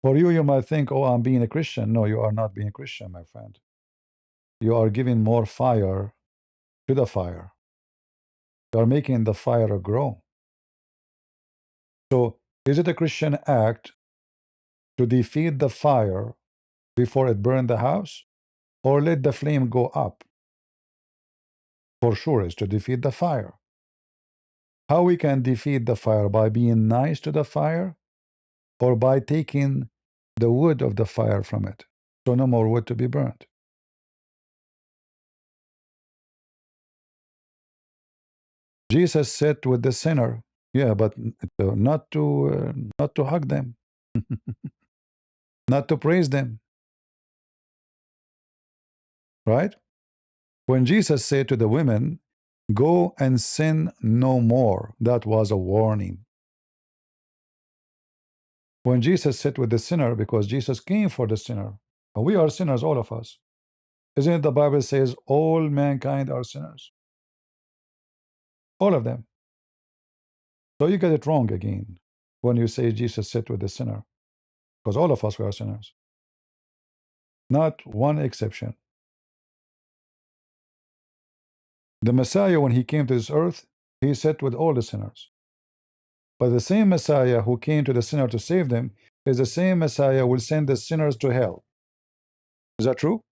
For you, you might think, oh, I'm being a Christian. No, you are not being a Christian, my friend. You are giving more fire to the fire. You are making the fire grow. So is it a Christian act to defeat the fire before it burned the house? Or let the flame go up? For sure is to defeat the fire. How we can defeat the fire? By being nice to the fire, or by taking the wood of the fire from it, so no more wood to be burnt. Jesus sat with the sinner, yeah, but not to hug them, not to praise them, right? When Jesus said to the women, "Go and sin no more," that was a warning. When Jesus sat with the sinner, because Jesus came for the sinner, and we are sinners, all of us. Isn't it the Bible says all mankind are sinners? All of them. So you get it wrong again when you say Jesus sat with the sinner, because all of us were sinners. Not one exception. The Messiah, when he came to this earth, he sat with all the sinners. But the same Messiah who came to the sinner to save them is the same Messiah who will send the sinners to hell. Is that true?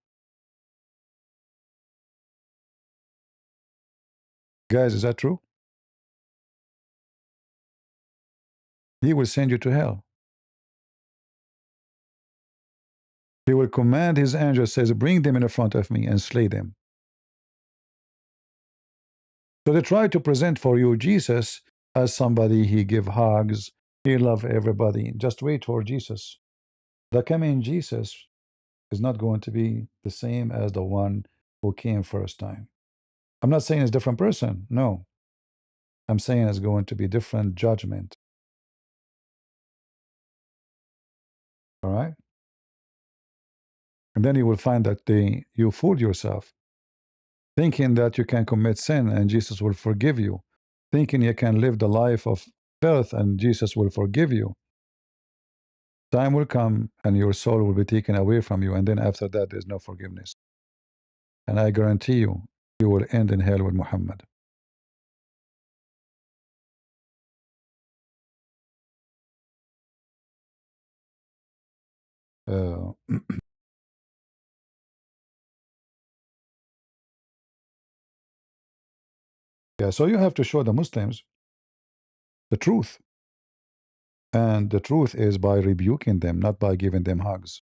Guys, is that true? He will send you to hell. He will command his angels, says, bring them in front of me and slay them. So they try to present for you Jesus as somebody he give hugs, he love everybody. Just wait for Jesus. The coming Jesus is not going to be the same as the one who came first time. I'm not saying it's a different person. No. I'm saying it's going to be different judgment. All right? And then you will find that you fooled yourself, thinking that you can commit sin and Jesus will forgive you, thinking you can live the life of filth and Jesus will forgive you. Time will come and your soul will be taken away from you, and then after that, there's no forgiveness. And I guarantee you, you will end in hell with Muhammad. Yeah, so you have to show the Muslims the truth. And the truth is by rebuking them, not by giving them hugs.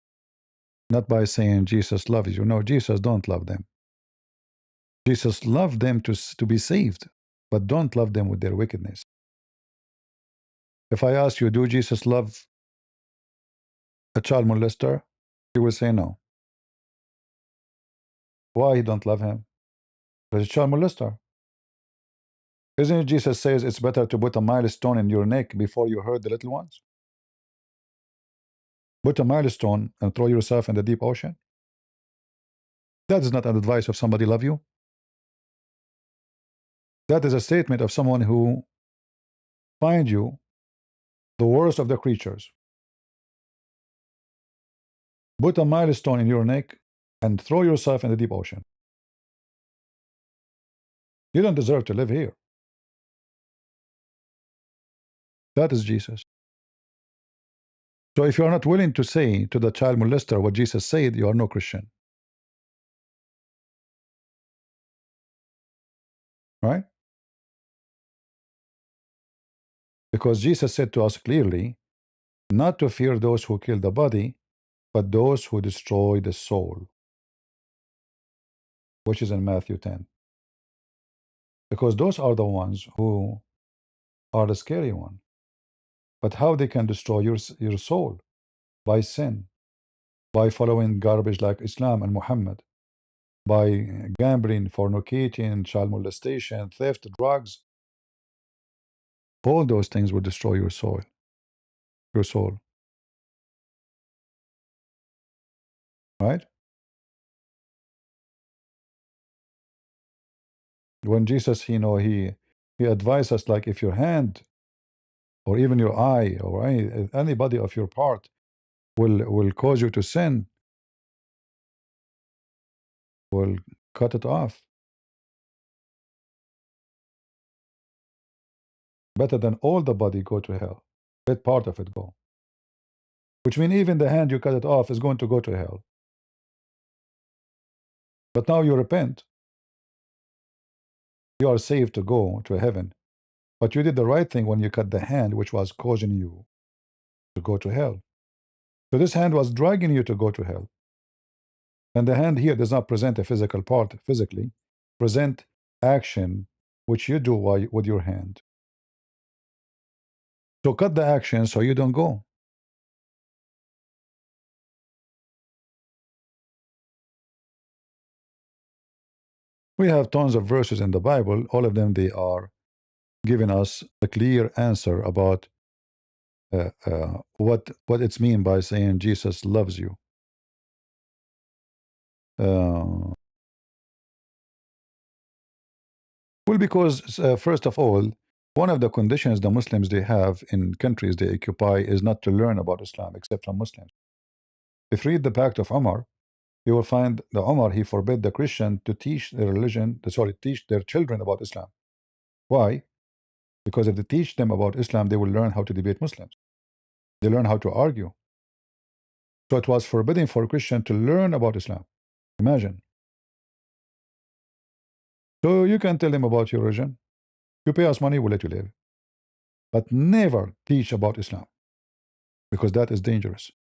Not by saying Jesus loves you. No, Jesus don't love them. Jesus loved them to be saved, but don't love them with their wickedness. If I ask you, do Jesus love a child molester? You will say no. Why he don't love him? Because he's a child molester. Isn't it Jesus says it's better to put a milestone in your neck before you hurt the little ones? Put a milestone and throw yourself in the deep ocean? That is not an advice of somebody love you. That is a statement of someone who find you the worst of the creatures. Put a milestone in your neck and throw yourself in the deep ocean. You don't deserve to live here. That is Jesus. So if you are not willing to say to the child molester what Jesus said, you are no Christian. Right? Because Jesus said to us clearly, not to fear those who kill the body, but those who destroy the soul, which is in Matthew 10. Because those are the ones who are the scary one. But how they can destroy your soul? By sin. by following garbage like Islam and Muhammad, by gambling, fornicating, child molestation, theft, drugs. All those things will destroy your soul. Your soul, right? When Jesus, he advised us, like, if your hand or even your eye or any body of your part will cause you to sin, will cut it off. Better than all the body go to hell. Let part of it go. Which means even the hand you cut it off is going to go to hell. But now you repent, you are saved to go to heaven. But you did the right thing when you cut the hand which was causing you to go to hell. So this hand was dragging you to go to hell. And the hand here does not present a physical part physically, present action which you do with your hand. So cut the action so you don't go. We have tons of verses in the Bible. All of them, they are giving us a clear answer about what it's mean by saying Jesus loves you. Well, because first of all, one of the conditions the Muslims they have in countries they occupy is not to learn about Islam except from Muslims. If you read the Pact of Umar, you will find the Umar, he forbid the Christian to teach their religion, teach their children about Islam. Why? Because if they teach them about Islam, they will learn how to debate Muslims. They learn how to argue. So it was forbidden for a Christian to learn about Islam. Imagine. So you can tell them about your religion. You pay us money, we'll let you live. But never teach about Islam, because that is dangerous.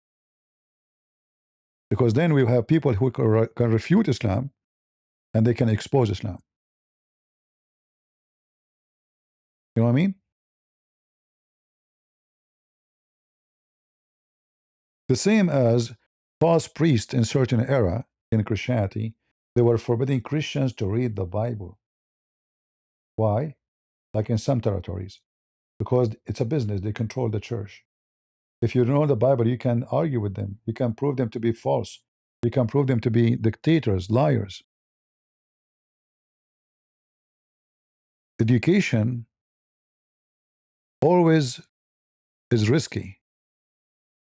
Because then we have people who can refute Islam and they can expose Islam. You know what I mean? The same as false priests in certain era in Christianity, they were forbidding Christians to read the Bible. Why? Like in some territories. Because it's a business, they control the church. If you know the Bible, you can argue with them. You can prove them to be false. You can prove them to be dictators, liars. Education always is risky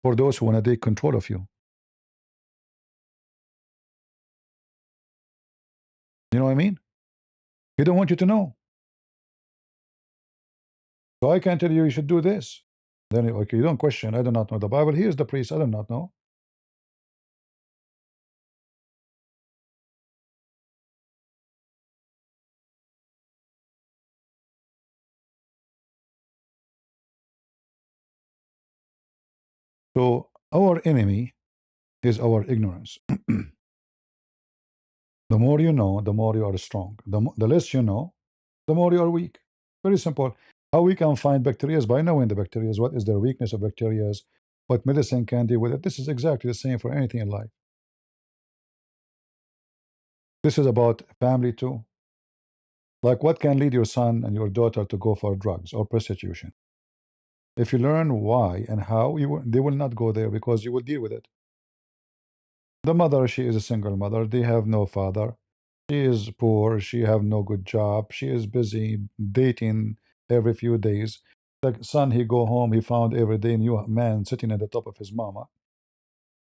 for those who want to take control of you. You know what I mean? He don't want you to know. So I can tell you, you should do this. Then, okay, you don't question. I do not know the Bible. Here's the priest. I do not know. So our enemy is our ignorance. The more you know, the more you are strong. The less you know, the more you are weak. Very simple. How we can find bacteria by knowing the bacteria, what is their weakness of bacteria, what medicine can do with it. This is exactly the same for anything in life. This is about family too. Like what can lead your son and your daughter to go for drugs or prostitution? If you learn why and how, they will not go there because you will deal with it. The mother, she is a single mother. They have no father. She is poor. She have no good job. She is busy dating every few days. The son, he go home. He found every day new man sitting at the top of his mama.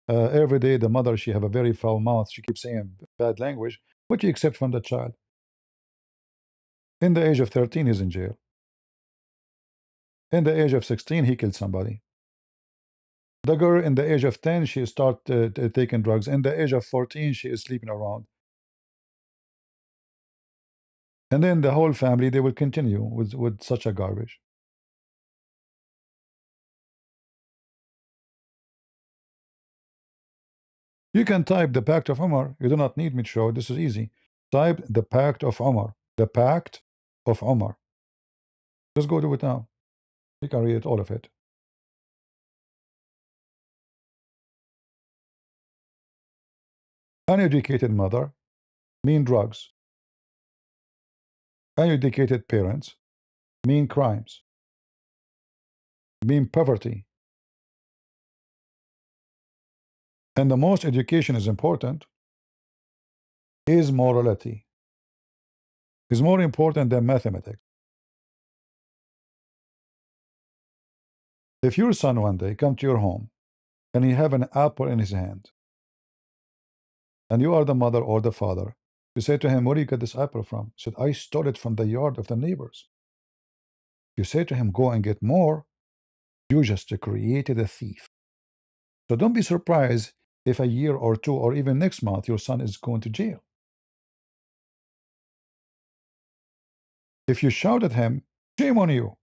Every day, the mother, she have a very foul mouth. She keeps saying bad language. What you accept from the child? In the age of 13, he's in jail. In the age of 16, he killed somebody. The girl in the age of 10, she start taking drugs. In the age of 14, she is sleeping around. And then the whole family, they will continue with such a garbage. You can type the Pact of Umar. You do not need me to show. This is easy. Type the Pact of Umar. The Pact of Umar. Just go do it now. You can read it, all of it. Uneducated mother mean drugs. Uneducated parents mean crimes, mean poverty. And the most education is important is morality. Is more important than mathematics. If your son one day come to your home and he have an apple in his hand, and you are the mother or the father, you say to him, where do you get this apple from? He said, I stole it from the yard of the neighbors. You say to him, go and get more. You just created a thief. So don't be surprised if a year or two or even next month your son is going to jail. If you shout at him, shame on you.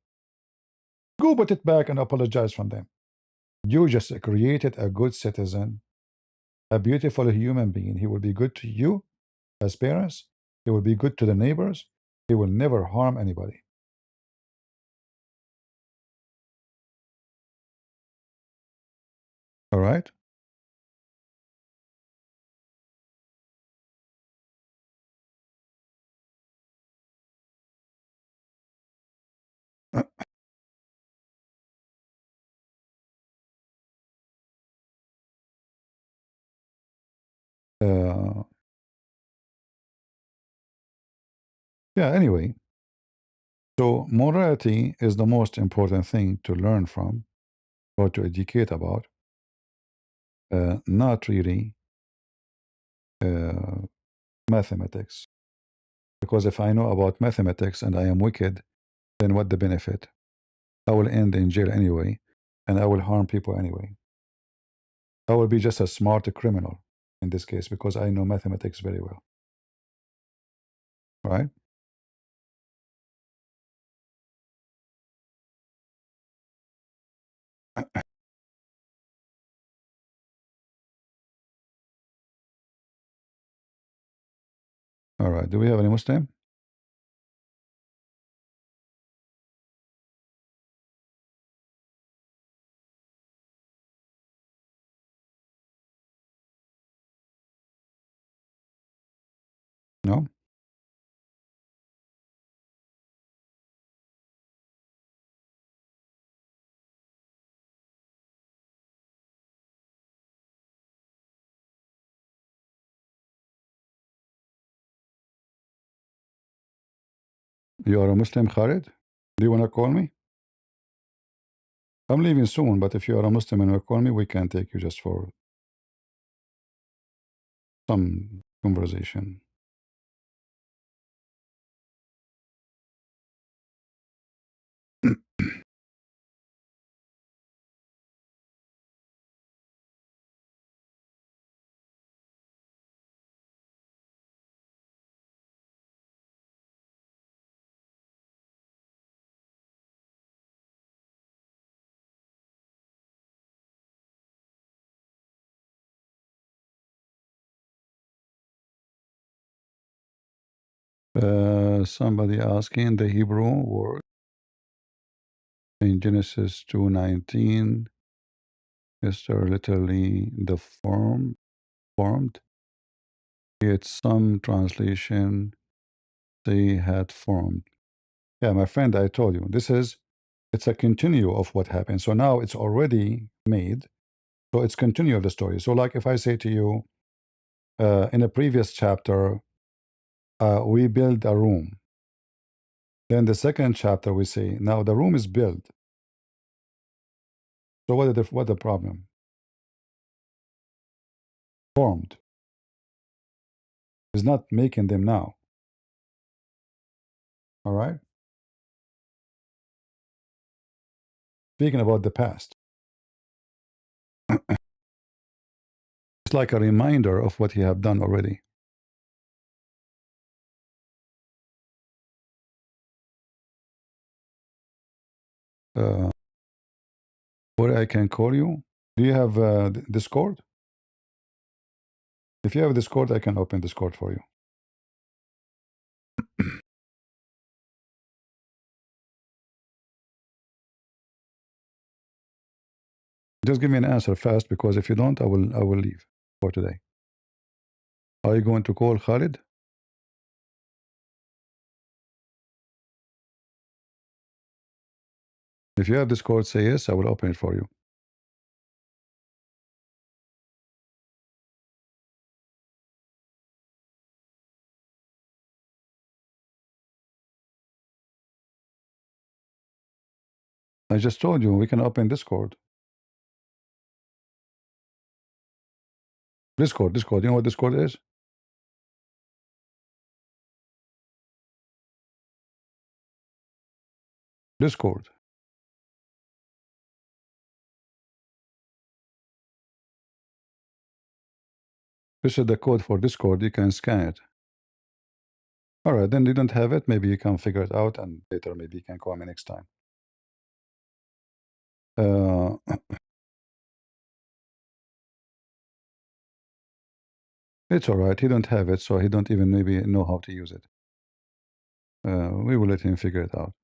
Go put it back and apologize from them. You just created a good citizen, a beautiful human being. He will be good to you as parents. He will be good to the neighbors. He will never harm anybody. All right? Uh, yeah, anyway. So morality is the most important thing to learn from or to educate about. Not really mathematics. Because if I know about mathematics and I am wicked, then what the benefit? I will end in jail anyway, and I will harm people anyway. I will be just a smart criminal in this case because I know mathematics very well. Right? All right. Do we have any Muslim? No? You are a Muslim, Khalid? Do you want to call me? I'm leaving soon, but if you are a Muslim and you call me, we can take you just for some conversation. Somebody asking the Hebrew word in Genesis 2:19 is there literally the formed? Yet some translation they had formed. Yeah, my friend, I told you it's a continue of what happened. So now it's already made. So it's continue of the story. So like if I say to you in a previous chapter, we build a room. Then the second chapter we say now the room is built. So what the problem? Formed is not making them now. All right. Speaking about the past, it's like a reminder of what you have done already. Where I can call you? Do you have Discord? If you have Discord, I can open Discord for you. Just give me an answer fast because if you don't, I will leave for today. Are you going to call Khalid? If you have Discord, say yes. I will open it for you. I just told you we can open Discord. Discord. You know what Discord is? Discord. This is the code for Discord. You can scan it. All right, then you don't have it. Maybe you can figure it out, and later maybe you can call me next time. It's all right. He don't have it, so he don't even maybe know how to use it. We will let him figure it out.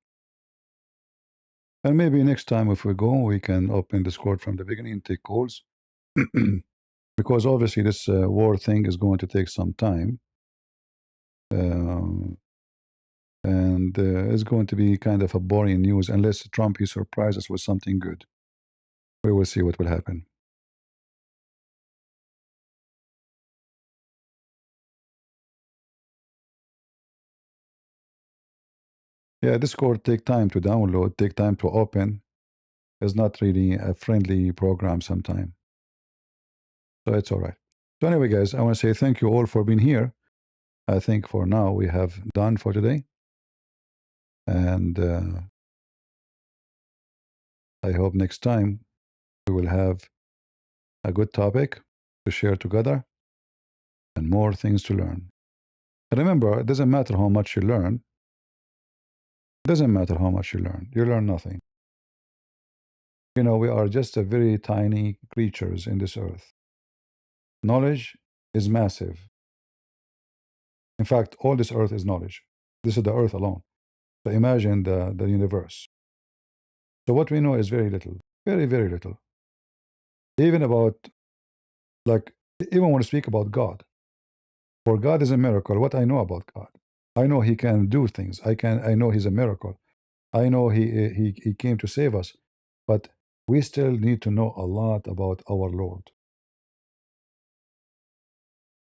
And maybe next time if we go, we can open Discord from the beginning and take calls. Because obviously this war thing is going to take some time. And it's going to be kind of a boring news unless Trump he surprises us with something good. We will see what will happen. Yeah, Discord take time to download, take time to open. It's not really a friendly program sometime. So it's all right. So anyway, guys, I want to say thank you all for being here. I think for now we have done for today. And I hope next time we will have a good topic to share together and more things to learn. And remember, it doesn't matter how much you learn. It doesn't matter how much you learn. You learn nothing. You know, we are just a very tiny creatures in this earth. Knowledge is massive. In fact, all this earth is knowledge. This is the earth alone. So imagine the universe. So what we know is very little, very, very little. Even about, like, even when we speak about God, for God is a miracle. What I know about God, I know He can do things. I know He's a miracle. I know He came to save us, but we still need to know a lot about our Lord.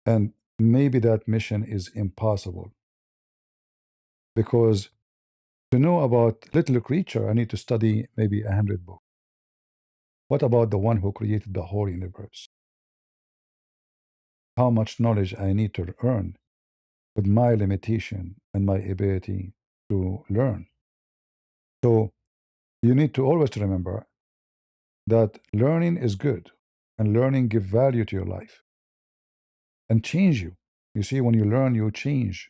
And maybe that mission is impossible, because to know about little creature, I need to study maybe 100 books. What about the one who created the whole universe? How much knowledge I need to earn with my limitation and my ability to learn. So you need to always remember that learning is good, and learning give value to your life and change you. You see, when you learn, you change.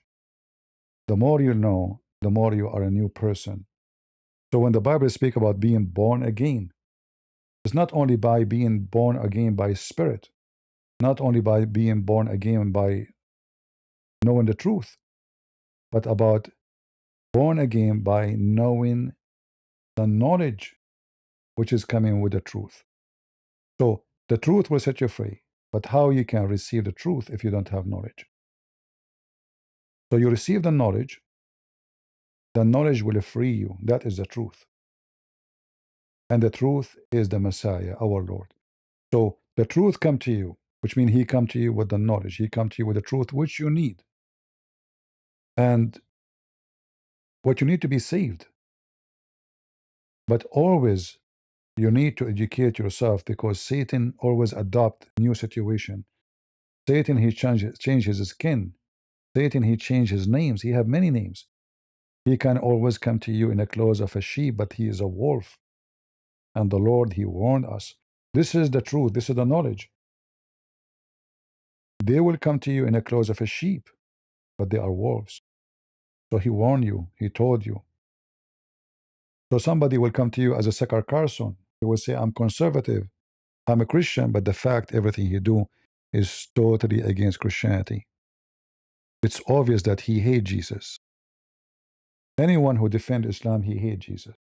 The more you know, the more you are a new person. So when the Bible speaks about being born again, it's not only by being born again by spirit, not only by being born again by knowing the truth, but about born again by knowing the knowledge which is coming with the truth. So the truth will set you free, but how you can receive the truth if you don't have knowledge? So you receive the knowledge will free you. That is the truth. And the truth is the Messiah, our Lord. So the truth come to you, which means He come to you with the knowledge. He come to you with the truth which you need. And what you need to be saved. But always you need to educate yourself, because Satan always adopt new situation. Satan, he changes his skin. Satan, he changed his names. He have many names. He can always come to you in the clothes of a sheep, but he is a wolf. And the Lord, he warned us. This is the truth. This is the knowledge. They will come to you in the clothes of a sheep, but they are wolves. So he warned you. He told you. So somebody will come to you as a Sakar Carlson. He will say, I'm conservative. I'm a Christian, but the fact everything he do is totally against Christianity. It's obvious that he hates Jesus. Anyone who defends Islam, he hates Jesus.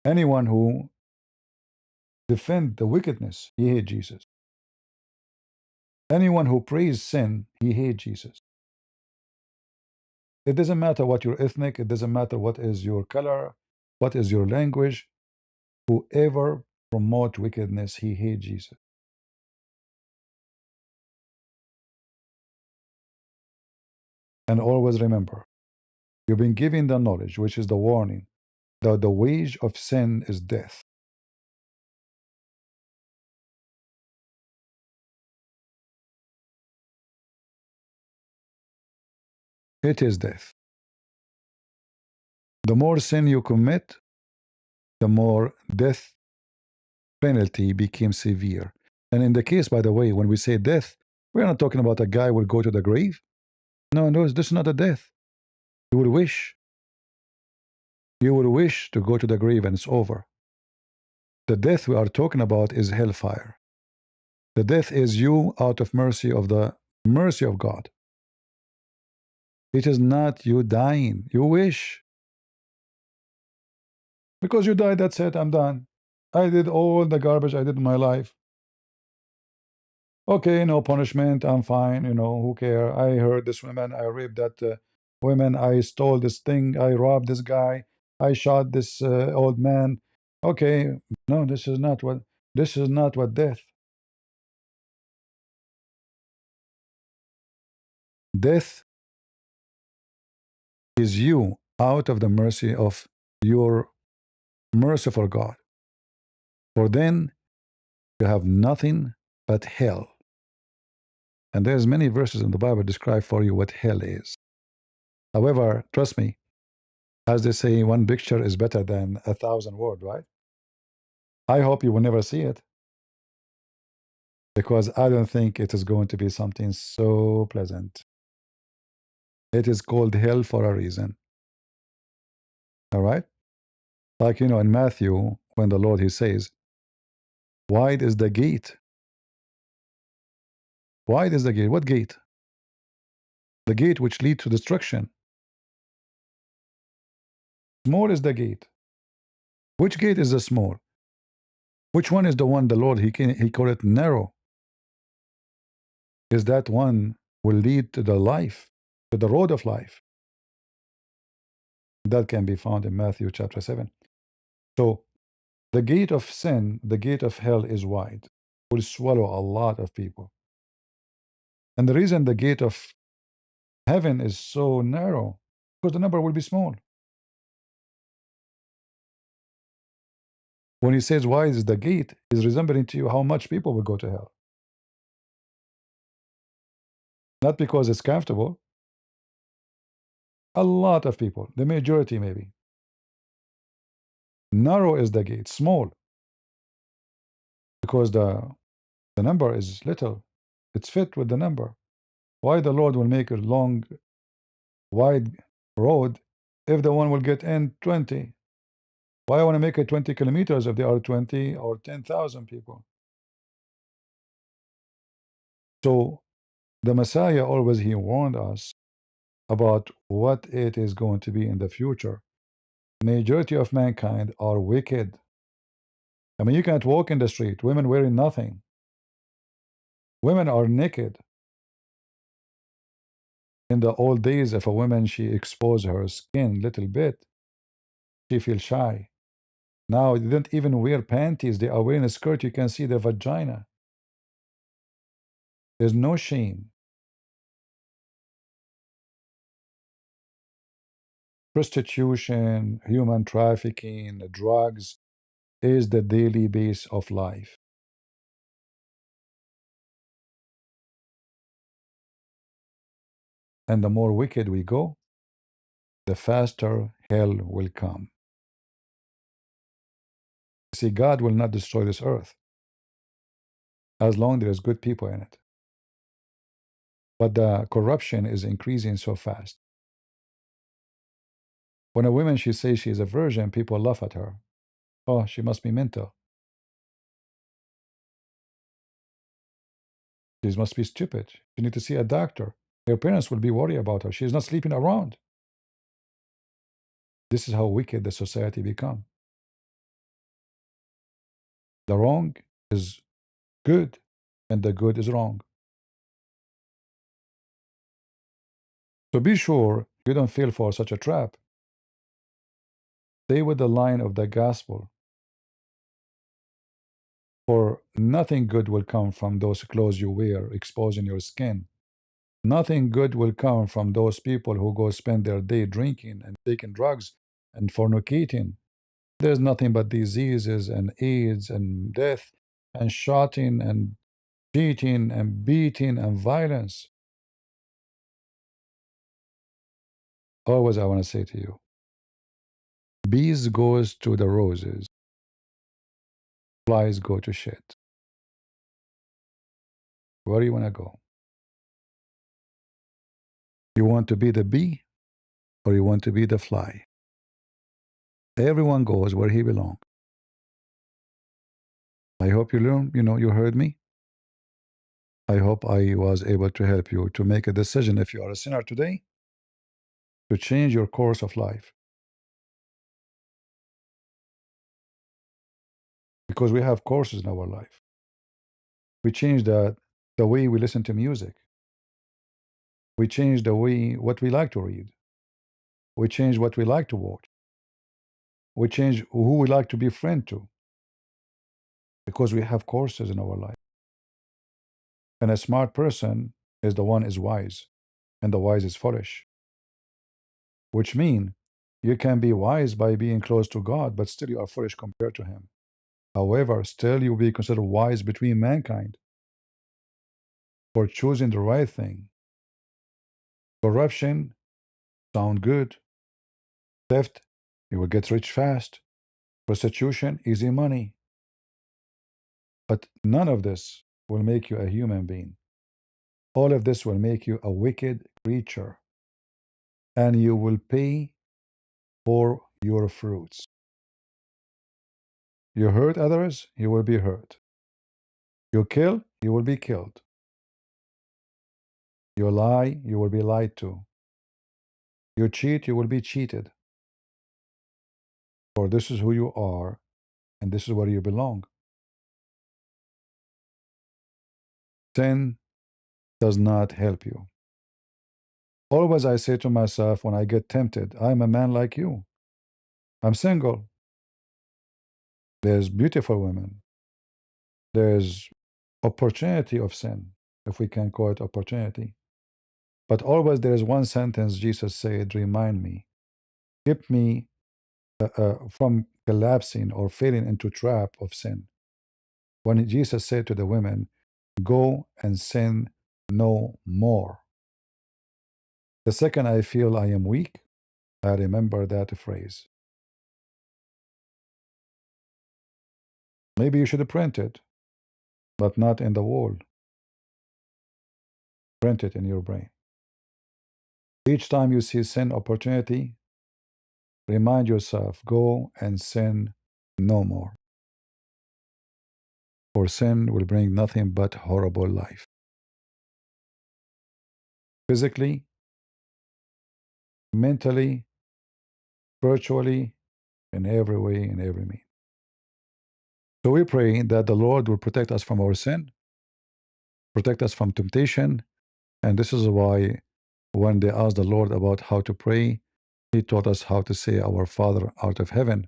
Anyone who defends the wickedness, he hates Jesus. Anyone who prays sin, he hates Jesus. It doesn't matter what your ethnic, it doesn't matter what is your color, what is your language. Whoever promote wickedness, he hates Jesus. And always remember, you've been given the knowledge, which is the warning, that the wage of sin is death. It is death. The more sin you commit, the more death penalty became severe. And in the case, by the way, when we say death, we're not talking about a guy will go to the grave. No, no, this is not a death. You will wish. You will wish to go to the grave and it's over. The death we are talking about is hellfire. The death is you out of mercy of the mercy of God. It is not you dying. You wish. Because you died, that's it, I'm done. I did all the garbage I did in my life. Okay, no punishment, I'm fine, who care? I heard this woman, I raped that woman, I stole this thing, I robbed this guy, I shot this old man. Okay, no, this is not what death. Death is you out of the mercy of your merciful God. For then you have nothing but hell. And there's many verses in the Bible describe for you what hell is. However, trust me, as they say, one picture is better than 1,000 words, right? I hope you will never see it, because I don't think it is going to be something so pleasant. It is called hell for a reason. All right? Like, in Matthew, when the Lord, he says, wide is the gate. Wide is the gate. What gate? The gate which leads to destruction. Small is the gate. Which gate is the small? Which one is the one the Lord, he called it narrow? Is that one will lead to the life, to the road of life. That can be found in Matthew chapter 7. So the gate of sin, the gate of hell is wide, will swallow a lot of people. And the reason the gate of heaven is so narrow, because the number will be small. When he says wide is the gate, he's resembling to you how much people will go to hell. Not because it's comfortable. A lot of people, the majority maybe. Narrow is the gate, small, because the number is little. It's fit with the number. Why the Lord will make a long, wide road if the one will get in 20? Why I want to make it 20 kilometers if there are 20 or 10,000 people? So the Messiah always, he warned us about what it is going to be in the future. Majority of mankind are wicked. I mean, you can't walk in the street, women wearing nothing. Women are naked. In the old days, if a woman, she exposed her skin little bit, she feels shy. Now they don't even wear panties, they are wearing a skirt, you can see their vagina. There's no shame. Prostitution, human trafficking, drugs is the daily base of life. And the more wicked we go, the faster hell will come. See, God will not destroy this earth as long there is good people in it. But the corruption is increasing so fast. When a woman, she says she is a virgin, people laugh at her. Oh, she must be mental. She must be stupid. She need to see a doctor. Her parents will be worried about her. She is not sleeping around. This is how wicked the society become. The wrong is good, and the good is wrong. So be sure you don't fall for such a trap. Stay with the line of the gospel, for nothing good will come from those clothes you wear exposing your skin. Nothing good will come from those people who go spend their day drinking and taking drugs and fornicating. There's nothing but diseases and AIDS and death and shooting and cheating and beating and violence. Always I want to say to you, bees goes to the roses, flies go to shit. Where do you want to go? You want to be the bee or you want to be the fly? Everyone goes where he belongs. I hope you learn, you heard me. I hope I was able to help you to make a decision if you are a sinner today to change your course of life. Because we have courses in our life. We change the way we listen to music. We change the way what we like to read. We change what we like to watch. We change who we like to be friend to. Because we have courses in our life. And a smart person is the one is wise, and the wise is foolish. Which means you can be wise by being close to God, but still you are foolish compared to Him. However, still you will be considered wise between mankind for choosing the right thing. Corruption sound good. Theft, you will get rich fast. Prostitution, easy money. But none of this will make you a human being. All of this will make you a wicked creature. And you will pay for your fruits. You hurt others, you will be hurt. You kill, you will be killed. You lie, you will be lied to. You cheat, you will be cheated. For this is who you are, and this is where you belong. Sin does not help you. Always I say to myself when I get tempted, I'm a man like you. I'm single. There's beautiful women. There's opportunity of sin, if we can call it opportunity. But always there is one sentence Jesus said, remind me, keep me from collapsing or falling into trap of sin. When Jesus said to the women, go and sin no more. The second I feel I am weak, I remember that phrase. Maybe you should print it, but not in the wall. Print it in your brain. Each time you see sin opportunity, remind yourself, go and sin no more. For sin will bring nothing but horrible life. Physically, mentally, spiritually, in every way, in every means. So we pray that the Lord will protect us from our sin, protect us from temptation, and this is why when they asked the Lord about how to pray, He taught us how to say, Our Father out of heaven,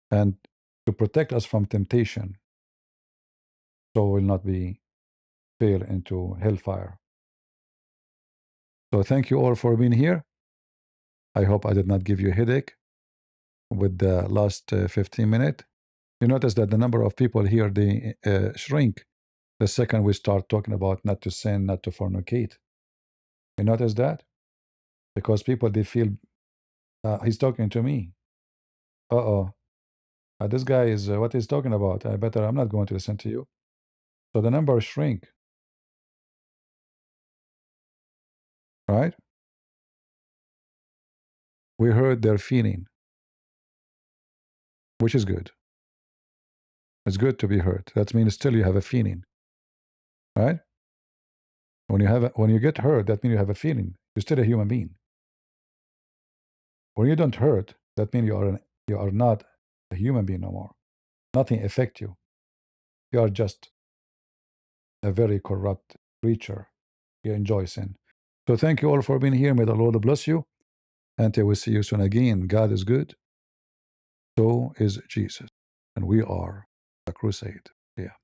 and to protect us from temptation, so we will not be fell into hellfire. So thank you all for being here. I hope I did not give you a headache with the last 15 minutes. You notice that the number of people here, they shrink the second we start talking about not to sin, not to fornicate. You notice that? Because people, they feel, he's talking to me. Uh-oh. This guy is, what he's talking about. I'm not going to listen to you. So the numbers shrink. Right? We heard their feeling, which is good. It's good to be heard. That means still you have a feeling. Right? When you get hurt, that means you have a feeling. You're still a human being. When you don't hurt, that means you are not a human being no more. Nothing affects you. You are just a very corrupt creature. You enjoy sin. So thank you all for being here. May the Lord bless you. And I will see you soon again. God is good. So is Jesus. And we are a crusade. Yeah.